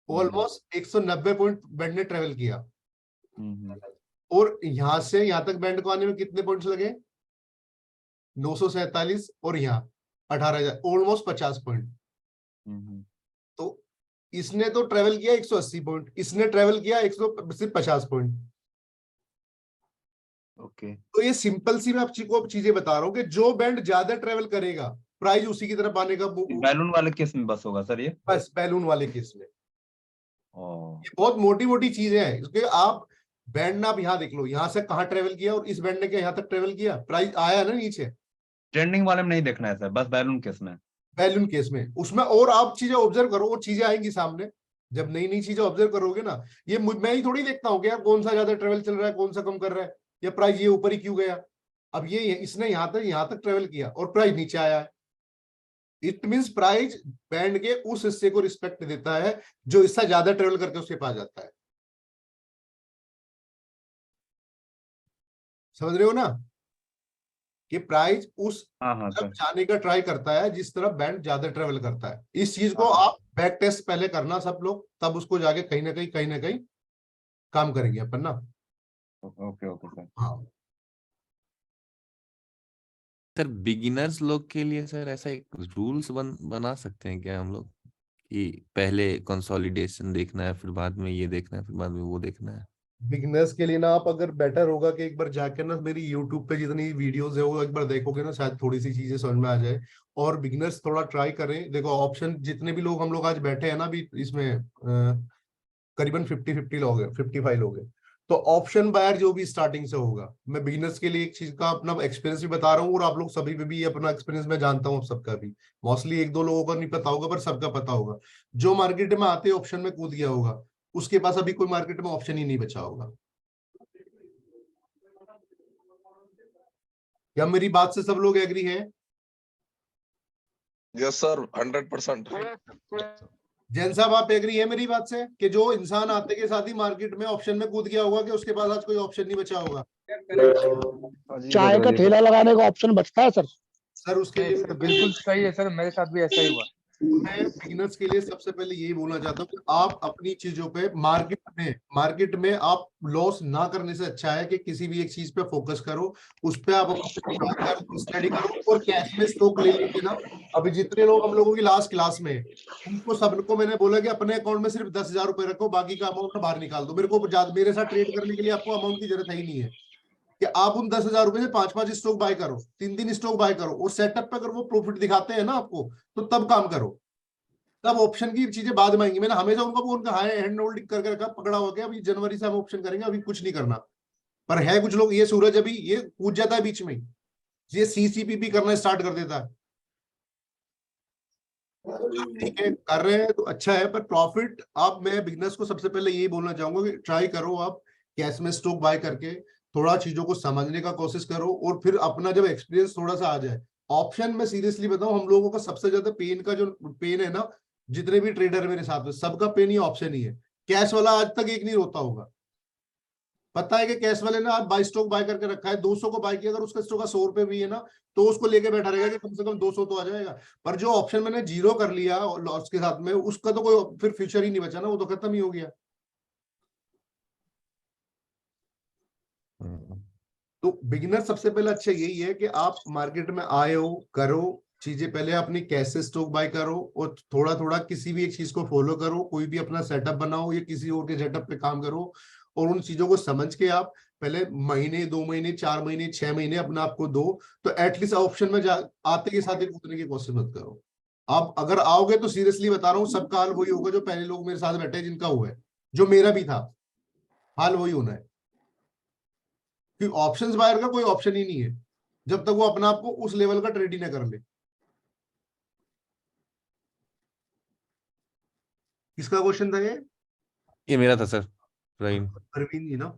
ऑलमोस्ट 190 पॉइंट बैंड ने ट्रेवल किया। और यहां से यहां तक बैंड को आने में कितने पॉइंट्स लगे, 947, और यहाँ 18,000, ऑलमोस्ट 50 पॉइंट। तो इसने तो ट्रेवल किया 180 पॉइंट, इसने ट्रेवल किया 150 पॉइंट। ओके। तो ये सिंपल सी मैं आपको चीजें बता रहा हूँ कि जो बैंड ज्यादा ट्रेवल करेगा प्राइस उसी की तरफ आने का। बैलून वाले केस में बस होगा सर ये? बस बैलून वाले केस में। ये बहुत मोटी मोटी चीजें हैं, इसके आप बैंड ना आप यहाँ देख लो, यहाँ से कहाँ ट्रेवल किया और इस बैंड ने क्या यहाँ तक ट्रेवल किया, प्राइस आया ना नीचे। ट्रेंडिंग वाले में नहीं देखना है सर, बस बैलून केस में। बैलून केस में उसमें और आप चीजें ऑब्जर्व करो, और चीजें आएंगी सामने। जब नई नई चीजें ऑब्जर्व करोगे ना, ये मैं ही थोड़ी देखता हूँ कि यार कौन सा ज्यादा ट्रेवल चल रहा है, कौन सा कम कर रहा है, या प्राइस ये ऊपर ही क्यों गया। अब ये इसने यहाँ तक ट्रेवल किया और प्राइस नीचे आया है। इट मींस प्राइस बैंड के उस हिस्से को रिस्पेक्ट देता है जो इससे ज्यादा ट्रेवल करके उसके पास जाता है। समझ रहे हो ना कि प्राइस उस तरफ जाने का ट्राई करता है जिस तरफ बैंड ज्यादा ट्रेवल करता है। इस चीज को आप बैक टेस्ट पहले करना सब लोग, तब उसको जाके कहीं ना कहीं काम करेंगे अपन ना। Okay okay sir. हाँ सर, बिगिनर्स लोग के लिए सर ऐसा एक रूल्स बना सकते हैं क्या हम लोग कि पहले कंसोलिडेशन देखना है, फिर बाद में ये देखना है, फिर बाद में वो देखना है? बिगिनर्स के लिए ना, आप अगर बेटर होगा कि एक बार जाकर ना मेरी यूट्यूब पे जितनी वीडियोस है वो एक बार देखोगे ना, शायद थोड़ी सी चीजें समझ में आ जाए। और बिगिनर्स थोड़ा ट्राई करें। देखो ऑप्शन जितने भी लोग हम लोग आज बैठे हैं ना, अभी इसमें करीबन 50 लोग हैं, 55 लोग हैं। तो ऑप्शन बायर जो भी स्टार्टिंग से होगा, मैं बिगिनर्स के लिए एक चीज का अपना एक्सपीरियंस भी बता रहा हूँ, और आप लोग सभी पे भी अपना एक्सपीरियंस मैं जानता हूँ सबका भी। मोस्टली एक दो लोगों का नहीं पता होगा पर सबका पता होगा। जो मार्केट में आते ऑप्शन में कूद गया होगा, उसके पास अभी कोई मार्केट में ऑप्शन ही नहीं बचा होगा। क्या मेरी बात से सब लोग एग्री हैं? Yes sir, 100%। जैन साहब आप एग्री है मेरी बात से कि जो इंसान आते के साथ ही मार्केट में ऑप्शन में कूद गया होगा कि उसके पास आज कोई ऑप्शन नहीं बचा होगा? चाय का ठेला लगाने का ऑप्शन बचता है सर? सर उसके लिए बिल्कुल सही है सर, मेरे साथ भी ऐसा ही हुआ। मैं बिगिनर्स के लिए सबसे पहले यही बोलना चाहता हूँ कि आप अपनी चीजों पे मार्केट में आप लॉस ना करने से अच्छा है कि किसी भी एक चीज पे फोकस करो, उस पे आप स्टडी करो और कैश में स्टॉक ले लीजिए ना। अभी जितने लोग हम लोगों की लास्ट क्लास में, उनको सबको मैंने बोला कि अपने अकाउंट में सिर्फ 10,000 रुपए रखो, बाकी का अमाउंट बाहर निकाल दो। मेरे साथ ट्रेड करने के लिए आपको अमाउंट की जरूरत है ही नहीं है कि आप उन 10,000 रुपए से 5-5 स्टॉक बाय करो, 3-3 स्टॉक बाय करो, और सेटअप पे अगर वो प्रॉफिट दिखाते हैं ना आपको, तो तब काम करो। तब ऑप्शन की चीजें बाद में आएंगी। मैंने हमेशा उनका हैंड होल्डिंग करके रखा, पकड़ा हुआ कि अभी जनवरी से हम ऑप्शन करेंगे, अभी कुछ नहीं करना। पर है कुछ लोग, ये सूरज अभी ये कूद जाता है बीच में, ये सीसीपीपी करना स्टार्ट कर देता है। ठीक है कर रहे हैं तो अच्छा है, पर प्रॉफिट आप, मैं बिजनेस को सबसे पहले यही बोलना चाहूंगा कि ट्राई करो आप कैश में स्टॉक बाय करके, थोड़ा चीजों को समझने का कोशिश करो, और फिर अपना जब एक्सपीरियंस थोड़ा सा आ जाए। ऑप्शन में सीरियसली बताऊं, हम लोगों का सबसे ज्यादा पेन है ना, जितने भी ट्रेडर मेरे साथ में, सबका पेन ही ऑप्शन ही है। कैश वाला आज तक एक नहीं रोता होगा। पता है कि कैश वाले ने आज बाई स्टॉक बाय करके रखा है, 200 को बाय किया, अगर उसका स्टॉक 100 रुपए भी है ना, तो उसको लेके बैठा रहेगा कि कम से कम 200 तो आ जाएगा। पर जो ऑप्शन मैंने जीरो कर लिया लॉस के साथ में, उसका तो कोई फिर फ्यूचर ही नहीं बचा ना, वो तो खत्म ही हो गया। तो बिगिनर सबसे पहले अच्छा यही है कि आप मार्केट में आए हो, करो चीजें, पहले अपनी कैसे स्टॉक बाय करो और थोड़ा थोड़ा किसी भी एक चीज को फॉलो करो, कोई भी अपना सेटअप बनाओ या किसी और के सेटअप पे काम करो, और उन चीजों को समझ के आप पहले महीने, 2 महीने, 4 महीने, 6 महीने अपने आप को दो, तो एटलीस्ट ऑप्शन में आते के साथ ही कूदने की कोशिश मत करो। आप अगर आओगे तो सीरियसली बता रहा हूँ, सबका हाल वही होगा जो पहले लोग मेरे साथ बैठे जिनका हुआ है, जो मेरा भी था, हाल वही होना है। कि ऑप्शंस बायर का कोई ऑप्शन ही नहीं है जब तक वो अपना आप को उस लेवल का ट्रेड ही ना कर ले। किसका क्वेश्चन था ये मेरा था सर, प्रवीण। प्रवीण जी ना।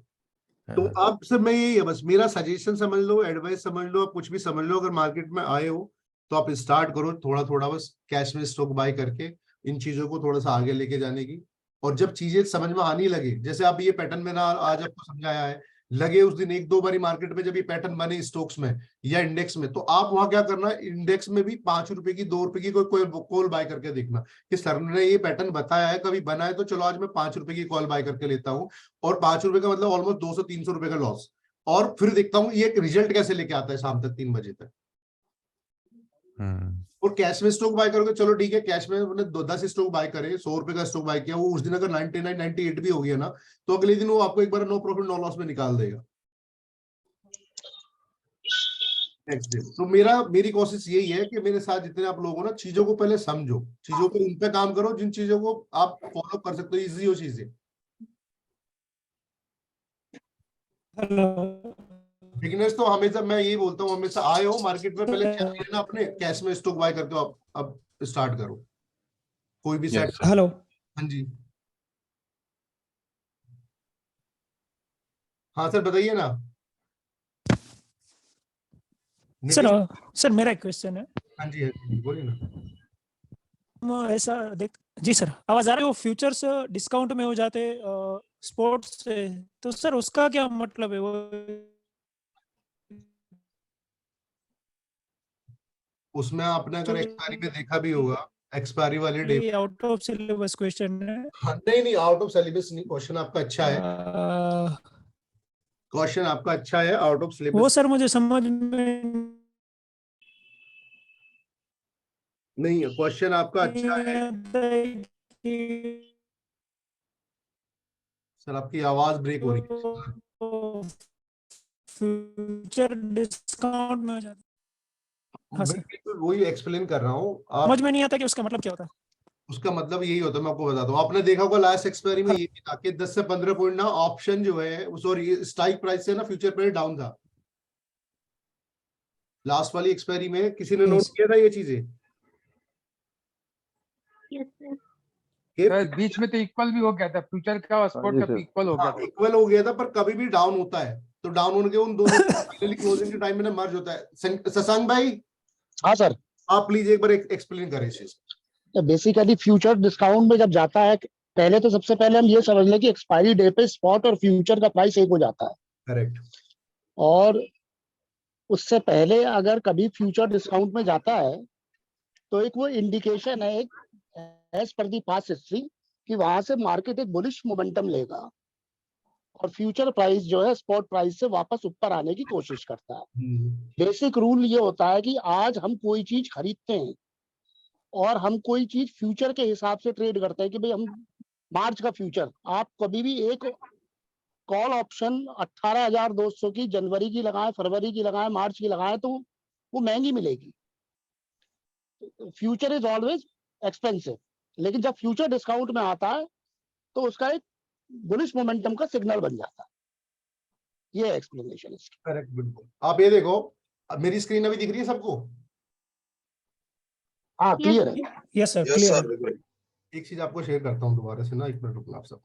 तो आप सर, मैं यही है बस, मेरा सजेशन समझ लो, एडवाइस समझ लो, आप कुछ भी समझ लो, अगर मार्केट में आए हो तो आप स्टार्ट करो थोड़ा थोड़ा, बस कैश में स्टॉक बाय करके इन चीजों को थोड़ा सा आगे लेके जाने की। और जब चीजें समझ में आने लगे, जैसे आप ये पैटर्न मैंने आज आपको समझाया है, लगे उस दिन 1-2 बारी मार्केट में जब ये पैटर्न बने स्टॉक्स में या इंडेक्स में, तो आप वहां क्या करना, इंडेक्स में भी 5 रुपए की, 2 रुपए की कोई कॉल बाय करके देखना कि सर ने ये पैटर्न बताया है, कभी बना है, तो चलो आज मैं 5 रुपए की कॉल बाय करके लेता हूँ, और 5 रुपए का मतलब ऑलमोस्ट 200-300 रुपए का लॉस, और फिर देखता हूँ ये रिजल्ट कैसे लेके आता है शाम तक 3 बजे तक। और कैश में स्टॉक बाय करोगे, चलो ठीक है, कैश में मैंने 10 स्टॉक बाय करे, 100 रुपए का स्टॉक बाय किया, वो उस दिन अगर 99, 98 भी हो गया ना, तो अगले दिन वो आपको एक बार नो प्रॉफिट नो लॉस में निकाल देगा नेक्स्ट डे। तो मेरी कोशिश यही है कि मेरे साथ जितने आप लोग हो ना, चीजों को पहले समझो, चीजों पे उन पे काम करो जिन चीजों को आप फॉलो कर सकते हो, इजी हो चीजें। बिगिनर्स तो हमेशा मैं यही बोलता हूँ, हमेशा आए हो मार्केट में, पहले 6 महीने ना अपने कैश में स्टॉक बाय करके अब स्टार्ट करो कोई भी सेट। हेलो। हाँ जी, हाँ सर बताइए ना। सर मेरा एक क्वेश्चन है। हाँ जी, बोलिए ना। ऐसा देख जी सर, आवाज आ रही है, वो फ्यूचर्स डिस्काउंट में हो जाते स्पोर्ट्स से, तो सर उसका क्या मतलब है? वो उसमें आपने अगर एक्सपायरी में देखा भी होगा, एक्सपायरी वाले day, out of syllabus question है। हाँ, नहीं आउट ऑफ सिलेबस नहीं, क्वेश्चन आपका अच्छा है, क्वेश्चन आपका अच्छा है, आउट ऑफ सिलेबस वो सर मुझे समझ में नहीं है, क्वेश्चन आपका अच्छा है सर, आपकी आवाज ब्रेक हो रही है। फ्यूचर डिस्काउंट में हो जाता है। हाँ सर, बिल्कुल वही एक्सप्लेन कर रहा हूँ, समझ में नहीं आता कि उसका मतलब क्या होता है। उसका मतलब यही होता है, मैं आपको बताता हूँ, आपने देखा होगा लास्ट एक्सपायरी में ये था कि 10 से 15 पॉइंट ना ऑप्शन जो है, सॉरी स्ट्राइक प्राइस से ना फ्यूचर प्राइस डाउन था लास्ट वाली एक्सपायरी में। किसी ने नोट किया था ये चीजें? सर बीच में तो इक्वल भी हो गया था, फ्यूचर का और स्पॉट का इक्वल हो गया था। इक्वल हो गया था, पर कभी भी डाउन होता है तो डाउन होने के उन दोनों फाइनली क्लोजिंग के टाइम में मर्ज होता है। शशांक भाई। हाँ सर, आप प्लीज एक बार एक्सप्लेन करें इस चीज। बेसिकली फ्यूचर डिस्काउंट में जब जाता है, पहले तो सबसे पहले हम ये समझ लें कि एक्सपायरी डे पे स्पॉट और फ्यूचर का प्राइस एक हो जाता है। करेक्ट। और उससे पहले अगर कभी फ्यूचर डिस्काउंट में जाता है तो एक वो इंडिकेशन है, एक as per the past history, कि वहां से मार्केट एक बुलिश मोमेंटम लेगा और फ्यूचर प्राइस जो है स्पॉट प्राइस से वापस ऊपर आने की कोशिश करता है। बेसिक रूल ये होता है कि आज हम कोई चीज खरीदते हैं और हम कोई चीज फ्यूचर के हिसाब से ट्रेड करते हैं कि भाई हम मार्च का फ्यूचर, आप कभी भी एक कॉल ऑप्शन 18,200 की जनवरी की लगाएं, फरवरी की लगाएं, मार्च की लगाएं, तो वो महंगी मिलेगी। फ्यूचर इज ऑलवेज एक्सपेंसिव, लेकिन जब फ्यूचर डिस्काउंट में आता है तो उसका एक बुलिश मोमेंटम का सिग्नल बन जाता है। ये एक्सप्लेनेशन है। करेक्ट, बिल्कुल। आप ये देखो, अब मेरी स्क्रीन अभी दिख रही है सबको? हाँ, क्लियर है। यस सर, क्लियर है। एक चीज आपको शेयर करता हूँ दोबारा से ना, 1 मिनट रुकना आप सब।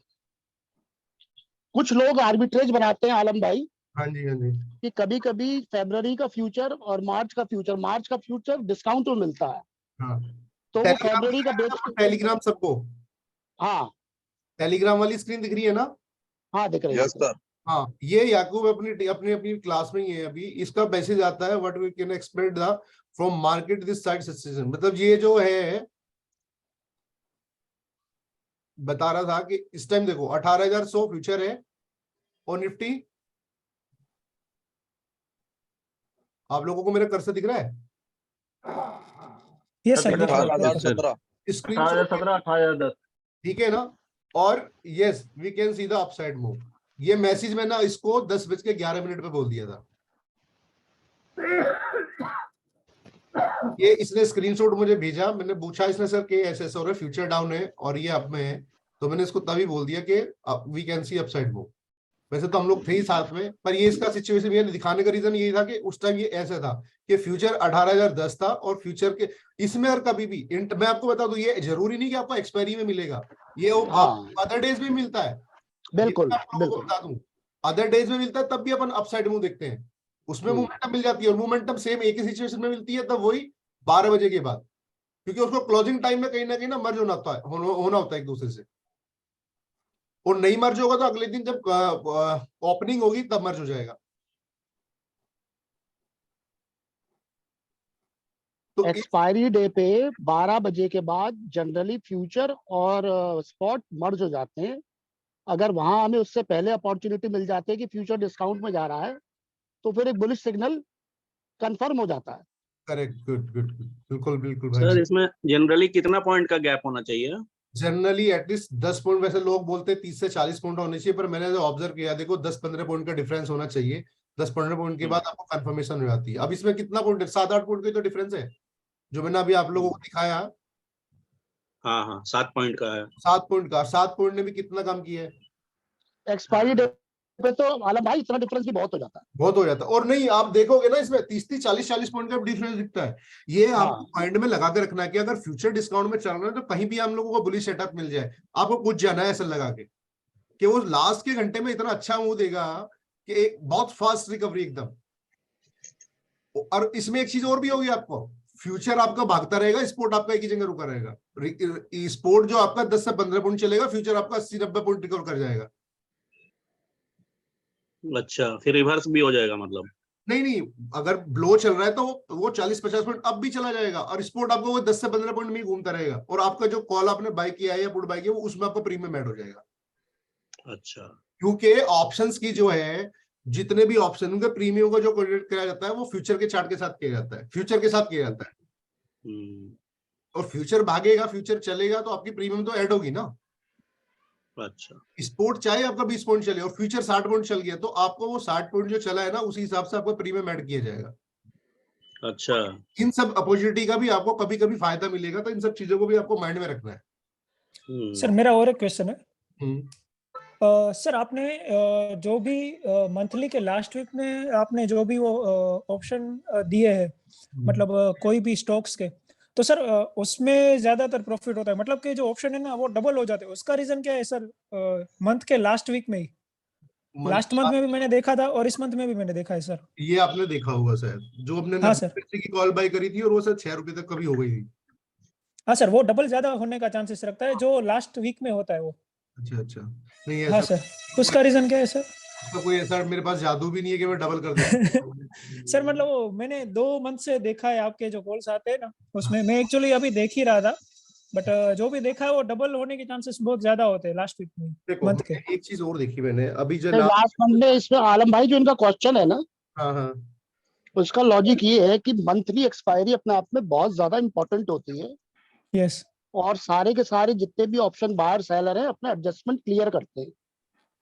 कुछ लोग आर्बिट्रेज बनाते हैं आलम भाई। हाँ जी, हाँ जी। कि कभी कभी फरवरी का फ्यूचर और मार्च का फ्यूचर डिस्काउंट में मिलता है, हाँ, तो वो फरवरी का बेच। टेलीग्राम सबको? हाँ, टेलीग्राम वाली स्क्रीन दिख रही है ना? हाँ दिख रही है। Yes sir. हाँ, ये याकूब अपनी अपनी अपनी क्लास में ही है अभी, इसका मैसेज आता है what we can expect the from market this side situation. मतलब ये जो है बता रहा था कि इस टाइम देखो 18,100 फ्यूचर है और निफ्टी आप लोगों को मेरा कर्सर दिख रहा है? यस सर, 18,017 स्क्रीनशॉट 18,017 18,010 ठीक है ना? और yes we can see the upside move. ये मैसेज मैंने इसको 10:11 पे बोल दिया था। ये इसने स्क्रीनशॉट मुझे भेजा, मैंने पूछा इसने सर के ऐसे हो रहा है, फ्यूचर डाउन है और ये अप में है, तो मैंने इसको तभी बोल दिया कि we can see upside move. वैसे तो हम लोग थे ही साथ में, पर ये इसका सिचुएशन ये दिखाने का रीजन यही था कि उस टाइम ये ऐसा था कि फ्यूचर 18,010 था और फ्यूचर के इसमें और कभी भी मैं आपको बता दूं, ये जरूरी नहीं कि आपको एक्सपायरी में मिलेगा, ये अदर डेज में मिलता है। बिल्कुल बिल्कुल बता दूं, अदर डेज में मिलता है, तब भी अपन अपसाइड मूव देखते हैं, उसमें मोमेंटम मिल जाती है। और मोमेंटम सेम एक ही सिचुएशन में मिलती है, तब वही 12 बजे के बाद, क्योंकि उसको क्लोजिंग टाइम में कहीं ना मर्ज होना होता है एक दूसरे से। और नहीं मर्ज होगा तो अगले दिन जब ओपनिंग होगी तब मर्ज हो जाएगा। तो एक्सपायरी डे पे 12 बजे के बाद जनरली फ्यूचर और स्पॉट मर्ज हो जाते हैं। अगर वहां हमें उससे पहले अपॉर्चुनिटी मिल जाती है कि फ्यूचर डिस्काउंट में जा रहा है, तो फिर एक बुलिश सिग्नल कंफर्म हो जाता है। करेक्ट, गुड गुड, बिल्कुल बिल्कुल सर इसमें जनरली कितना पॉइंट का गैप होना चाहिए? जनरली एटलीस्ट 10 पॉइंट, वैसे लोग बोलते हैं 30 से 40 पॉइंट होने चाहिए, पर मैंने जो ऑब्जर्व किया, देखो 10-15 पॉइंट का डिफरेंस होना चाहिए। 10-15 पॉइंट के बाद आपको कंफर्मेशन हो जाती है। अब इसमें कितना पॉइंट है? 7-8 पॉइंट का तो डिफरेंस है जो मैंने अभी आप लोगों को दिखाया। हाँ 7 पॉइंट का है। 7 पॉइंट का, 7 पॉइंट ने भी कितना कम किया है? एक्सपायरी डे पे तो आलम भाई इतना डिफरेंस भी बहुत हो जाता है। बहुत हो जाता है। और नहीं, आप देखोगे ना इसमें 30-30 40-40 पॉइंट का डिफरेंस दिखता है। ये आपको माइंड में लगा के रखना है कि अगर फ्यूचर डिस्काउंट में चल रहा है तो कहीं भी हम लोगों को बुलिश सेटअप मिल जाए, आपको कुछ जाना है ऐसा लगा के कि वो लास्ट के घंटे में इतना अच्छा मूव देगा कि एक बहुत फास्ट रिकवरी एकदम। और इसमें एक चीज और भी होगी, आपको फ्यूचर आपका भागता रहेगा, स्पोर्ट आपका एक ही जगह रुका रहेगा। स्पोर्ट जो आपका 10 से 15 पॉइंट चलेगा, फ्यूचर आपका 80-90 पॉइंट रिकवर कर जाएगा। अच्छा, फिर रिवर्स भी हो जाएगा मतलब? नहीं, अगर ब्लो चल रहा है तो वो 40-50 पॉइंट अब भी चला जाएगा, और स्पोर्ट आपको वो 10 से 15 पॉइंट में ही घूमता रहेगा, और आपका जो कॉल आपने बाय किया है या पुट बाय किया वो उसमें आपको प्रीमियम ऐड हो जाएगा। अच्छा, क्योंकि ऑप्शंस की जो है, जितने भी ऑप्शन उनके प्रीमियम को जो कोरिलेट किया जाता है वो फ्यूचर के चार्ट के साथ किया जाता है, फ्यूचर के साथ किया जाता है। और फ्यूचर भागेगा, फ्यूचर चलेगा, तो आपकी प्रीमियम तो ऐड होगी ना। अच्छा, स्पोर्ट चाहे आपका 20 पॉइंट चले और फ्यूचर 60 पॉइंट चल गया, तो आपको वो 60 पॉइंट जो चला है ना, उसी हिसाब से आपको प्रीमियम ऐड किया जाएगा। अच्छा, इन सब अपॉर्चुनिटी का भी आपको कभी कभी फायदा मिलेगा, तो इन सब चीजों को भी आपको माइंड में रखना है। सर मेरा और एक क्वेश्चन है। सर आपने जो भी मंथली के लास्ट वीक में आपने जो भी वो ऑप्शन दिए हैं, मतलब कोई भी स्टॉक्स के, तो सर उसमें ज्यादातर प्रॉफिट होता है, मतलब कि जो ऑप्शन है ना वो डबल हो जाते हैं, उसका रीजन क्या है सर? मंथ के लास्ट वीक में ही, लास्ट मंथ में भी मैंने देखा था और इस मंथ में भी मैंने देखा है सर। ये आपने देखा होगा शायद, जो अपने 90 पैसे की कॉल बाय करी थी और वो सर 6 रुपए तक कभी हो गई थी। हाँ सर, वो डबल ज्यादा होने का चांसेस रखता है जो लास्ट वीक में होता है वो। अच्छा, नहीं हाँ ऐसा सर, उसका रीजन क्या है सर? उसका कोई ऐसा मेरे पास जादू भी नहीं है कि मैं डबल कर दूं। सर मतलब वो मैंने 2 मंथ से देखा है, आपके जो कॉल्स आते हैं ना उसमें, मैं एक्चुअली अभी देख ही रहा था, बट जो भी देखा है वो डबल होने के चांसेस बहुत ज्यादा होते हैं लास्ट वीक में, मंथ के। एक चीज और देखी मैंने अभी जो लास्ट मंथ में, इसमें आलम भाई जो इनका क्वेश्चन है ना, हाँ, उसका लॉजिक ये है कि मंथली एक्सपायरी अपने आप में बहुत ज्यादा इंपॉर्टेंट होती है। यस। और सारे के सारे जितने भी ऑप्शन बायर सेलर हैं अपने एडजस्टमेंट क्लियर करते हैं।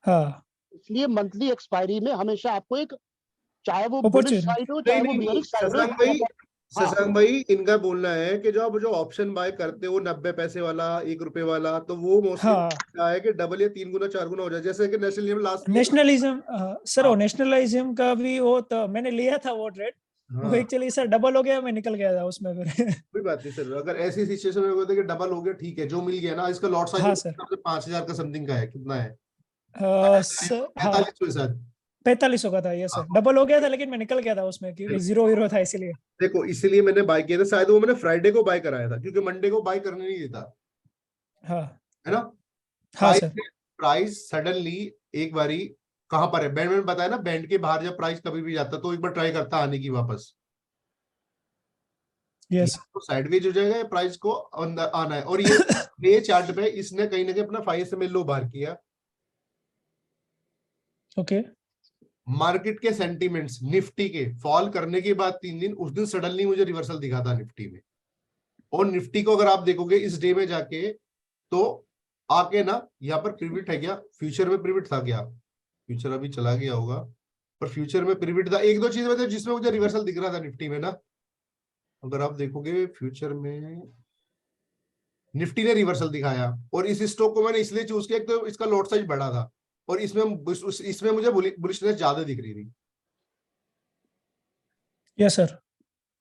हाँ, इसलिए मंथली एक्सपायरी में हमेशा आपको एक, चाहे वो बुलिश साइड हो चाहे वो बेयरिश साइड हो। शशांक भाई इनका बोलना है कि जो आप जो ऑप्शन बाय करते हो 90 पैसे वाला, 1 रुपए वाला, तो वो मोस्टली है कि डबल या 3 गुना 4 गुना हो जाए, जैसे कि नेशनलिज्म सर, वो नेशनलिज्म का भी वो तो मैंने लिया था वो ट्रेड, वो एक्चुअली सर डबल हो गया, मैं निकल गया था उसमें फिर। कोई बात नहीं सर, अगर ऐसी सिचुएशन में होता है कि डबल हो गया, ठीक है, जो मिल गया ना, इसका लॉट साइज 5,000 का समथिंग का है, कितना है? 4500 का था ये सर, डबल हो गया था लेकिन मैं निकल गया था उसमें क्योंकि 0 था, इसीलिए। देखो इसलिए मैंने बाय किया था, शायद वो मैंने फ्राइडे को बाय कराया था, क्योंकि मंडे को बाय करने नहीं देता, है ना। हाँ सर। प्राइस सडनली एक बारी कहां पर है, बैंड में बताया ना, बैंड के बाहर जब प्राइस कभी भी जाता तो एक बार ट्राई करता आने की वापस। यस। तो साइडवेज हो जाएगा, प्राइस को अंदर आना है। और ये चार्ट पे इसने कहीं ना कहीं अपना 5 SMA लो बाहर किया। ओके। मार्केट के सेंटीमेंट्स निफ्टी के फॉल करने के बाद 3 दिन, उस दिन सडनली मुझे रिवर्सल दिखा था निफ्टी में। और निफ्टी को अगर आप देखोगे इस डे में जाके, तो आके ना यहाँ पर प्रिविट है क्या, फ्यूचर में प्रिविट था क्या, फ्यूचर अभी चला गया होगा, पर फ्यूचर में प्रिविट था। एक दो चीजें मतलब जिसमें मुझे रिवर्सल दिख रहा था निफ्टी में ना, अगर आप देखोगे फ्यूचर में निफ्टी ने रिवर्सल दिखाया, और इस स्टॉक को मैंने इसलिए चूज किया तो इसका लॉट साइज बड़ा था और इसमें मुझे बुलिशनेस ज्यादा दिख रही थी। Yes sir.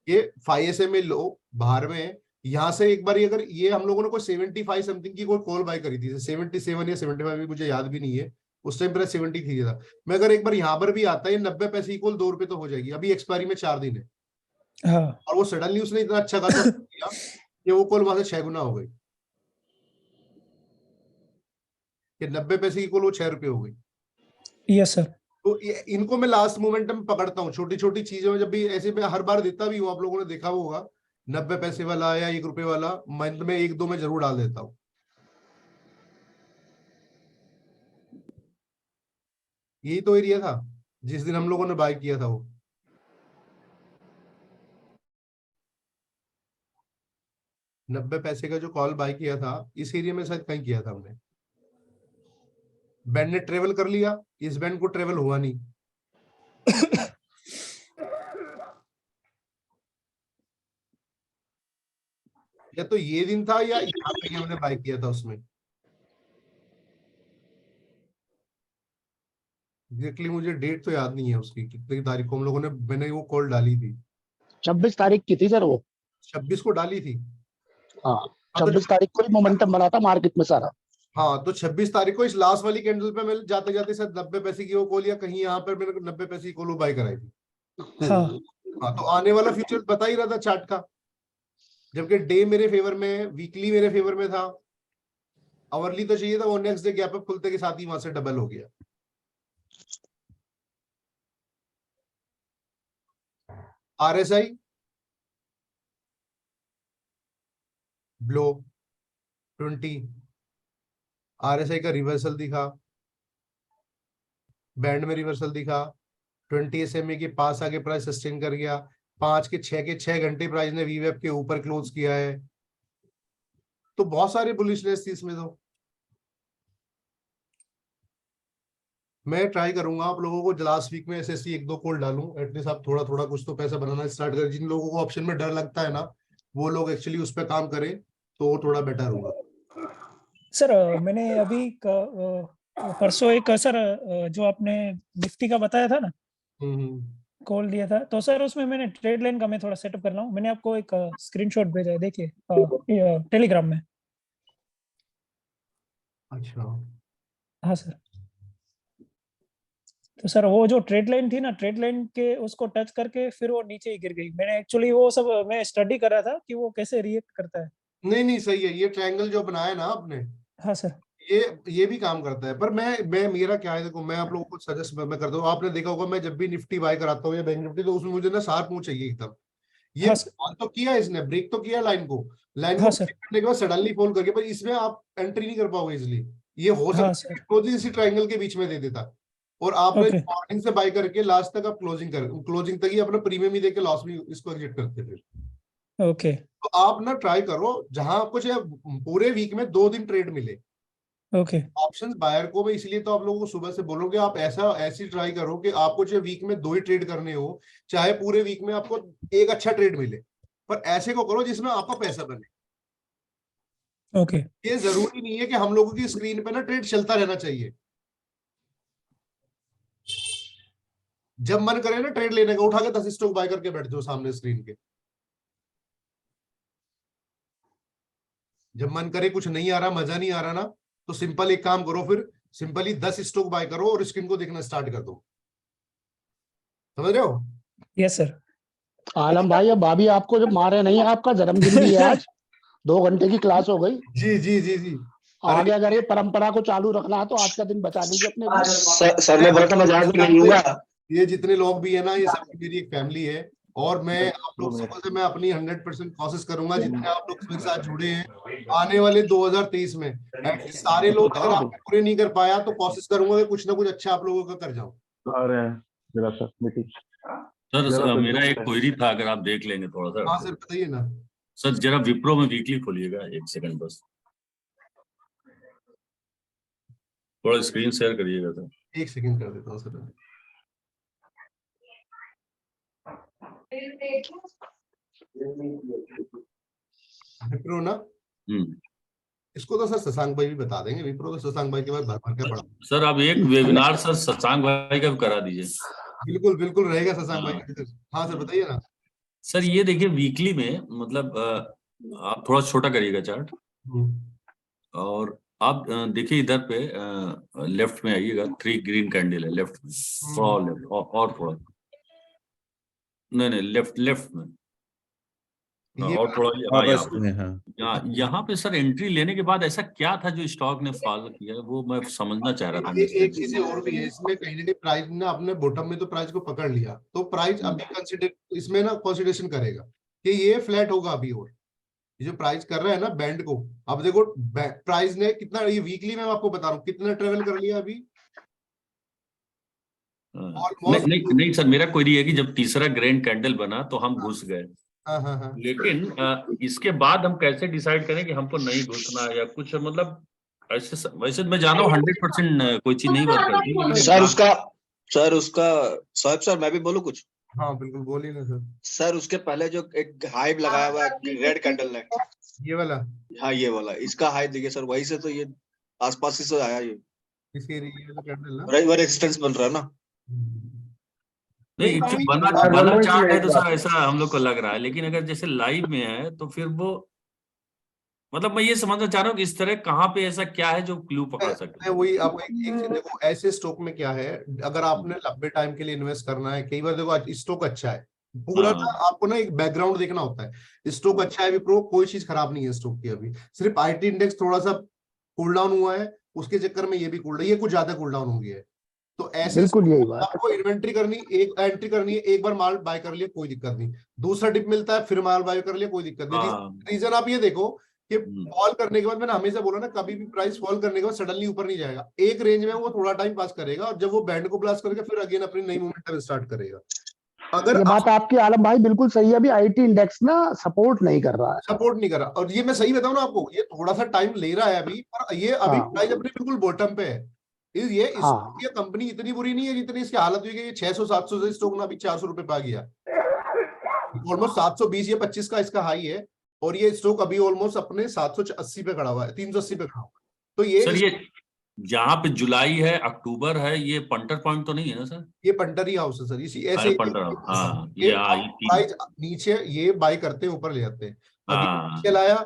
ये 5 SMA लो बाहर में, यहाँ से एक बार अगर ये हम लोगों ने कोई 75 समथिंग की कोई कॉल बाय करी थी, 77 या 75 भी मुझे याद भी नहीं है, उस टाइम पर 73 था। मैं अगर एक बार यहाँ पर भी आता है 90 पैसे इक्वल 2 रुपए तो हो जाएगी। अभी एक्सपायरी में 4 दिन है, हाँ। और वो सडनली उसने इतना अच्छा खासा किया कि वो कॉल वहां से 6 गुना हो गई, कि 90 पैसे की कॉल वो 6 रुपए हो गई। Yes sir. तो इनको मैं लास्ट मोमेंट में पकड़ता हूँ, छोटी छोटी चीजों में। जब भी ऐसे मैं हर बार देता भी हूँ, आप लोगों ने देखा होगा 90 पैसे वाला या 1 रुपए वाला मंथ में 1-2 में जरूर डाल देता हूँ। यही तो एरिया था जिस दिन हम लोगों ने बाय किया था, वो 90 पैसे का जो कॉल बाय किया था, इस एरिया में शायद कहीं किया था हमने। बैंड ने ट्रेवल कर लिया, इस बैंड को ट्रेवल हुआ नहीं। या तो ये दिन था या यहाँ पे हमने बाय किया था उसमें। एग्जैक्टली मुझे डेट तो याद नहीं है उसकी, कितनी तारीख को हम लोगों ने मैंने वो कॉल डाली थी। 26 तारीख की थी सर वो। 26 को डाली थी। हाँ 26 तारीख को ही मोमेंटम बना था मार्केट में सारा। हाँ तो 26 तारीख को इस लास्ट वाली कैंडल पे मैं जाते जाते शायद 90 पैसे की वो कॉल, या कहीं यहाँ पर मैंने 90 पैसे की कॉल बाय कराई थी। हाँ तो आने वाला फ्यूचर बता ही रहा था चार्ट का, जबकि डे मेरे फेवर में, वीकली मेरे फेवर में था, आवरली तो चाहिए था, वो नेक्स्ट डे गैप अप खुलते के साथ ही वहां से डबल हो गया। RSI ब्लो 20, RSI का रिवर्सल दिखा, बैंड में रिवर्सल दिखा, 20 SMA के पास आके प्राइस सस्टेन कर गया, 5 के 6 घंटे प्राइस ने वीवेब के ऊपर क्लोज किया है। तो बहुत सारे बुलिशनेस थी इसमें। तो मैं ट्राई करूंगा आप लोगों को लास्ट वीक में ऐसे 1-2 कॉल डालूं, एटलीस्ट आप थोड़ा थोड़ा कुछ तो पैसा बनाना स्टार्ट करें। जिन लोगों को ऑप्शन में डर लगता है ना, वो लोग एक्चुअली उस पर काम करें तो थोड़ा बेटर होगा। सर मैंने अभी परसों एक सर जो आपने निफ्टी का बताया था ना, कॉल दिया था, तो सर उसमें मैंने ट्रेड लाइन का मैं थोड़ा सेटअप कर रहा हूँ। मैंने आपको एक स्क्रीनशॉट भेजा है, देखिए टेलीग्राम में। अच्छा हाँ सर। तो सर वो जो ट्रेड लाइन थी ना, ट्रेड लाइन के उसको टच करके फिर वो नीचे ही गिर गई। मैंने एक्चुअली वो सब मैं स्टडी कर रहा था कि वो कैसे रिएक्ट करता है। नहीं सही है, ये ट्रायंगल जो बनाया ना आपने, हाँ सर, ये भी काम करता है। पर मैं मेरा क्या है, देखो मैं आप लोगों को सजेस्ट मैं करता हूँ। आपने देखा होगा मैं जब भी निफ्टी बाय कराता हूँ या बैंक निफ्टी, तो उसमें मुझे ना शार्प मूव चाहिए एकदम। ये तो किया इसने, ब्रेक तो किया लाइन को करने के बाद सडनली फॉल करके, पर इसमें आप एंट्री नहीं कर पाओगे इजिली। ये हो सकता है इसी ट्रायंगल के बीच में दे देता, और आपने मॉर्निंग से बाय करके लास्ट तक आप क्लोजिंग तक ही अपना प्रीमियम ही देके लॉस भी इसको एग्जिट करते फिर। ओके। तो आप ना ट्राई करो जहां आपको चाहे पूरे वीक में 2 दिन ट्रेड मिले। ओके। ऑप्शंस बायर को मैं इसलिए तो आप लोगों को सुबह से बोलोगे, आप ऐसी ट्राई करो कि आपको चाहे वीक में 2 ही ट्रेड करने हो, चाहे पूरे वीक में आपको एक अच्छा ट्रेड मिले, पर ऐसे को करो जिसमें आपका पैसा बने। ओके। ये जरूरी नहीं है कि हम लोगों की स्क्रीन पे ना ट्रेड चलता रहना चाहिए। जब मन करे ना ट्रेड लेने का, उठा के 10 स्टॉक बाय करके बैठ जाओ सामने स्क्रीन के। जब मन करे कुछ नहीं आ रहा, मजा नहीं आ रहा ना, तो सिंपल एक काम करो, फिर सिंपली 10 स्टॉक बाय करो और स्क्रीन को देखना स्टार्ट कर दो। समझ रहे हो? Yes sir. आलम भाई, अब भाभी आपको जब मारे नहीं, आपका जन्मदिन भी है आज, 2 घंटे की क्लास हो गई। जी। आगे अगर ये परंपरा को चालू रखना है तो आज का दिन बचा लीजिए अपने। सर मैं बड़ा मजाक नहीं लूंगा। ये जितने लोग भी है ना, ये सब मेरी एक फैमिली है, और मैं आप लोग से मैं अपनी 100% कोशिश करूंगा, जितने आप लोग मेरे साथ जुड़े हैं आने वाले 2023 में एटलीस्ट सारे लोग, अगर आप पूरे नहीं कर पाया तो कोशिश करूंगा कि कुछ ना कुछ अच्छा आप लोगों का कर जाऊं। जरा सर मीटिंग सर मेरा एक क्वेरी था, अगर आप देख लेंगे थोड़ा सा। हाँ सर बताइए ना। सर जरा विप्रो में वीकली खोलिएगा, एक सेकंड बस, थोड़ा स्क्रीन शेयर करिएगा सर। एक सेकंड कर देता हूँ सर। विप्रो ना, इसको तो सर शशांक भाई भी बता देंगे। विप्रो तो शशांक भाई के बाद भर के पड़ा। सर अब एक वेबिनार सर शशांक भाई का भी करा दीजिए। बिल्कुल बिल्कुल रहेगा शशांक भाई का। हाँ सर बताइए ना। सर ये देखिए वीकली में, मतलब आप थोड़ा छोटा करिएगा चार्ट, और आप देखिए इधर पे लेफ्ट में आइएगा, 3 ग्रीन कैंडल है लेफ्ट में, थोड़ा और लेफ्ट, और थोड़ा, नहीं लेफ्ट में, और थोड़ा यहाँ पे सर एंट्री लेने के बाद ऐसा क्या था जो स्टॉक ने फॉल किया, वो मैं समझना चाह रहा था। एक चीज और भी है इसमें, कहीं ना कहीं प्राइस ने अपने बॉटम में तो प्राइस को पकड़ लिया, तो प्राइस अभी कंसिडर इसमें ना कंसिडरेशन करेगा कि ये फ्लैट होगा अभी। और ये जो प्राइस कर रहा है ना बैंड को, अब देखो प्राइस ने कितना, ये वीकली में आपको बता रहा हूँ कितना ट्रेवल कर लिया अभी। नहीं सर, मेरा क्वेरी है कि जब तीसरा ग्रैंड कैंडल बना तो हम घुस गए, लेकिन इसके बाद हम कैसे डिसाइड करें कि हमको नहीं घुसना या कुछ, मतलब ऐसे वैसे मैं जाना हूँ 100% कोई चीज नहीं वर्क करती। सर उसका साहब सर मैं भी बोलूं कुछ? हाँ बिल्कुल बोलिए ना सर। सर उसके पहले जो एक हाई लगाया हुआ है रेड कैंडल ने, ये वाला, हाँ ये वाला, इसका हाई देखिए सर, वही से तो ये आसपास ही से आया, ये इसके एरिया का कैंडल ना, राइट रेजिस्टेंस बन रहा है ना। नहीं बना चार्ट है तो सर ऐसा हम लोग को लग रहा है, लेकिन अगर जैसे लाइव में है तो फिर वो, मतलब मैं ये समझना चाह रहा हूँ कि इस तरह कहाँ पे ऐसा क्या है जो क्लू पकड़ सकते हैं। वही आपको एक चीज देखो, ऐसे स्टॉक में क्या है, अगर आपने लंबे टाइम के लिए इन्वेस्ट करना है, कई बार देखो स्टॉक अच्छा है, पूरा ना आपको ना एक बैकग्राउंड देखना होता है। स्टॉक अच्छा है विप्रो, कोई चीज खराब नहीं है स्टॉक की, अभी सिर्फ आईटी इंडेक्स थोड़ा सा कूल डाउन हुआ है, उसके चक्कर में ये भी कूल, ये कुछ ज्यादा कूल डाउन हो गया है। तो ऐसे आपको इन्वेंट्री करनी, एक एंट्री करनी है, एक बार माल बाय कर लिया कोई दिक्कत नहीं, दूसरा डिप मिलता है फिर माल बाय कर लिया कोई दिक्कत नहीं। रीजन आप ये देखो कि फॉल करने के बाद, मैंने हमेशा बोला ना, कभी भी प्राइस फॉल करने के बाद सडनली ऊपर नहीं जाएगा, एक रेंज में वो थोड़ा टाइम पास करेगा, और जब वो बैंड को ब्लास्ट करेगा फिर अगेन अपनी नई मोमेंटम स्टार्ट करेगा। अगर ये बात आपकी आलम भाई बिल्कुल सही है, अभी आईटी इंडेक्स ना सपोर्ट नहीं कर रहा है, सपोर्ट नहीं कर रहा, और ये मैं सही बताऊं ना आपको, ये थोड़ा सा टाइम ले रहा है अभी, पर ये अभी प्राइस अपने बिल्कुल बॉटम पे है। ये कंपनी इतनी बुरी नहीं है जितनी इसकी हालत हुई कि ये 600-700 से स्टॉक ना अभी 400 रुपए पा गया, ऑलमोस्ट 720 या 25 का इसका हाई है, और ये स्टॉक अभी ऑलमोस्ट अपने 780 पे खड़ा हुआ है, 380 पे खड़ा हुआ है। तो ये सर ये जहाँ पे जुलाई है अक्टूबर है, ये पंटर पॉइंट तो नहीं है ना सर? ये पंटर ही हाउस है सर, इसी ऐसे प्राइस नीचे ये बाय करते हैं ऊपर ले जाते हैं, नीचे लाया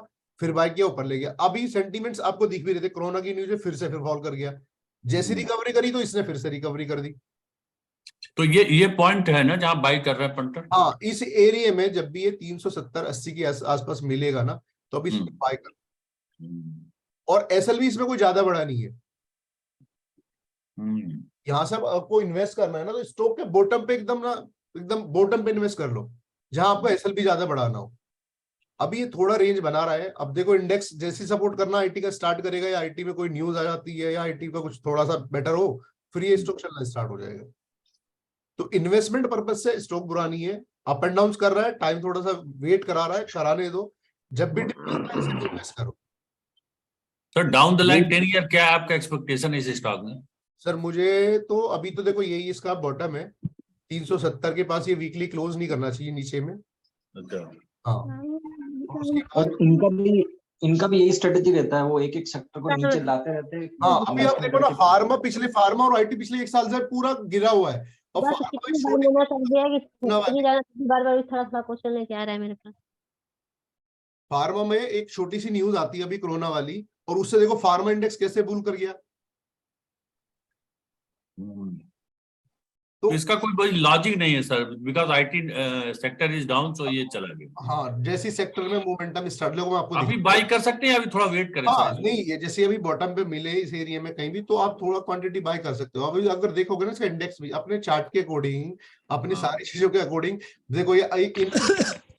फिर बाय किया ऊपर ले गया। अभी सेंटीमेंट्स आपको दिख भी रहे थे, कोरोना की न्यूज फिर से फिर फॉल कर गया, जैसी रिकवरी करी तो इसने फिर से रिकवरी कर दी। तो ये पॉइंट है ना जहाँ बाय कर रहे हैं पंटर? हाँ, इस एरिया में जब भी ये 370-80 के आसपास मिलेगा ना, तो अभी बाय कर, और एसएलवी इसमें कोई ज्यादा बड़ा नहीं है। यहाँ से आपको इन्वेस्ट करना है ना, तो स्टॉक के बॉटम पे एकदम बॉटम पे इन्वेस्ट कर लो, जहां आपको एसएलवी ज्यादा बढ़ाना हो। अभी ये थोड़ा रेंज बना रहा है, अब देखो इंडेक्स जैसी सपोर्ट करना आईटी का स्टार्ट करेगा, या आईटी में कोई न्यूज आ जाती है, या आईटी का कुछ थोड़ा सा बेटर हो, फिर ये स्टॉक चलना स्टार्ट हो जाएगा। तो इन्वेस्टमेंट पर्पज से स्टॉक बुरा नहीं है, अप एंड डाउन कर रहा है, टाइम थोड़ा सा वेट करा रहा है, कराने दो, जब भी इन्वेस्ट करो। Sir down the line 10 year क्या है आपका एक्सपेक्टेशन इस स्टॉक में? सर मुझे तो अभी तो देखो यही इसका बॉटम है 370 के पास, ये वीकली क्लोज नहीं करना चाहिए नीचे में। हाँ, और इनका भी यही स्ट्रेटेजी रहता है, वो एक एक सेक्टर को नीचे लाते रहते हैं। हाँ, अभी आप देखो ना, फार्मा और आईटी पिछले 1 साल से पूरा गिरा हुआ है, और बार थोड़ा क्वेश्चन लेके आ रहा है मेरे पास। फार्मा में एक छोटी सी न्यूज आती है अभी कोरोना वाली, और उससे देखो फार्मा इंडेक्स कैसे बुल कर गया। तो इसका कोई लॉजिक नहीं है sir, because IT sector is down, so ये चला गया। हाँ, जैसी सेक्टर में मोमेंटम स्टार्ट लोगों में आपको अभी बाई कर सकते हैं, अभी थोड़ा वेट करें। हाँ, नहीं, ये जैसे अभी बॉटम पे मिले इस एरिया में कहीं भी, तो आप थोड़ा क्वांटिटी बाय कर सकते हो। अभी अगर देखोगे ना इसका इंडेक्स भी अपने चार्ट के अकोर्डिंग, अपनी सारी चीजों के अकॉर्डिंग देखो, ये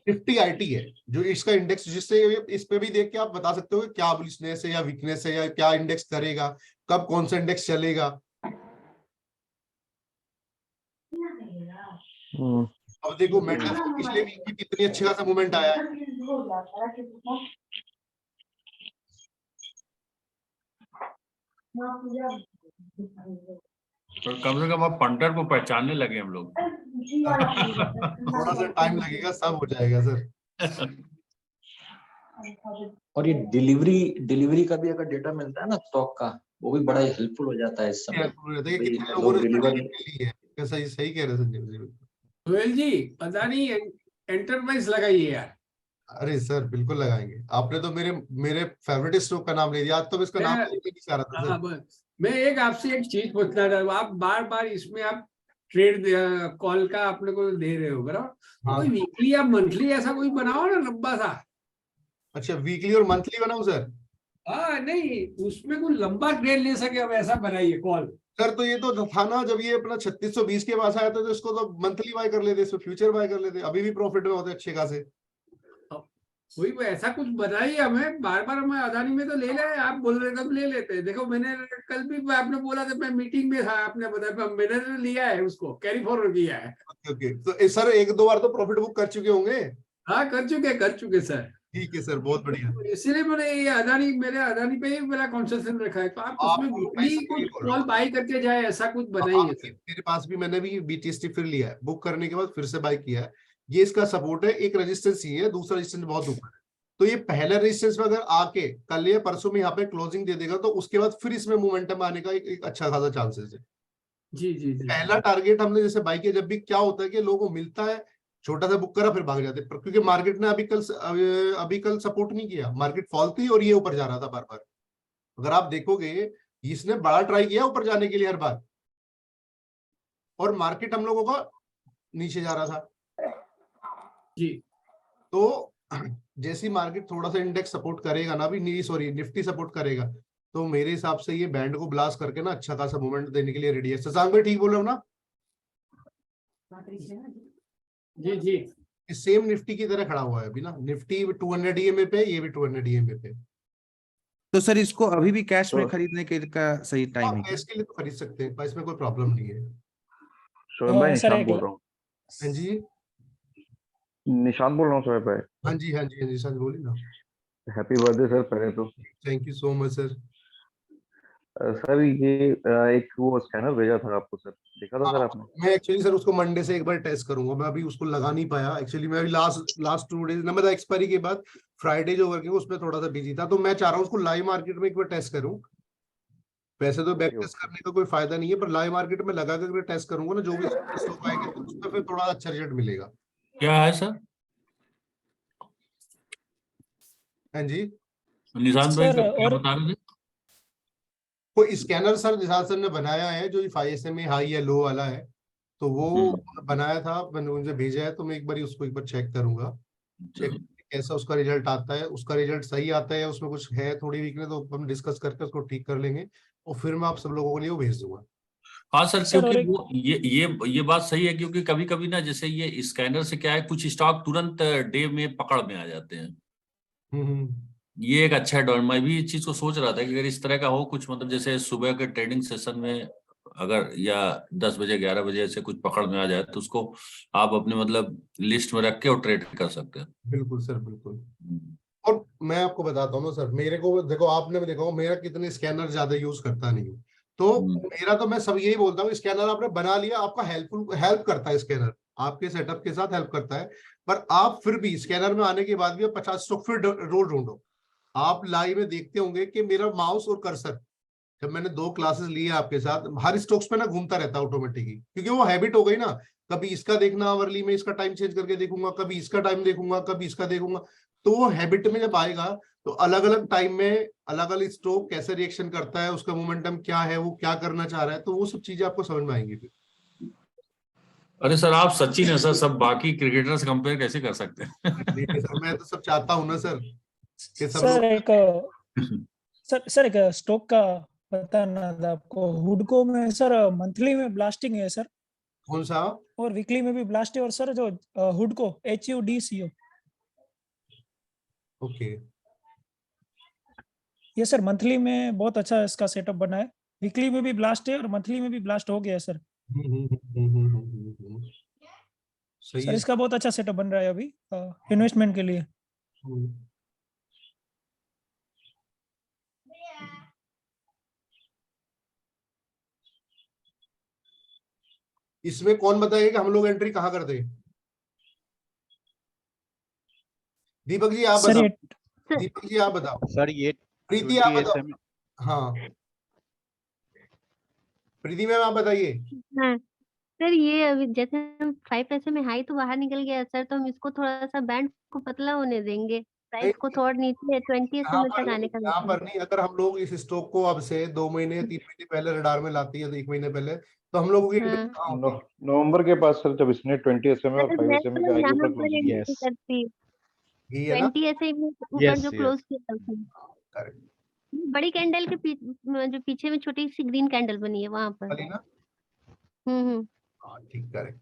50 आईटी है जो इसका इंडेक्स, जिससे इस पे भी देख के आप बता सकते हो क्या बुलिशनेस है या वीकनेस है, या क्या इंडेक्स करेगा, कब कौन सा इंडेक्स चलेगा। अब देखो मेटल्स पिछले वीक में कितनी अच्छी खासा मूवमेंट आया है। पर कम से कम अब पंटर को पहचानने लगे हम लोग। थोड़ा सा टाइम लगेगा, सब हो जाएगा सर। और ये डिलीवरी का भी अगर डेटा मिलता है ना स्टॉक का, वो भी बड़ा ही हेल्पफुल हो जाता है इस समय। कितने लोगों ने डिलीवर है, सही कह रहे संजीव जी। गोयल जी पता नहीं एंटरप्राइज लगाइए यार। अरे सर बिल्कुल लगाएंगे, आपने तो मेरे फेवरेट स्टॉक का नाम ले दिया, आज तो इसका नाम नहीं चाह रहा था सर। मैं एक आपसे एक चीज पूछना था, आप बार बार इसमें आप ट्रेड कॉल का अपने को दे रहे हो बराबर, हाँ। कोई वीकली या मंथली ऐसा कोई बनाओ ना लंबा सा। अच्छा वीकली और मंथली बनाऊं सर? हाँ नहीं, उसमें कोई लंबा ट्रेड ले सके अब ऐसा बनाइए कॉल। सर तो ये तो था ना, जब ये अपना 3620 के पास आया था तो इसको तो मंथली बाय कर लेते, इसको फ्यूचर बाय कर लेते, अभी भी प्रॉफिट में होते अच्छे खासे। वही ऐसा कुछ बनाइए, हमें बार बार हमें अदानी में तो ले ले, आप बोल रहे थे ले लेते हैं। देखो मैंने कल भी आपने बोला था, मैं मीटिंग में था, आपने बताया मैंने तो लिया है, उसको कैरी फॉरवर्ड किया है। ओके तो सर एक दो बार तो प्रॉफिट बुक कर चुके होंगे? हाँ कर चुके सर। ठीक है सर, बहुत बढ़िया। इसीलिए मैंने ये अदानी पे ही मेरा कॉन्सेशन रखा है, तो आप उसमें वीकली कुछ कॉल बाई करके जाए, ऐसा कुछ बनाइए। मेरे पास भी, मैंने भी BTST फिर लिया है, बुक करने के बाद फिर से बाय किया है। ये इसका सपोर्ट है, एक रेजिस्टेंस ही है, दूसरा रेजिस्टेंस बहुत ऊपर है। तो ये पहला रेजिस्टेंस में अगर आके कल या परसों में यहाँ पे क्लोजिंग दे देगा तो उसके बाद फिर इसमें मोमेंटम आने का एक अच्छा खासा चांसेस है। जी। पहला टारगेट हमने जैसे बाय किया, जब भी क्या होता है कि लोगों को मिलता है, छोटा सा बुक करा फिर भाग जाते, क्योंकि मार्केट ने अभी कल सपोर्ट नहीं किया, मार्केट फॉल थी और ये ऊपर जा रहा था बार बार। अगर आप देखोगे इसने बड़ा ट्राई किया ऊपर जाने के लिए हर बार, और मार्केट हम लोगों का नीचे जा रहा था जी। तो जैसी मार्केट थोड़ा सा इंडेक्स सपोर्ट करेगा ना, निफ्टी सपोर्ट करेगा, तो मेरे हिसाब से ये बैंड को ब्लास्ट करके ना अच्छा खासा मूवमेंट देने के लिए रेडी है। शशांक भाई ठीक बोल रहे हो ना? जी सेम निफ्टी की तरह खड़ा हुआ है अभी ना, निफ्टी 200 EMA पे, ये भी 200 EMA पे। तो सर इसको अभी भी कैश में खरीदने के का सही टाइम है? कैश के लिए तो खरीद सकते हैं, इसमें कोई प्रॉब्लम नहीं है। शोएब भाई निशांत बोल रहा हूँ। हाँ जी निशांत बोल रहा हूँ शोएब भाई। हाँ जी सर बोलिए ना। हैप्पी बर्थडे सर पहले तो। Thank you so much sir. Sir ये एक वो स्कैनर भेजा था आपको सर, देखा था सर आपने? मैं एक्चुअली सर उसको मंडे से एक बार टेस्ट करूंगा, मैं अभी उसको लगा नहीं पाया एक्चुअली। मैं अभी लास्ट 2 डेज ना, मतलब एक्सपायरी के बाद फ्राइडे जो वर्किंग उसमें थोड़ा सा बिजी था, तो मैं चाह रहा हूँ उसको लाइव मार्केट में एक बार टेस्ट करूँ। वैसे तो बैक टेस्ट करने का कोई फायदा नहीं है, पर लाइव मार्केट में लगा कर टेस्ट करूंगा ना, जो भी स्टॉक आएगा तो उसमें फिर थोड़ा अच्छा रिजल्ट मिलेगा। क्या है सर? हाँ जी निशांत भाई क्या बता रहे थे? कोई स्कैनर सर निशांत सर ने बनाया है, जो 5SMA हाई या लो वाला है, तो वो बनाया था, मैंने मुझे भेजा है, तो मैं एक बार उसको एक बार चेक करूंगा, चेक कैसा उसका रिजल्ट आता है। उसका रिजल्ट सही आता है, उसमें कुछ है थोड़ी वीकनेस, तो हम डिस्कस करके उसको ठीक कर लेंगे और फिर मैं आप सब लोगों के लिए वो भेज दूंगा। हाँ सर, क्योंकि वो ये बात सही है, क्योंकि कभी कभी ना जैसे ये स्कैनर से क्या है, कुछ स्टॉक तुरंत डे में पकड़ में आ जाते हैं। ये एक अच्छा है। मैं भी इस चीज को सोच रहा था कि अगर इस तरह का हो कुछ, मतलब जैसे सुबह के ट्रेडिंग सेशन में अगर या 10 बजे 11 बजे से कुछ पकड़ में आ जाए तो उसको आप अपने मतलब लिस्ट में रख के और ट्रेड कर सकते हैं। बिल्कुल सर बिल्कुल। और मैं आपको बताता हूँ ना सर, मेरे को देखो, आपने भी देखा मेरा कितने स्कैनर ज्यादा यूज करता नहीं हूँ, तो मेरा तो मैं सब यही बोलता हूँ, स्कैनर आपने बना लिया, आपका हेल्प करता है स्कैनर, आपके सेटअप के साथ हेल्प करता है, पर आप फिर भी स्कैनर में आने के बाद भी 50 स्टॉक फिर रोल ढूंढो। आप लाइव में देखते होंगे कि मेरा माउस और कर्सर, जब मैंने 2 क्लासेस लिए आपके साथ, हर स्टॉक्स पे ना घूमता रहता है ऑटोमेटिकली, क्योंकि वो हैबिट हो गई ना, कभी इसका देखना आवरली में, इसका टाइम चेंज करके देखूंगा, कभी इसका टाइम देखूंगा, कभी इसका देखूंगा, तो वो हैबिट में जब आएगा तो अलग अलग टाइम में अलग अलग स्टॉक कैसे रिएक्शन करता है, उसका मोमेंटम क्या है, वो क्या करना चाह रहा है, तो वो सब चीजें आपको समझ में आएंगी फिर। अरे सर आप सचिन है सर, सब बाकी क्रिकेटर से कंपेयर कैसे कर सकते हैं? सर मैं तो सब चाहता हूँ ना सर कि सब सर एक सर एक स्टॉक का बताना था आपको, हुडको में सर मंथली में ब्लास्टिंग है सर। कौन सा? और वीकली में भी ब्लास्ट है, और सर जो हुडको HUDCO, ओके, ये सर मंथली में बहुत अच्छा इसका सेटअप बना है, वीकली में भी ब्लास्ट है और मंथली में भी ब्लास्ट हो गया है सर। सही सर है। इसका बहुत अच्छा सेटअप बन रहा है अभी इन्वेस्टमेंट के लिए। इसमें कौन बताएगा कि हम लोग एंट्री कहाँ करते हैं? दीपक जी आप सर बताओ। दीपक जी आप बताओ। सर ये प्रीति आप 20 बताओ। SM हाँ प्रीति मैम आप बताइए। हाँ सर, ये अभी जैसे हम 5 पैसे में हाई तो बाहर निकल गया सर, तो हम इसको थोड़ा सा बैंड को पतला होने देंगे, प्राइस को थोड़ा नीचे 20 यहाँ SMA पर तक आने नहीं, का यहाँ देखेंगे। पर नहीं। अगर हम लोग इस स्टॉक को अब से 2 महीने 3 महीने पहले रडार में लाती है, 1 महीने पहले, तो हम लोगों की एंट्री हाँ कहाँ होती? नवंबर के पास सर, जब इसने 20 SMA और अगर 5 मैं SMA तो के हाई के यहाँ ऊपर पर क्लोजिंग की। एंट्री करती, यही है ना? 20 SMA ऊपर यस जो यस क्लोज किया था उसने। बड़ी कैंडल के जो पीछे में छोटी सी ग्रीन कैंडल बनी है वहां पर। वाली ना? हाँ ठीक करेक्ट।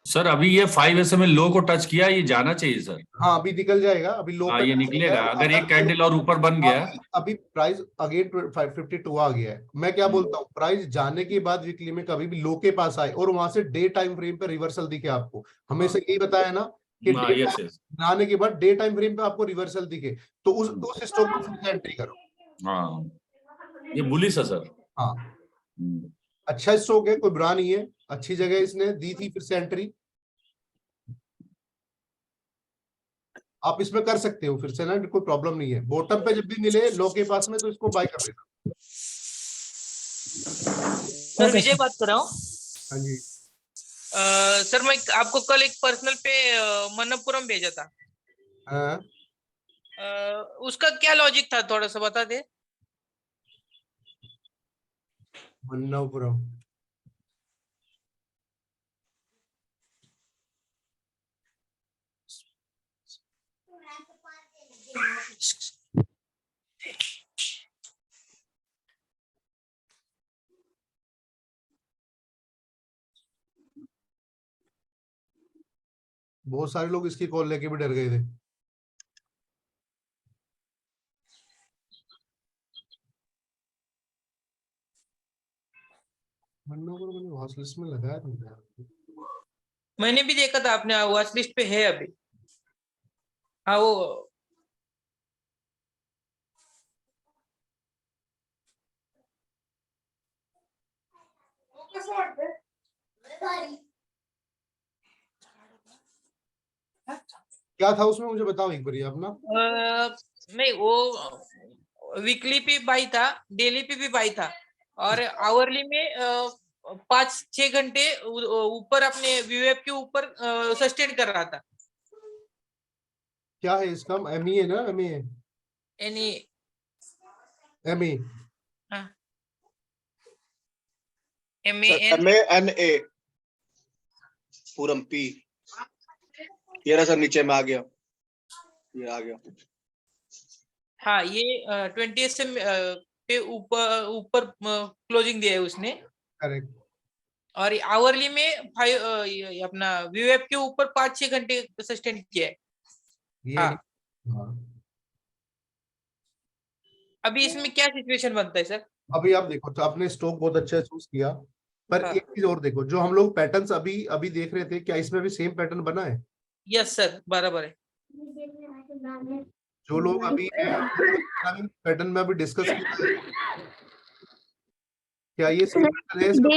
सर अभी ये 5 SMA लो को टच किया, ये जाना चाहिए सर। हाँ अभी निकल जाएगा, अभी लो हाँ पे ये touch निकलेगा, किया है। अगर एक कैंडल और ऊपर बन गया। अभी प्राइस अगेन 552 आ गया है। मैं क्या बोलता हूँ, प्राइस जाने के बाद वीकली में कभी भी लो के पास आए और वहां से डे टाइम फ्रेम पे रिवर्सल दिखे आपको, हमेशा यही बताया ना कि हाँ, yes, yes. आने के बाद डे टाइम फ्रेम पे आपको रिवर्सल दिखे तो उस स्टॉक में फिर से एंट्री करो। हाँ ये बुलिश है सर। हाँ अच्छा स्टॉक है, कोई बुरा नहीं है, अच्छी जगह इसने दी थी, फिर से एंट्री आप इसमें कर सकते हो फिर से ना, कोई प्रॉब्लम नहीं है। बॉटम पे जब भी मिले लो के पास में तो इसको बाय कर लेना। सर विजय बात कर रहा हूँ। हाँ जी सर मैं आपको कल एक पर्सनल पे मन्नपुरम भेजा था। हाँ उसका क्या लॉजिक था, थोड़ा सा बता दे। मन्नपुरम बहुत सारे लोग इसकी कॉल लेके भी डर गए थे। मन्नपुरम मैंने वॉच लिस्ट में लगाया था। मैंने भी देखा था, आपने वॉच लिस्ट पे है अभी। हाँ वो क्या था उसमें मुझे बताओ एक बार आप ना। नहीं वो वीकली पे बाई था, डेली पे भी बाई था, और आवरली में 5-6 घंटे ऊपर अपने वीवेब के ऊपर सस्टेन कर रहा था। क्या है इसका? एमई है ना? एमई है एनी एमई MANA पूरम P। ये रहा सर, नीचे में आ गया, ये आ गया। हाँ ये 20 SMA पे ऊपर क्लोजिंग दिया है उसने। करेक्ट। और आवरली में 5 अपना वीवेब के ऊपर 5-6 घंटे सस्टेन किया है। हाँ अभी इसमें क्या सिचुएशन बनता है सर? अभी आप देखो तो आपने स्टॉक बहुत अच्छा चूज किया, पर एक चीज और देखो, जो हम लोग पैटर्न्स अभी देख रहे थे, क्या इसमें भी सेम पैटर्न बना है? यस सर बराबर है। जो लोग अभी पैटर्न में अभी डिस्कस किया, क्या ये सेम पैटर्न है इसका?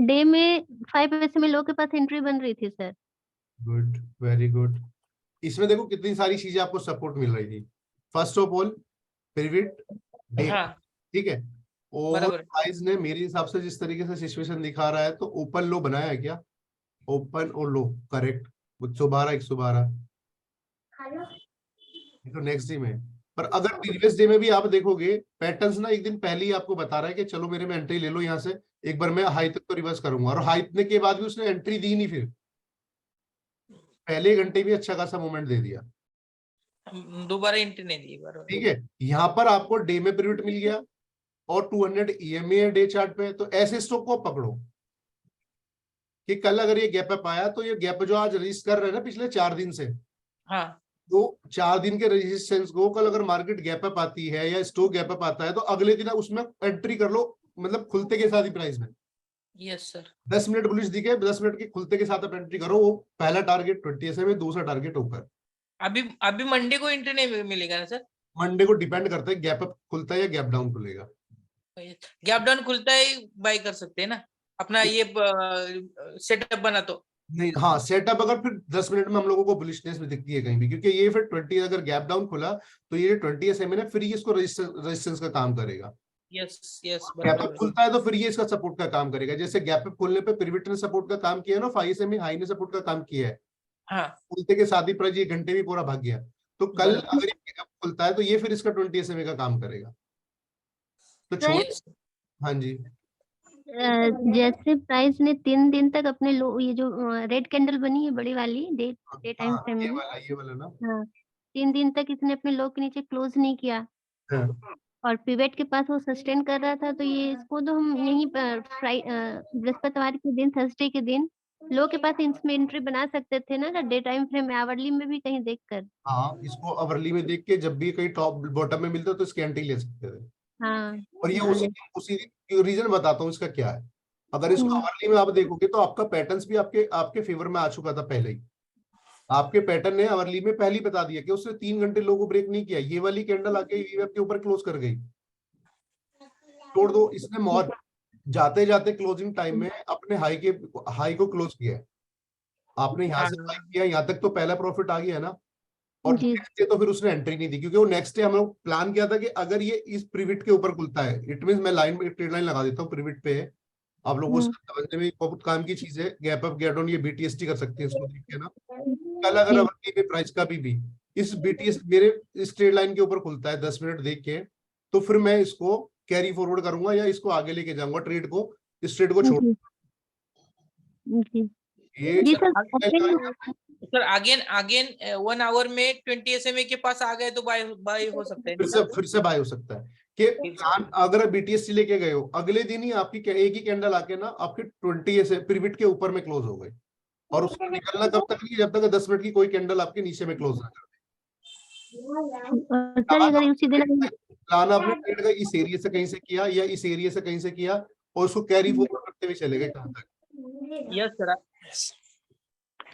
डे में 5 पैसे में लो के पास एंट्री बन रही थी सर। Good, very good. इसमें देखो कितनी सारी चीजें आपको सपोर्ट मिल रही थी। First of all pivot day, ठीक है, और प्राइस ने मेरे हिसाब से जिस तरीके से सिचुएशन दिखा रहा है तो ओपन लो बनाया है क्या? ओपन और लो, करेक्ट। 112 तो नेक्स्ट डे में, पर अगर प्रीवियस डे में भी आप देखोगे पैटर्न्स ना एक दिन पहले ही आपको बता रहा है कि चलो मेरे में एंट्री ले लो, यहाँ से एक बार मैं हाई तक तो रिवर्स करूंगा, और हाई इतने के बाद भी उसने एंट्री दी नहीं, फिर पहले घंटे भी अच्छा खासा मूवमेंट दे दिया, दोबारा एंट्री नहीं दी। ठीक है। यहाँ पर आपको डे में पिवट मिल गया और 200 EMA है डे चार्ट पे, तो ऐसे स्टॉक को पकड़ो कि कल अगर ये गैप अप आया तो ये गैप जो आज रजिस्ट कर रहे हैं ना पिछले 4 दिन से, हाँ, तो 4 दिन के रेजिस्टेंस को कल अगर मार्केट गैप अप आती है या स्टॉक गैप अप आता है तो अगले दिन उसमें एंट्री कर लो, मतलब खुलते के साथ ही प्राइस में। यस सर 10 मिनट बुलिश दिखे, 10 मिनट के खुलते के साथ आप एंट्री करो, वो पहला टारगेट 20 SMA, दूसरा टारगेट ऊपर। अभी मंडे को एंट्री नहीं मिलेगा ना सर? मंडे को डिपेंड करता है गैप अप खुलता है या गैप डाउन खुलेगा। गैप डाउन खुलता है बाय कर सकते हैं ना अपना ये सेटअप बना तो? नहीं, हाँ सेटअप अगर फिर 10 मिनट में हम लोगों को बुलिशनेस में दिखती है कहीं भी, क्योंकि ये फिर 20 अगर गैप डाउन खुला तो ये 20 SMA है, फिर ये इसको रेजिस्टेंस का काम करेगा। यस यस गैप अप खुलता है तो फिर ये इसका सपोर्ट का काम करेगा। जैसे गैप अप खुलने पे पिवट ने सपोर्ट का काम किया ना, 5 SMA हाई ने सपोर्ट का काम किया है। हाँ खुलते के साथ ही प्राइस ये घंटे भी पूरा भाग गया, तो कल अगर ये gap up खुलता है तो ये फिर इसका 20 SMA का काम करेगा। तो छोड़, हाँ जी जैसे प्राइस ने 3 दिन तक अपने लो, ये जो रेड कैंडल बनी है बड़ी वाली डे टाइम फ्रेम ये में, वाला ना, हाँ 3 दिन तक इसने अपने लो के नीचे क्लोज नहीं किया और पिवट के पास वो सस्टेन कर रहा था, तो ये इसको तो हम यहीं पर बृहस्पतिवार के दिन, थर्सडे के दिन लो के पास इसमें एंट्री बना सकते थे ना डे टाइम फ्रेम में, आवरली में भी कहीं देखकर। हाँ इसको अवर्ली में देख के जब भी कहीं टॉप बॉटम में मिलता तो इसकी एंट्री ले सकते थे। हाँ और ये उसी रीजन बताता हूँ इसका क्या है। अगर इसको अवर्ली में आप देखोगे तो आपका पैटर्न्स भी आपके फेवर में आ चुका था पहले ही। आपके पैटर्न ने अवर्ली में पहले ही बता दिया कि उसने 3 घंटे लो को ब्रेक नहीं किया, ये वाली कैंडल आके वीवेप के ऊपर क्लोज कर गई, तोड़ दो। इसने मोर जाते जाते क्लोजिंग टाइम में अपने हाई को क्लोज किया है। आपने यहाँ से बाय किया, यहाँ तक तो पहला प्रॉफिट आ गया ना। और नेक्स्ट डे तो फिर उसने एंट्री नहीं दी, क्योंकि वो नेक्स्ट डे हम लोग प्लान किया था कि अगर ये इस प्रिविट के ऊपर खुलता है, इट मींस मैं ट्रेड लाइन लगा देता हूँ प्रिविट पे, आप लोगों को समझने में बहुत काम की चीज है। गैप अप गैप डाउन ये BTST कर सकते हैं इसको देख के ना। कल अगर अवधि में प्राइस का भी इस BTS मेरे इस ट्रेड लाइन के ऊपर खुलता है 10 मिनट देख के, तो फिर मैं इसको कैरी फॉरवर्ड करूंगा या इसको आगे लेके जाऊंगा ट्रेड को, इस ट्रेड को छोड़। ये सर अगेन 1 आवर में 20 SMA के पास आ गए तो बाय हो सकता है, फिर से बाय हो सकता है कि प्लान अगर आप BTST लेके गए हो, अगले दिन ही आपकी एक ही कैंडल आके ना आपके 20 पिवट के ऊपर में क्लोज हो गई, और उसको निकलना कब तक नहीं, जब तक 10 मिनट की कोई कैंडल आपके नीचे में क्लोज ना कर दे। प्लान आपने ट्रेड का इस एरिया से कहीं से किया या इस एरिया से कहीं से किया और उसको कैरी फॉरवर्ड करते हुए चले गए कहां तक। Yes sir.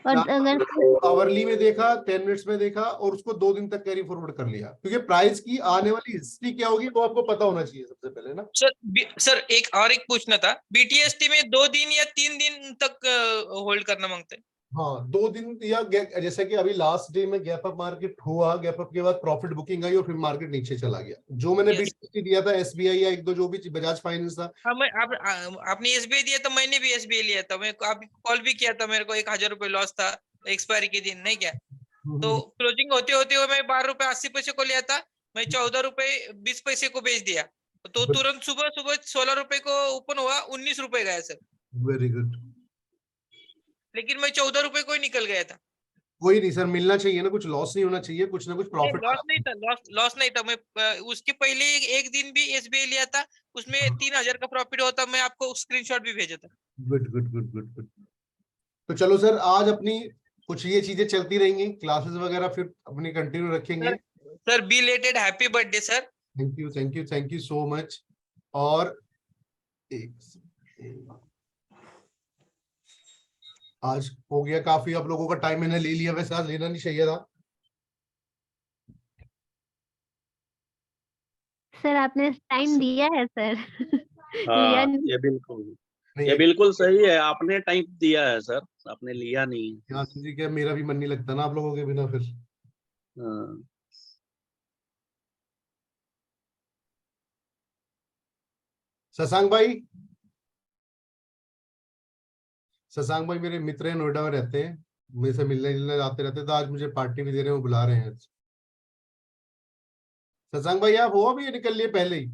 और अगर आवरली में देखा, 10 मिनट्स में देखा और उसको 2 दिन तक कैरी फॉरवर्ड कर लिया, क्योंकि प्राइस की आने वाली हिस्ट्री क्या होगी वो आपको पता होना चाहिए सबसे पहले ना। सर एक पूछना था, BTST में 2 दिन या 3 दिन तक होल्ड करना मांगते हैं? हाँ 2 दिन, या जैसे कि अभी लास्ट डे में गैप अप मार्केट हुआ, गैप अप के बाद प्रॉफिट बुकिंग आई और फिर मार्केट नीचे चला गया। जो मैंने BTST दिया था SBI या 1-2 जो भी बजाज फाइनेंस था। हाँ आपने SBI दिया था, मैंने भी SBI लिया था, मैं आपको कॉल भी किया था, मेरे को 1000 रुपए लॉस था एक्सपायरी के दिन, नहीं क्या? तो क्लोजिंग होते हुए मैं 12 रुपए 80 पैसे को लिया था, मैं 14 रुपए 20 पैसे को बेच दिया, तो तुरंत सुबह 16 रुपए को ओपन हुआ, 19 रुपए गया सर। Very good. लेकिन मैं 14 रुपए को ही निकल गया था। कोई नहीं सर, मिलना चाहिए ना, कुछ लॉस नहीं होना चाहिए, कुछ ना कुछ प्रॉफिट। लॉस नहीं था। मैं उसके पहले एक दिन भी SBI लिया था, उसमें 3000 का प्रॉफिट होता, मैं आपको स्क्रीनशॉट भी भेजा था। Good good good good good. तो चलो सर, आज अपनी कुछ ये चीजें चलती रहेंगी, क्लासेस वगैरह फिर अपनी कंटिन्यू रखेंगे। Sir belated happy birthday sir. Thank you so much. और आज हो गया काफी, आप लोगों का टाइम मैंने ले लिया, वैसे आज लेना नहीं चाहिए था। सर आपने टाइम दिया है सर। हाँ, ये बिल्कुल सही है, आपने टाइम दिया है सर, आपने लिया नहीं। जी क्या, मेरा भी मन नहीं लगता ना आप लोगों के बिना फिर। शशांक भाई मेरे मित्र हैं, नोएडा में रहते हैं, मेरे से मिलने जुलने आते रहते, तो आज मुझे पार्टी भी दे रहे हैं, वो बुला रहे हैं। शशांक भाई आप हो अभी निकल लिए पहले ही?